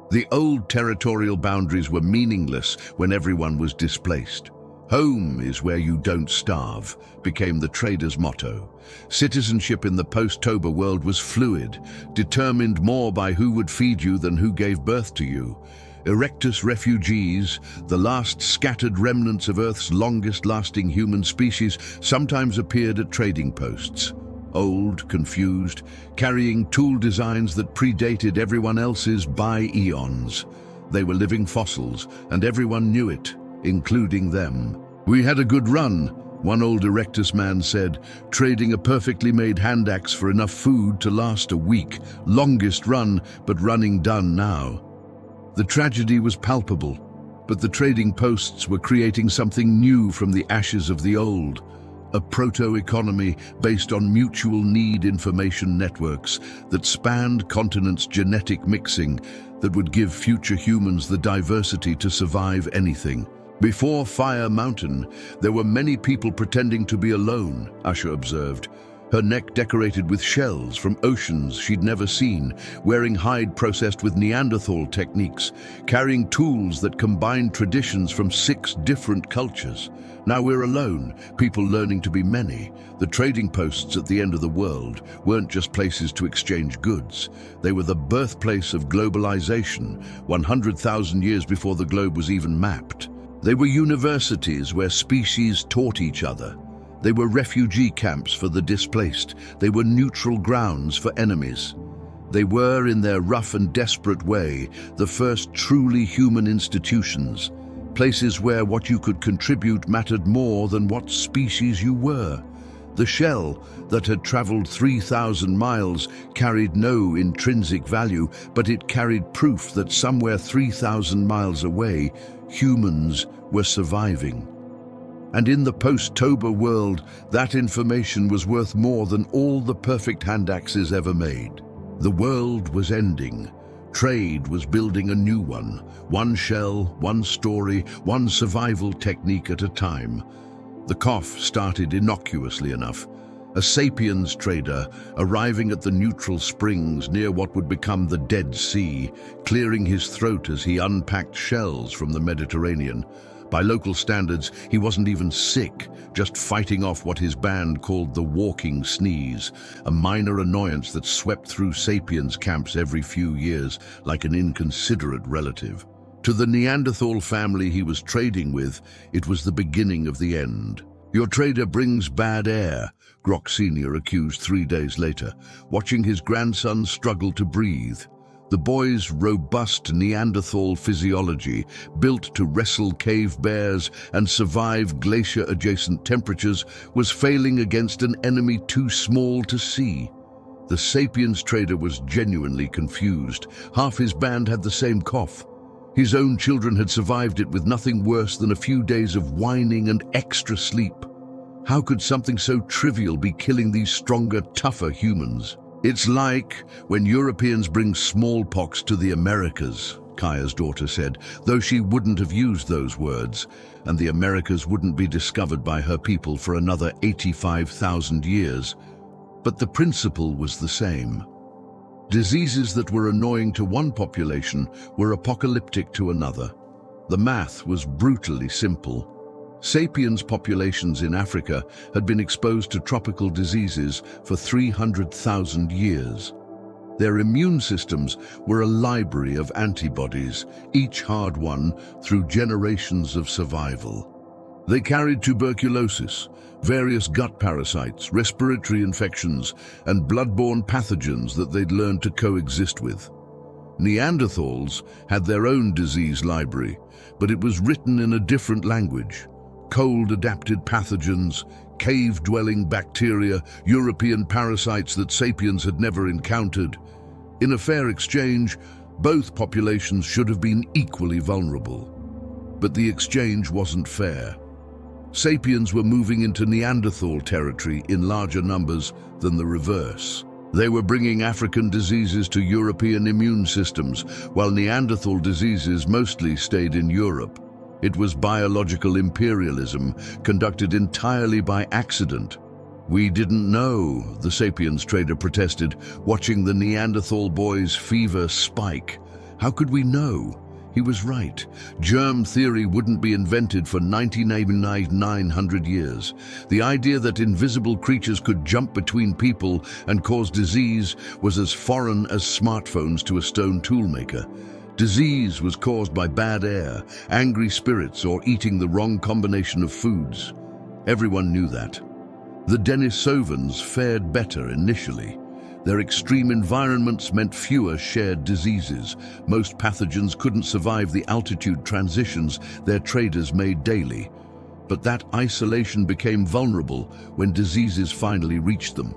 The old territorial boundaries were meaningless when everyone was displaced. Home is where you don't starve, became the traders' motto. Citizenship in the post-Toba world was fluid, determined more by who would feed you than who gave birth to you. Erectus refugees, the last scattered remnants of Earth's longest-lasting human species, sometimes appeared at trading posts. Old, confused, carrying tool designs that predated everyone else's by eons. They were living fossils, and everyone knew it, including them. We had a good run, one old Erectus man said, trading a perfectly made hand axe for enough food to last a week. Longest run, but running done now. The tragedy was palpable, but the trading posts were creating something new from the ashes of the old. A proto-economy based on mutual need information networks that spanned continents' genetic mixing that would give future humans the diversity to survive anything. Before Fire Mountain, there were many people pretending to be alone, Usha observed. Her neck decorated with shells from oceans she'd never seen, wearing hide processed with Neanderthal techniques, carrying tools that combined traditions from 6 different cultures. Now we're alone, people learning to be many. The trading posts at the end of the world weren't just places to exchange goods. They were the birthplace of globalization, 100,000 years before the globe was even mapped. They were universities where species taught each other. They were refugee camps for the displaced. They were neutral grounds for enemies. They were, in their rough and desperate way, the first truly human institutions, places where what you could contribute mattered more than what species you were. The shell that had traveled 3,000 miles carried no intrinsic value, but it carried proof that somewhere 3,000 miles away, humans were surviving. And in the post-Toba world, that information was worth more than all the perfect hand axes ever made. The world was ending. Trade was building a new one shell, one story, one survival technique at a time. The cough started innocuously enough. A sapiens trader arriving at the neutral springs near what would become the Dead Sea, clearing his throat as he unpacked shells from the Mediterranean. By local standards, he wasn't even sick, just fighting off what his band called the walking sneeze, a minor annoyance that swept through sapiens camps every few years like an inconsiderate relative. To the Neanderthal family he was trading with, it was the beginning of the end. "Your trader brings bad air," Grok Sr. accused 3 days later, watching his grandson struggle to breathe. The boy's robust Neanderthal physiology, built to wrestle cave bears and survive glacier-adjacent temperatures, was failing against an enemy too small to see. The sapiens trader was genuinely confused. Half his band had the same cough. His own children had survived it with nothing worse than a few days of whining and extra sleep. How could something so trivial be killing these stronger, tougher humans? "It's like when Europeans bring smallpox to the Americas," Kaya's daughter said, though she wouldn't have used those words, and the Americas wouldn't be discovered by her people for another 85,000 years. But the principle was the same. Diseases that were annoying to one population were apocalyptic to another. The math was brutally simple. Sapiens populations in Africa had been exposed to tropical diseases for 300,000 years. Their immune systems were a library of antibodies, each hard-won through generations of survival. They carried tuberculosis, various gut parasites, respiratory infections, and blood-borne pathogens that they'd learned to coexist with. Neanderthals had their own disease library, but it was written in a different language. Cold-adapted pathogens, cave-dwelling bacteria, European parasites that sapiens had never encountered. In a fair exchange, both populations should have been equally vulnerable. But the exchange wasn't fair. Sapiens were moving into Neanderthal territory in larger numbers than the reverse. They were bringing African diseases to European immune systems, while Neanderthal diseases mostly stayed in Europe. It was biological imperialism, conducted entirely by accident. "We didn't know," the sapiens trader protested, watching the Neanderthal boy's fever spike. "How could we know?" He was right. Germ theory wouldn't be invented for 900 years. The idea that invisible creatures could jump between people and cause disease was as foreign as smartphones to a stone toolmaker. Disease was caused by bad air, angry spirits, or eating the wrong combination of foods. Everyone knew that. The Denisovans fared better initially. Their extreme environments meant fewer shared diseases. Most pathogens couldn't survive the altitude transitions their traders made daily. But that isolation became vulnerable when diseases finally reached them.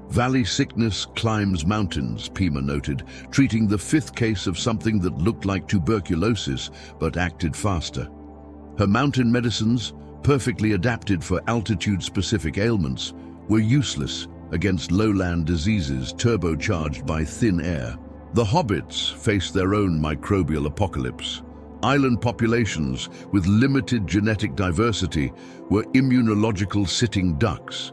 "Valley sickness climbs mountains," Pima noted, treating the 5th case of something that looked like tuberculosis but acted faster. Her mountain medicines, perfectly adapted for altitude-specific ailments, were useless against lowland diseases turbocharged by thin air. The hobbits faced their own microbial apocalypse. Island populations with limited genetic diversity were immunological sitting ducks.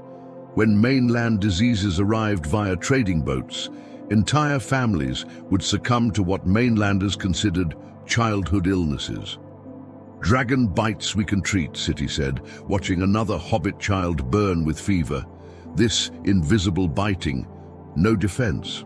When mainland diseases arrived via trading boats, entire families would succumb to what mainlanders considered childhood illnesses. "Dragon bites we can treat," City said, watching another hobbit child burn with fever. This invisible biting, no defense.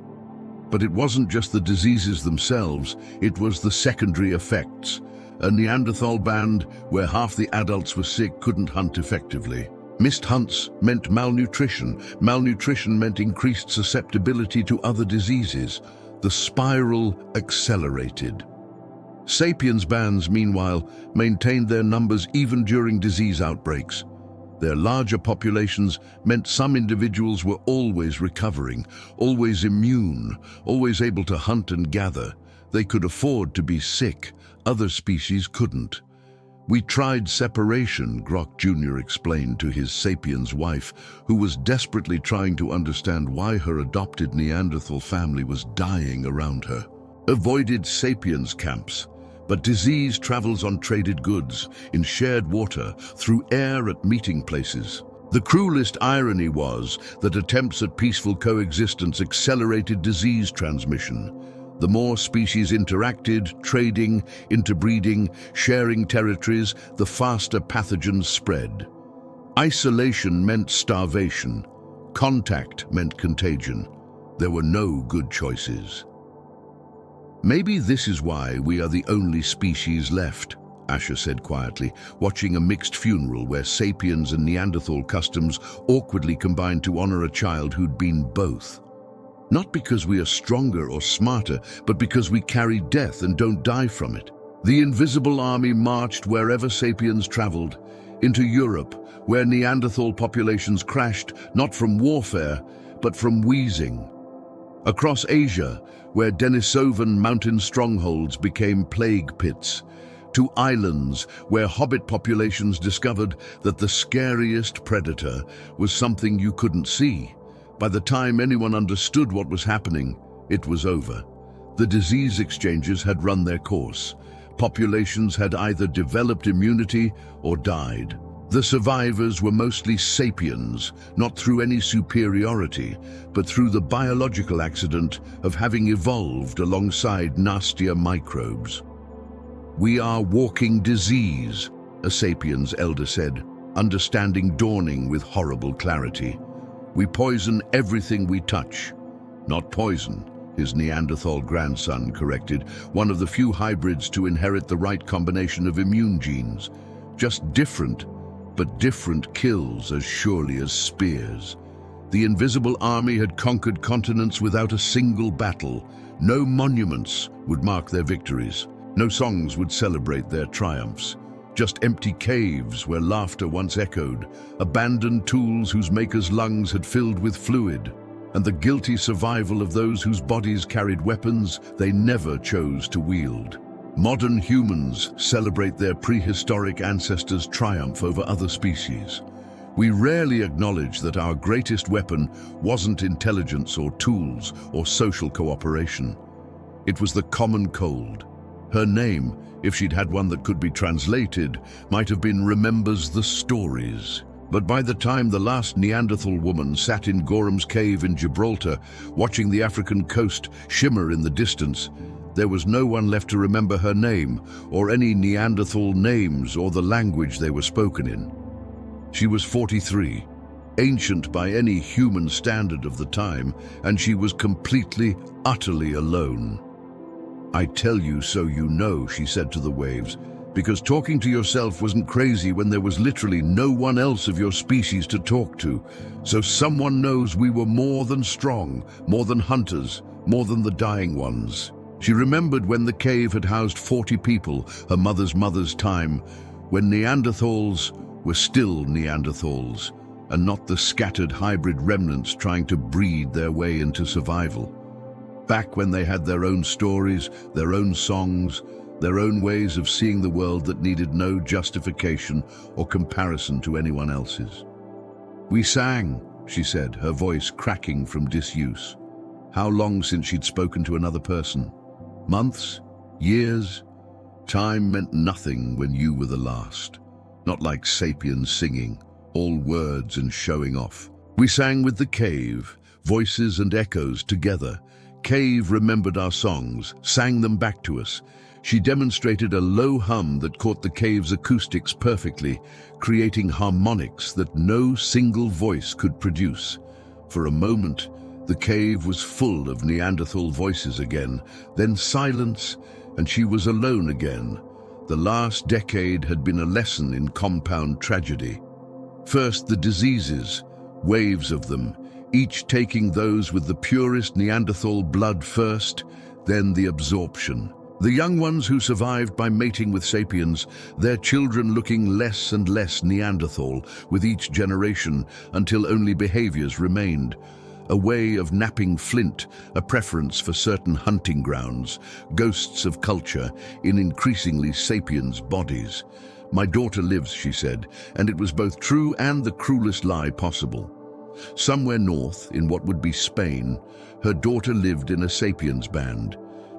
But it wasn't just the diseases themselves, it was the secondary effects. A Neanderthal band where half the adults were sick couldn't hunt effectively. Missed hunts meant malnutrition. Malnutrition meant increased susceptibility to other diseases. The spiral accelerated. Sapiens bands, meanwhile, maintained their numbers even during disease outbreaks. Their larger populations meant some individuals were always recovering, always immune, always able to hunt and gather. They could afford to be sick. Other species couldn't. "We tried separation," Grok Jr. explained to his sapiens wife, who was desperately trying to understand why her adopted Neanderthal family was dying around her. "Avoided sapiens camps. But disease travels on traded goods, in shared water, through air at meeting places." The cruelest irony was that attempts at peaceful coexistence accelerated disease transmission. The more species interacted, trading, interbreeding, sharing territories, the faster pathogens spread. Isolation meant starvation. Contact meant contagion. There were no good choices. "Maybe this is why we are the only species left," Asher said quietly, watching a mixed funeral where sapiens and Neanderthal customs awkwardly combined to honor a child who'd been both. "Not because we are stronger or smarter, but because we carry death and don't die from it." The invisible army marched wherever sapiens traveled, into Europe, where Neanderthal populations crashed not from warfare, but from wheezing. Across Asia, where Denisovan mountain strongholds became plague pits, to islands where hobbit populations discovered that the scariest predator was something you couldn't see. By the time anyone understood what was happening, it was over. The disease exchanges had run their course. Populations had either developed immunity or died. The survivors were mostly sapiens, not through any superiority, but through the biological accident of having evolved alongside nastier microbes. "We are walking disease," a sapiens elder said, understanding dawning with horrible clarity. "We poison everything we touch." "Not poison," his Neanderthal grandson corrected, one of the few hybrids to inherit the right combination of immune genes. "Just different, but different kills as surely as spears." The invisible army had conquered continents without a single battle. No monuments would mark their victories. No songs would celebrate their triumphs. Just empty caves where laughter once echoed, abandoned tools whose makers' lungs had filled with fluid, and the guilty survival of those whose bodies carried weapons they never chose to wield. Modern humans celebrate their prehistoric ancestors' triumph over other species. We rarely acknowledge that our greatest weapon wasn't intelligence or tools or social cooperation. It was the common cold. Her name, if she'd had one that could be translated, might have been "Remembers the Stories." But by the time the last Neanderthal woman sat in Gorham's cave in Gibraltar, watching the African coast shimmer in the distance, there was no one left to remember her name, or any Neanderthal names, or the language they were spoken in. She was 43, ancient by any human standard of the time, and she was completely, utterly alone. "I tell you so you know," she said to the waves, "because talking to yourself wasn't crazy when there was literally no one else of your species to talk to. So someone knows we were more than strong, more than hunters, more than the dying ones." She remembered when the cave had housed 40 people, her mother's time, when Neanderthals were still Neanderthals, and not the scattered hybrid remnants trying to breed their way into survival. Back when they had their own stories, their own songs, their own ways of seeing the world that needed no justification or comparison to anyone else's. "We sang," she said, her voice cracking from disuse. How long since she'd spoken to another person? Months? Years? Time meant nothing when you were the last. Not like sapiens singing, all words and showing off. We sang with the cave, voices and echoes together. Cave remembered our songs, sang them back to us. She demonstrated a low hum that caught the cave's acoustics perfectly, creating harmonics that no single voice could produce. For a moment, the cave was full of Neanderthal voices again, then silence, and she was alone again. The last decade had been a lesson in compound tragedy. First, the diseases, waves of them, each taking those with the purest Neanderthal blood first, then the absorption. The young ones who survived by mating with sapiens, their children looking less and less Neanderthal with each generation until only behaviors remained. A way of napping flint, a preference for certain hunting grounds, ghosts of culture in increasingly sapiens' bodies. My daughter lives, she said, and it was both true and the cruelest lie possible. Somewhere north, in what would be Spain, her daughter lived in a sapiens band.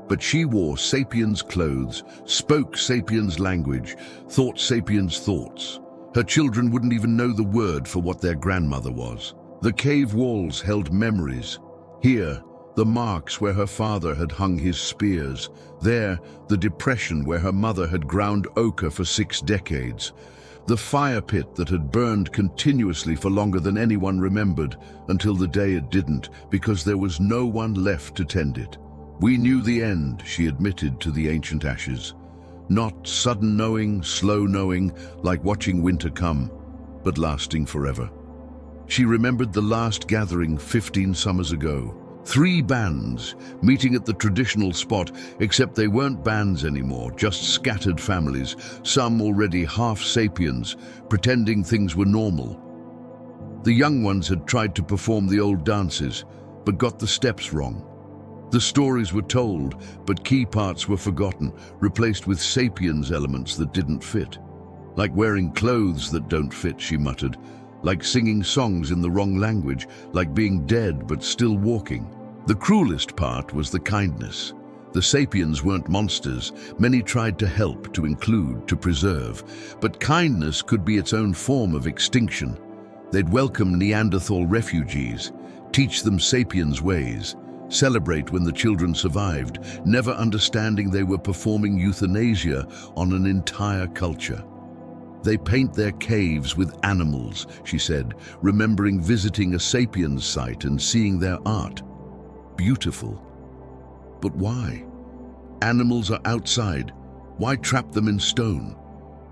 But she wore sapiens clothes, spoke sapiens language, thought sapiens thoughts. Her children wouldn't even know the word for what their grandmother was. The cave walls held memories. Here, the marks where her father had hung his spears. There, the depression where her mother had ground ochre for 6 decades. The fire pit that had burned continuously for longer than anyone remembered, until the day it didn't, because there was no one left to tend it. We knew the end, she admitted to the ancient ashes. Not sudden knowing, slow knowing, like watching winter come, but lasting forever. She remembered the last gathering 15 summers ago. 3 bands, meeting at the traditional spot, except they weren't bands anymore, just scattered families, some already half sapiens, pretending things were normal. The young ones had tried to perform the old dances, but got the steps wrong. The stories were told, but key parts were forgotten, replaced with sapiens elements that didn't fit. Like wearing clothes that don't fit, she muttered. Like singing songs in the wrong language, like being dead but still walking. The cruelest part was the kindness. The sapiens weren't monsters. Many tried to help, to include, to preserve. But kindness could be its own form of extinction. They'd welcome Neanderthal refugees, teach them sapiens ways, celebrate when the children survived, never understanding they were performing euthanasia on an entire culture. They paint their caves with animals, she said, remembering visiting a sapiens site and seeing their art. Beautiful. But why? Animals are outside. Why trap them in stone?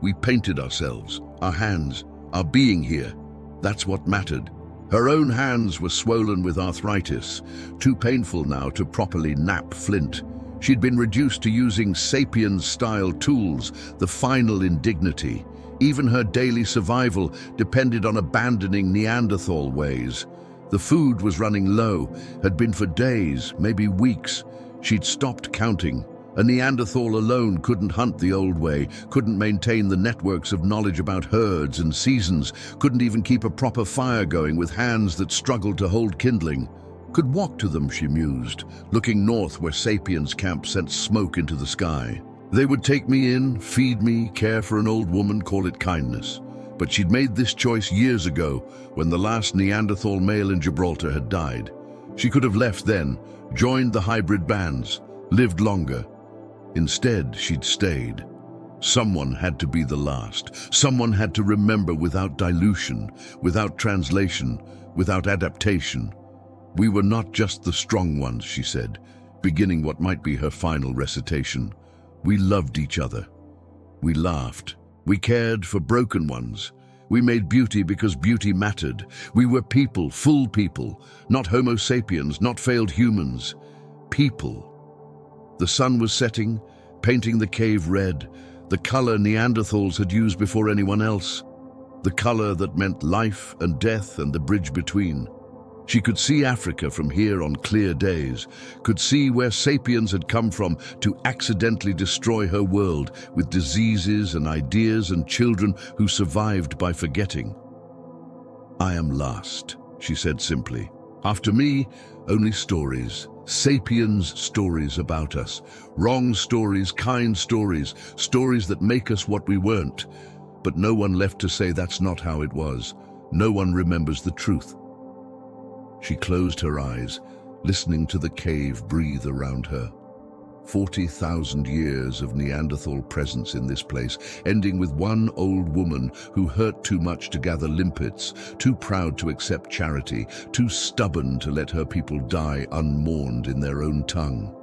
We painted ourselves, our hands, our being here. That's what mattered. Her own hands were swollen with arthritis, too painful now to properly nap flint. She'd been reduced to using sapiens-style tools, the final indignity. Even her daily survival depended on abandoning Neanderthal ways. The food was running low, had been for days, maybe weeks. She'd stopped counting. A Neanderthal alone couldn't hunt the old way, couldn't maintain the networks of knowledge about herds and seasons, couldn't even keep a proper fire going with hands that struggled to hold kindling. Could walk to them, she mused, looking north where sapiens' camp sent smoke into the sky. They would take me in, feed me, care for an old woman, call it kindness. But she'd made this choice years ago, when the last Neanderthal male in Gibraltar had died. She could have left then, joined the hybrid bands, lived longer. Instead, she'd stayed. Someone had to be the last. Someone had to remember without dilution, without translation, without adaptation. We were not just the strong ones, she said, beginning what might be her final recitation. We loved each other. We laughed. We cared for broken ones. We made beauty because beauty mattered. We were people, full people, not Homo sapiens, not failed humans. People. The sun was setting, painting the cave red, the color Neanderthals had used before anyone else, the color that meant life and death and the bridge between. She could see Africa from here on clear days, could see where sapiens had come from to accidentally destroy her world with diseases and ideas and children who survived by forgetting. I am last, she said simply. After me, only stories, Sapiens stories about us. Wrong stories, kind stories, stories that make us what we weren't. But no one left to say that's not how it was. No one remembers the truth. She closed her eyes, listening to the cave breathe around her. 40,000 years of Neanderthal presence in this place, ending with one old woman who hurt too much to gather limpets, too proud to accept charity, too stubborn to let her people die unmourned in their own tongue.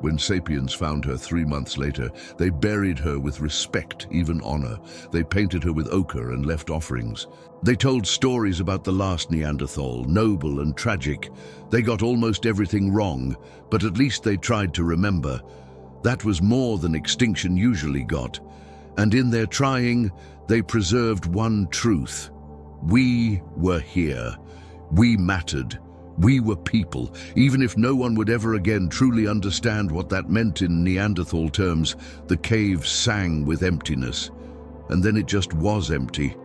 When sapiens found her 3 months later, they buried her with respect, even honor. They painted her with ochre and left offerings. They told stories about the last Neanderthal, noble and tragic. They got almost everything wrong, but at least they tried to remember. That was more than extinction usually got. And in their trying, they preserved one truth. We were here. We mattered. We were people, even if no one would ever again truly understand what that meant in Neanderthal terms. The cave sang with emptiness, and then it just was empty.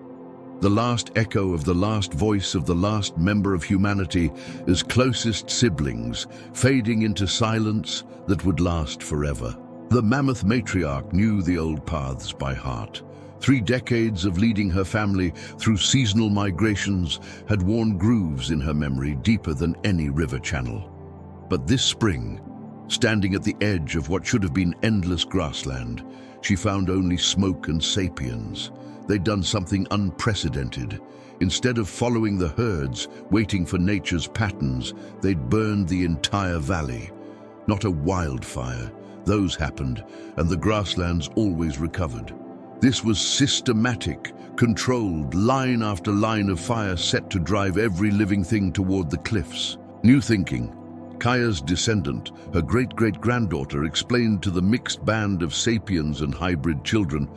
The last echo of the last voice of the last member of humanity as closest siblings, fading into silence that would last forever. The mammoth matriarch knew the old paths by heart. 3 decades of leading her family through seasonal migrations had worn grooves in her memory deeper than any river channel. But this spring, standing at the edge of what should have been endless grassland, she found only smoke and sapiens. They'd done something unprecedented. Instead of following the herds, waiting for nature's patterns, they'd burned the entire valley. Not a wildfire. Those happened, and the grasslands always recovered. This was systematic, controlled, line after line of fire set to drive every living thing toward the cliffs. New thinking. Kaya's descendant, her great-great-granddaughter, explained to the mixed band of sapiens and hybrid children,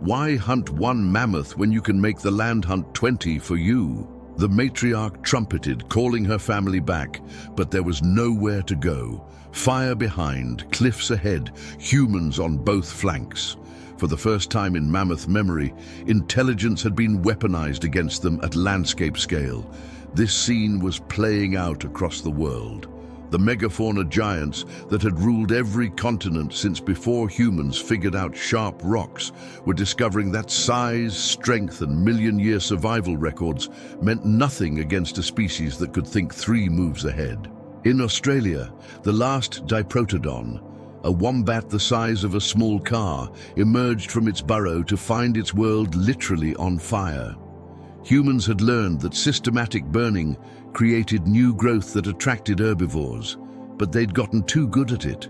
"Why hunt one mammoth when you can make the land hunt 20 for you?" The matriarch trumpeted, calling her family back, but there was nowhere to go. Fire behind, cliffs ahead, humans on both flanks. For the first time in mammoth memory, intelligence had been weaponized against them at landscape scale. This scene was playing out across the world. The megafauna giants that had ruled every continent since before humans figured out sharp rocks were discovering that size, strength, and million-year survival records meant nothing against a species that could think 3 moves ahead. In Australia, the last diprotodon, a wombat the size of a small car, emerged from its burrow to find its world literally on fire. Humans had learned that systematic burning created new growth that attracted herbivores, but they'd gotten too good at it.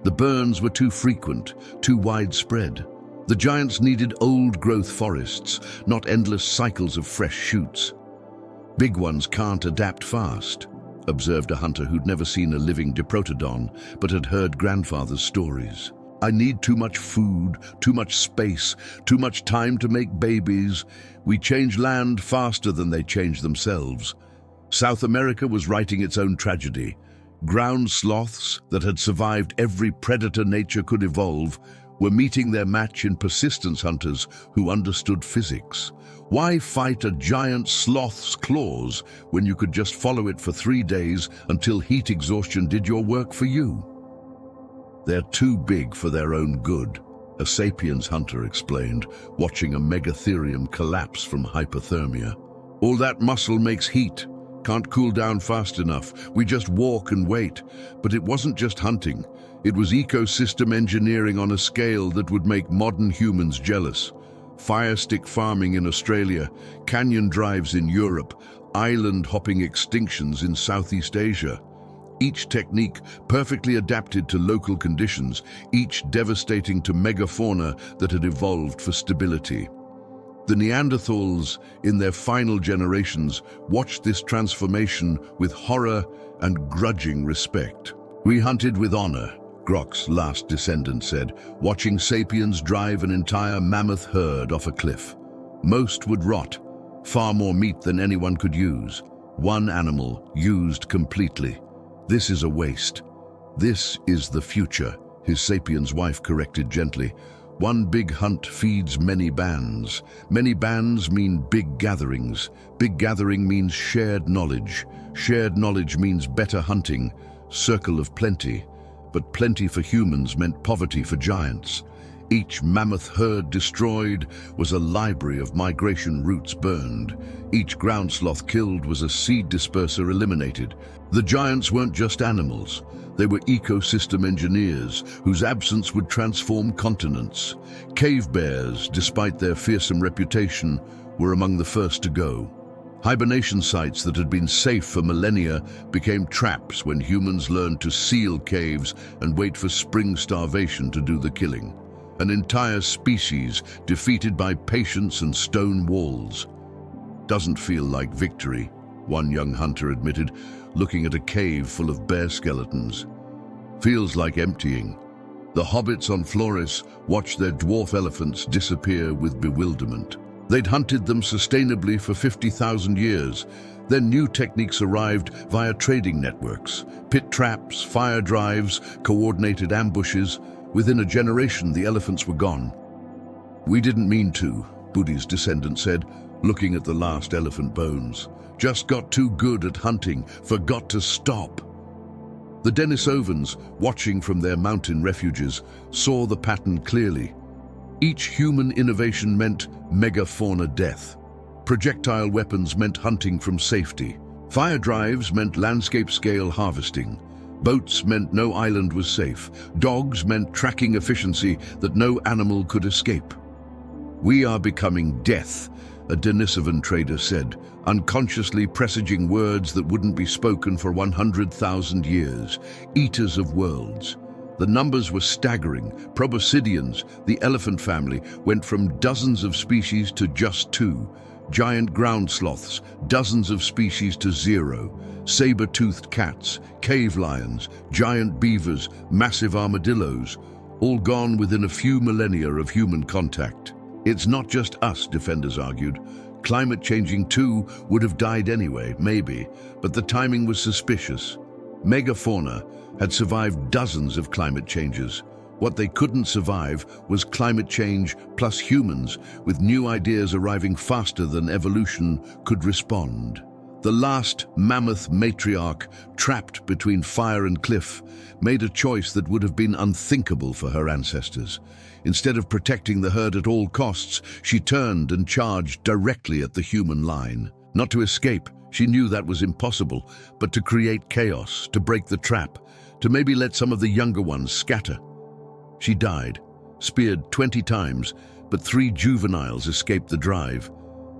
The burns were too frequent, too widespread. The giants needed old-growth forests, not endless cycles of fresh shoots. "Big ones can't adapt fast," observed a hunter who'd never seen a living diprotodon, but had heard grandfather's stories. "I need too much food, too much space, too much time to make babies. We change land faster than they change themselves." South America was writing its own tragedy. Ground sloths that had survived every predator nature could evolve were meeting their match in persistence hunters who understood physics. Why fight a giant sloth's claws when you could just follow it for 3 days until heat exhaustion did your work for you? "They're too big for their own good," a sapiens hunter explained, watching a megatherium collapse from hypothermia. "All that muscle makes heat. Can't cool down fast enough. We just walk and wait." But it wasn't just hunting. It was ecosystem engineering on a scale that would make modern humans jealous. Fire stick farming in Australia, canyon drives in Europe, island hopping extinctions in Southeast Asia. Each technique perfectly adapted to local conditions, each devastating to megafauna that had evolved for stability. The Neanderthals, in their final generations, watched this transformation with horror and grudging respect. "We hunted with honor," Grok's last descendant said, watching sapiens drive an entire mammoth herd off a cliff. Most would rot, far more meat than anyone could use. One animal used completely. "This is a waste. This is the future," his sapiens wife corrected gently. "One big hunt feeds many bands. Many bands mean big gatherings. Big gathering means shared knowledge. Shared knowledge means better hunting. circle of plenty, but plenty for humans meant poverty for giants. Each mammoth herd destroyed was a library of migration routes burned. Each ground sloth killed was a seed disperser eliminated. The giants weren't just animals. They were ecosystem engineers whose absence would transform continents. Cave bears, despite their fearsome reputation, were among the first to go. Hibernation sites that had been safe for millennia became traps when humans learned to seal caves and wait for spring starvation to do the killing. An entire species defeated by patience and stone walls. Doesn't feel like victory, one young hunter admitted, looking at a cave full of bear skeletons. Feels like emptying. The hobbits on Floris watched their dwarf elephants disappear with bewilderment. They'd hunted them sustainably for 50,000 years. Then new techniques arrived via trading networks, pit traps, fire drives, coordinated ambushes. Within a generation, the elephants were gone. "We didn't mean to," Budi's descendant said, looking at the last elephant bones. "Just got too good at hunting, forgot to stop." The Denisovans, watching from their mountain refuges, saw the pattern clearly. Each human innovation meant megafauna death. Projectile weapons meant hunting from safety. Fire drives meant landscape-scale harvesting. Boats meant no island was safe. Dogs meant tracking efficiency that no animal could escape. "We are becoming death," a Denisovan trader said, unconsciously presaging words that wouldn't be spoken for 100,000 years. Eaters of worlds. The numbers were staggering. Proboscideans, the elephant family, went from dozens of species to just 2. Giant ground sloths, dozens of species to 0. Saber-toothed cats, cave lions, giant beavers, massive armadillos, all gone within a few millennia of human contact. "It's not just us," defenders argued. Climate changing too would have died anyway, maybe, but the timing was suspicious. Megafauna had survived dozens of climate changes. What they couldn't survive was climate change plus humans, with new ideas arriving faster than evolution could respond. The last mammoth matriarch, trapped between fire and cliff, made a choice that would have been unthinkable for her ancestors. Instead of protecting the herd at all costs, she turned and charged directly at the human line. Not to escape, she knew that was impossible, but to create chaos, to break the trap, to maybe let some of the younger ones scatter. She died, speared 20 times, but 3 juveniles escaped the drive.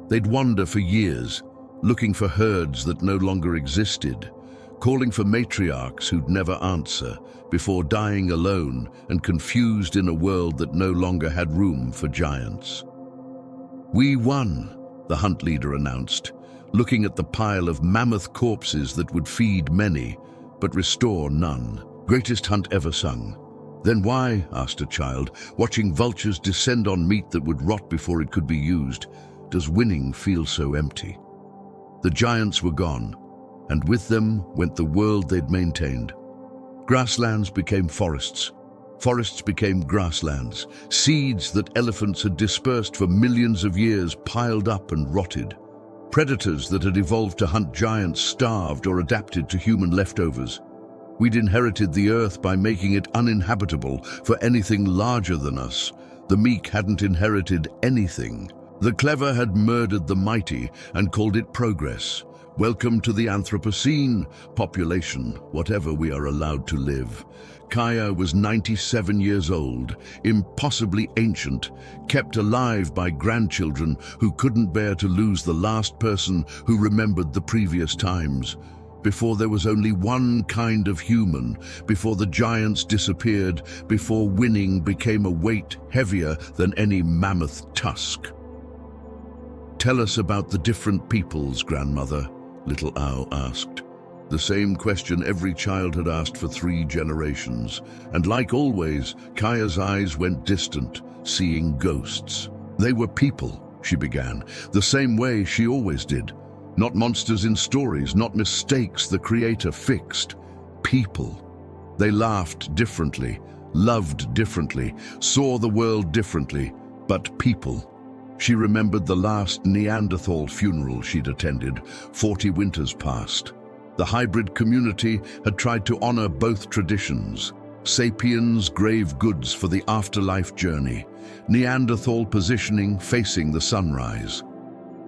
They'd wander for years, looking for herds that no longer existed, calling for matriarchs who'd never answer, before dying alone and confused in a world that no longer had room for giants. "We won," the hunt leader announced, looking at the pile of mammoth corpses that would feed many, but restore none. "Greatest hunt ever sung." "Then why," asked a child, watching vultures descend on meat that would rot before it could be used, "does winning feel so empty?" The giants were gone, and with them went the world they'd maintained. Grasslands became forests. Forests became grasslands. Seeds that elephants had dispersed for millions of years piled up and rotted. Predators that had evolved to hunt giants starved or adapted to human leftovers. We'd inherited the earth by making it uninhabitable for anything larger than us. The meek hadn't inherited anything. The clever had murdered the mighty and called it progress. Welcome to the Anthropocene, population, whatever we are allowed to live. Kaya was 97 years old, impossibly ancient, kept alive by grandchildren who couldn't bear to lose the last person who remembered the previous times. Before there was only one kind of human, before the giants disappeared, before winning became a weight heavier than any mammoth tusk. "Tell us about the different peoples, grandmother," Little Owl asked. The same question every child had asked for 3 generations. And like always, Kaya's eyes went distant, seeing ghosts. "They were people," she began, "the same way she always did. Not monsters in stories, not mistakes the creator fixed. People. They laughed differently, loved differently, saw the world differently, but people." She remembered the last Neanderthal funeral she'd attended, 40 winters past. The hybrid community had tried to honor both traditions. Sapiens, grave goods for the afterlife journey. Neanderthal positioning facing the sunrise.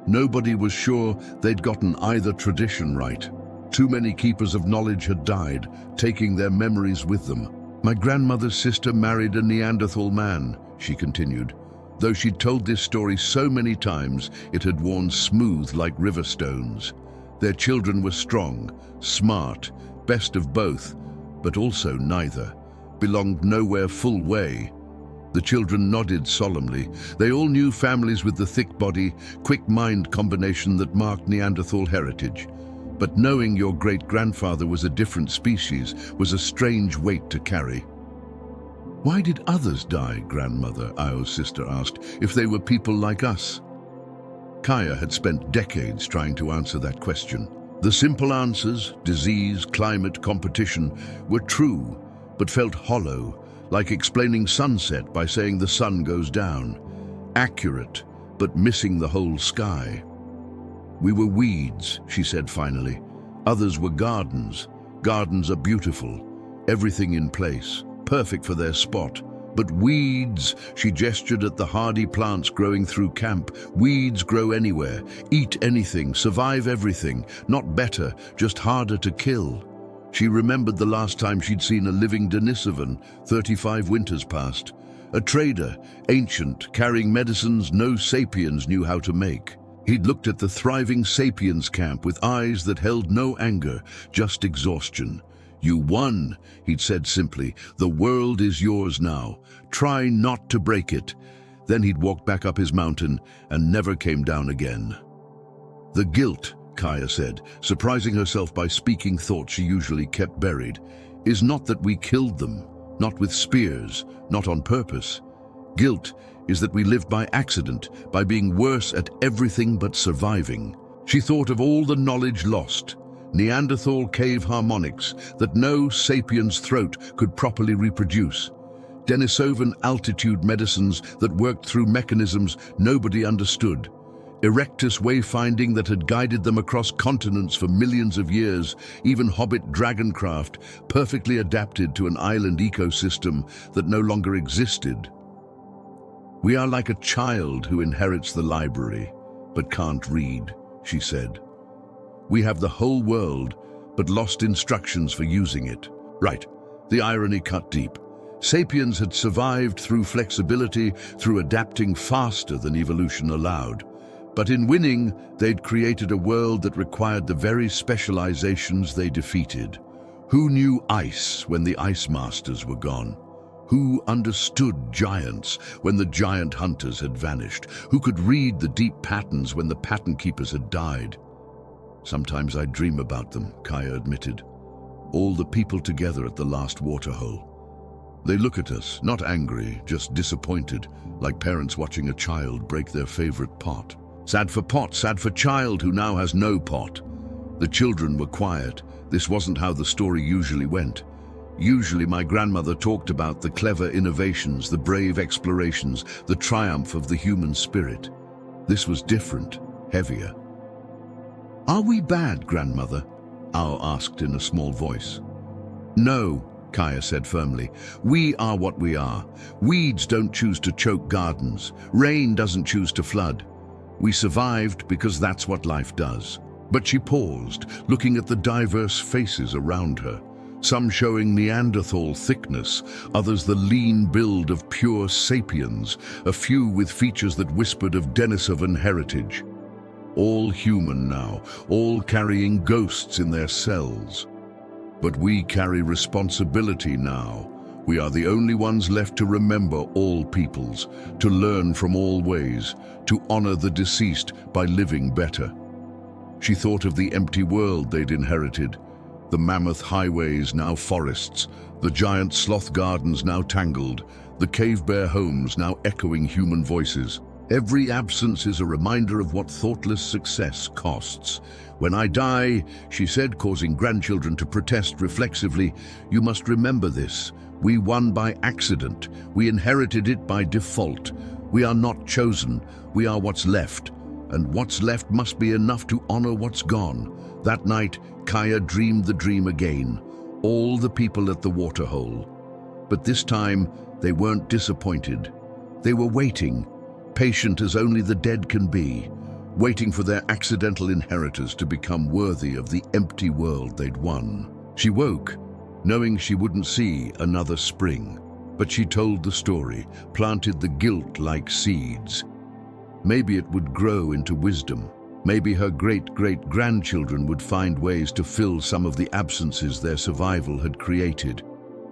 Nobody was sure they'd gotten either tradition right. Too many keepers of knowledge had died, taking their memories with them. My grandmother's sister married a Neanderthal man, she continued. Though she'd told this story so many times, it had worn smooth like river stones. Their children were strong, smart, best of both, but also neither. Belonged nowhere full way. The children nodded solemnly. They all knew families with the thick body, quick mind combination that marked Neanderthal heritage. But knowing your great-grandfather was a different species was a strange weight to carry. Why did others die, grandmother, Io's sister asked, if they were people like us? Kaya had spent decades trying to answer that question. The simple answers, disease, climate, competition, were true, but felt hollow, like explaining sunset by saying the sun goes down. Accurate, but missing the whole sky. We were weeds, she said finally. Others were gardens. Gardens are beautiful, everything in place, perfect for their spot. But weeds, she gestured at the hardy plants growing through camp. Weeds grow anywhere, eat anything, survive everything. Not better, just harder to kill. She remembered the last time she'd seen a living Denisovan, 35 winters past. A trader, ancient, carrying medicines no sapiens knew how to make. He'd looked at the thriving sapiens camp with eyes that held no anger, just exhaustion. You won, he'd said simply. The world is yours now. Try not to break it. Then he'd walked back up his mountain and never came down again. The guilt, Kaya said, surprising herself by speaking thoughts she usually kept buried, is not that we killed them, not with spears, not on purpose. Guilt is that we lived by accident, by being worse at everything but surviving. She thought of all the knowledge lost, Neanderthal cave harmonics that no sapien's throat could properly reproduce, Denisovan altitude medicines that worked through mechanisms nobody understood, Erectus wayfinding that had guided them across continents for millions of years, even Hobbit dragoncraft perfectly adapted to an island ecosystem that no longer existed. We are like a child who inherits the library, but can't read, she said. We have the whole world, but lost instructions for using it. Right, the irony cut deep. Sapiens had survived through flexibility, through adapting faster than evolution allowed. But in winning, they'd created a world that required the very specializations they defeated. Who knew ice when the ice masters were gone? Who understood giants when the giant hunters had vanished? Who could read the deep patterns when the pattern keepers had died? Sometimes I dream about them, Kaya admitted. All the people together at the last waterhole. They look at us, not angry, just disappointed, like parents watching a child break their favorite pot. Sad for pot, sad for child who now has no pot. The children were quiet. This wasn't how the story usually went. Usually my grandmother talked about the clever innovations, the brave explorations, the triumph of the human spirit. This was different, heavier. Are we bad, grandmother? Ao asked in a small voice. No, Kaya said firmly. We are what we are. Weeds don't choose to choke gardens. Rain doesn't choose to flood. We survived because that's what life does. But she paused, looking at the diverse faces around her. Some showing Neanderthal thickness, others the lean build of pure sapiens, a few with features that whispered of Denisovan heritage. All human now, all carrying ghosts in their cells. But we carry responsibility now. We are the only ones left to remember all peoples, to learn from all ways, to honor the deceased by living better. She thought of the empty world they'd inherited, the mammoth highways now forests, the giant sloth gardens now tangled, the cave bear homes now echoing human voices. Every absence is a reminder of what thoughtless success costs. When I die, she said, causing grandchildren to protest reflexively, you must remember this. We won by accident. We inherited it by default. We are not chosen. We are what's left. and what's left must be enough to honor what's gone. That night, Kaya dreamed the dream again, all the people at the waterhole. But this time, they weren't disappointed. They were waiting, patient as only the dead can be, waiting for their accidental inheritors to become worthy of the empty world they'd won. She woke, knowing she wouldn't see another spring. But she told the story, planted the guilt like seeds. Maybe it would grow into wisdom. Maybe her great-great-grandchildren would find ways to fill some of the absences their survival had created.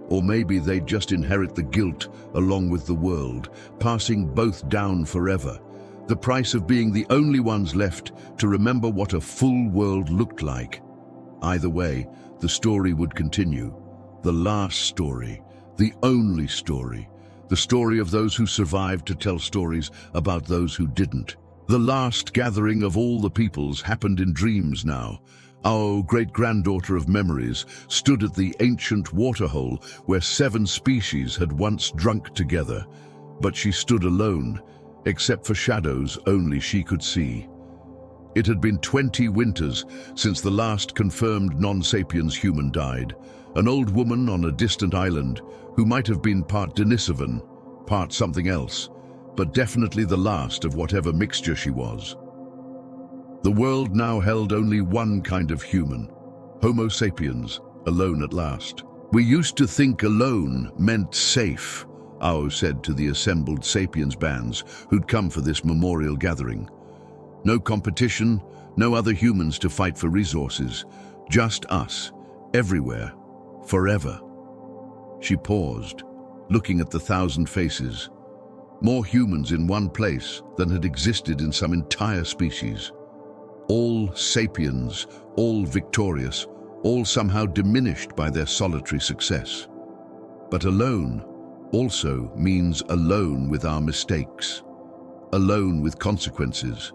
Or maybe they'd just inherit the guilt along with the world, passing both down forever. The price of being the only ones left to remember what a full world looked like. Either way, the story would continue. The last story, the only story. The story of those who survived to tell stories about those who didn't. The last gathering of all the peoples happened in dreams now. Our great-granddaughter of memories stood at the ancient waterhole where 7 species had once drunk together. But she stood alone, except for shadows only she could see. It had been 20 winters since the last confirmed non-sapiens human died. An old woman on a distant island who might have been part Denisovan, part something else, but definitely the last of whatever mixture she was. The world now held only one kind of human, Homo sapiens, alone at last. We used to think alone meant safe, Ao said to the assembled sapiens bands who'd come for this memorial gathering. No competition, no other humans to fight for resources, just us, everywhere, forever. She paused, looking at the 1,000 faces. More humans in one place than had existed in some entire species. All sapiens, all victorious, all somehow diminished by their solitary success. But alone also means alone with our mistakes, alone with consequences,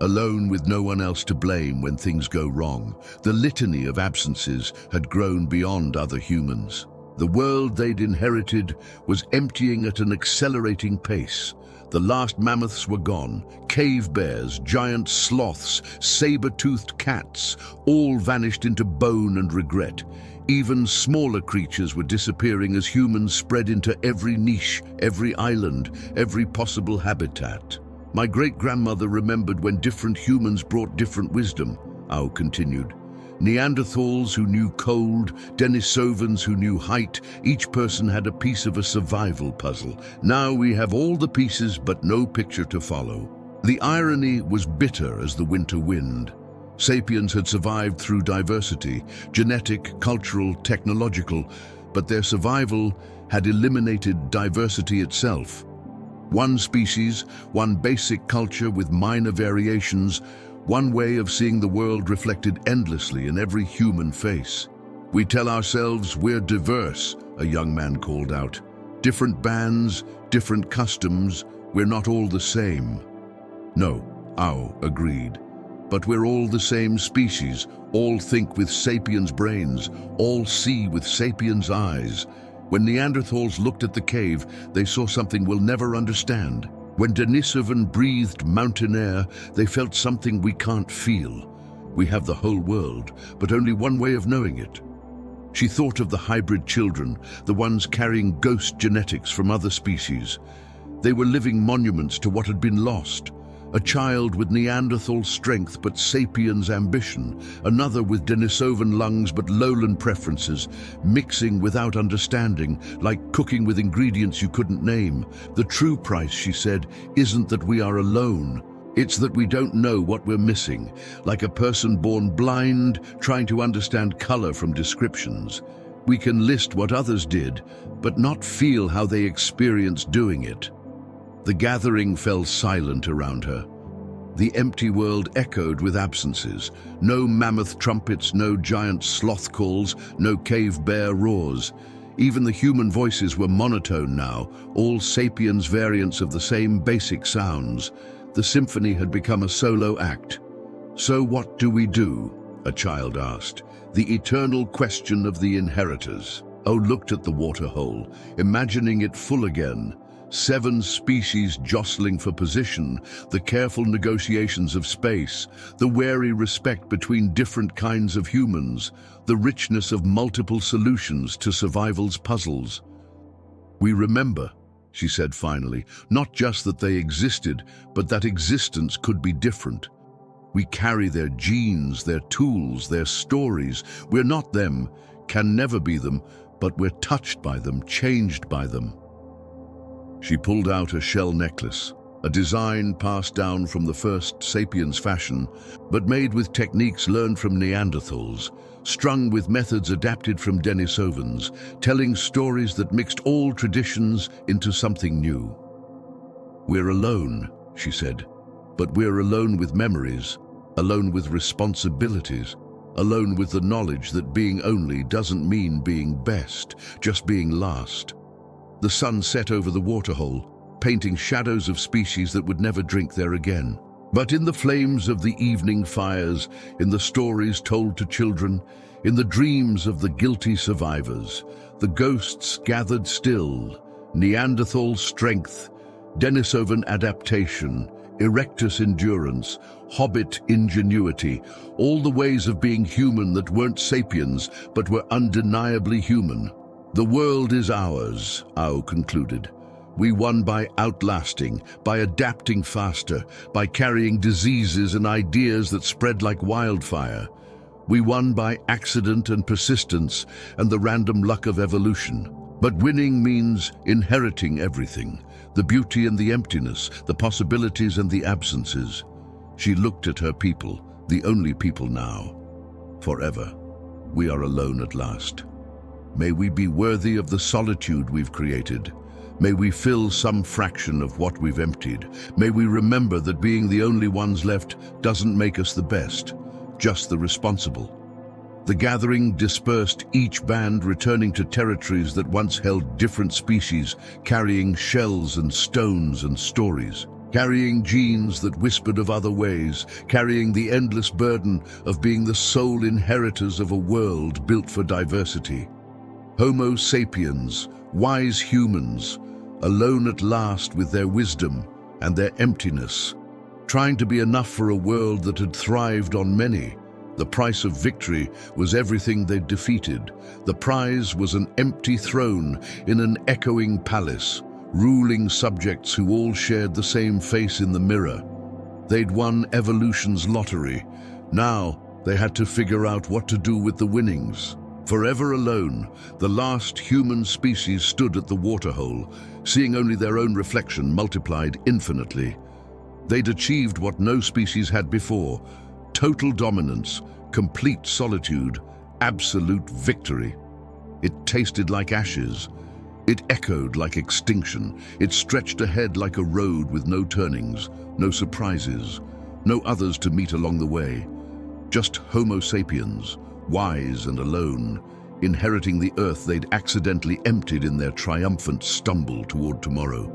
alone with no one else to blame when things go wrong. The litany of absences had grown beyond other humans. The world they'd inherited was emptying at an accelerating pace. The last mammoths were gone. Cave bears, giant sloths, saber-toothed cats, all vanished into bone and regret. Even smaller creatures were disappearing as humans spread into every niche, every island, every possible habitat. My great-grandmother remembered when different humans brought different wisdom, Ao continued. Neanderthals who knew cold, Denisovans who knew height, each person had a piece of a survival puzzle. Now we have all the pieces but no picture to follow. The irony was bitter as the winter wind. Sapiens had survived through diversity, genetic, cultural, technological, but their survival had eliminated diversity itself. One species, one basic culture with minor variations, one way of seeing the world reflected endlessly in every human face. We tell ourselves we're diverse, a young man called out. Different bands, different customs, we're not all the same. No, Ao agreed. But we're all the same species, all think with sapiens' brains, all see with sapiens' eyes. When Neanderthals looked at the cave, they saw something we'll never understand. When Denisovan breathed mountain air, they felt something we can't feel. We have the whole world, but only one way of knowing it. She thought of the hybrid children, the ones carrying ghost genetics from other species. They were living monuments to what had been lost. A child with Neanderthal strength but sapiens ambition, another with Denisovan lungs but lowland preferences, mixing without understanding, like cooking with ingredients you couldn't name. The true price, she said, isn't that we are alone. It's that we don't know what we're missing, like a person born blind trying to understand color from descriptions. We can list what others did, but not feel how they experienced doing it. The gathering fell silent around her. The empty world echoed with absences. No mammoth trumpets, no giant sloth calls, no cave bear roars. Even the human voices were monotone now, all sapiens variants of the same basic sounds. The symphony had become a solo act. So what do we do? A child asked. The eternal question of the inheritors. Oh looked at the waterhole, imagining it full again. 7 species jostling for position, the careful negotiations of space, the wary respect between different kinds of humans, the richness of multiple solutions to survival's puzzles. "We remember," she said finally, "not just that they existed, but that existence could be different. We carry their genes, their tools, their stories. We're not them, can never be them, but we're touched by them, changed by them." She pulled out a shell necklace, a design passed down from the first sapiens fashion, but made with techniques learned from Neanderthals, strung with methods adapted from Denisovans, telling stories that mixed all traditions into something new. "We're alone," she said, "but we're alone with memories, alone with responsibilities, alone with the knowledge that being only doesn't mean being best, just being last." The sun set over the waterhole, painting shadows of species that would never drink there again. But in the flames of the evening fires, in the stories told to children, in the dreams of the guilty survivors, the ghosts gathered still: Neanderthal strength, Denisovan adaptation, Erectus endurance, Hobbit ingenuity, all the ways of being human that weren't sapiens but were undeniably human. "The world is ours," Ao concluded. "We won by outlasting, by adapting faster, by carrying diseases and ideas that spread like wildfire. We won by accident and persistence and the random luck of evolution. But winning means inheriting everything, the beauty and the emptiness, the possibilities and the absences." She looked at her people, the only people now. "Forever, we are alone at last. May we be worthy of the solitude we've created. May we fill some fraction of what we've emptied. May we remember that being the only ones left doesn't make us the best, just the responsible." The gathering dispersed, each band returning to territories that once held different species, carrying shells and stones and stories, carrying genes that whispered of other ways, carrying the endless burden of being the sole inheritors of a world built for diversity. Homo sapiens, wise humans, alone at last with their wisdom and their emptiness, trying to be enough for a world that had thrived on many. The price of victory was everything they'd defeated. The prize was an empty throne in an echoing palace, ruling subjects who all shared the same face in the mirror. They'd won evolution's lottery. Now they had to figure out what to do with the winnings. Forever alone, the last human species stood at the waterhole, seeing only their own reflection multiplied infinitely. They'd achieved what no species had before: total dominance, complete solitude, absolute victory. It tasted like ashes. It echoed like extinction. It stretched ahead like a road with no turnings, no surprises, no others to meet along the way. Just Homo sapiens, wise and alone, inheriting the earth they'd accidentally emptied in their triumphant stumble toward tomorrow.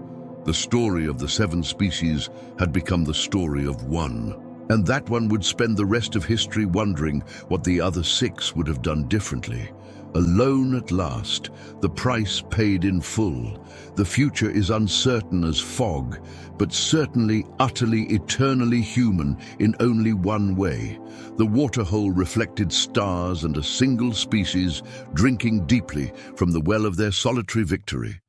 The story of the 7 species had become the story of one, and that one would spend the rest of history wondering what the other 6 would have done differently. Alone at last, the price paid in full. The future is uncertain as fog, but certainly, utterly, eternally human in only one way. The waterhole reflected stars and a single species drinking deeply from the well of their solitary victory.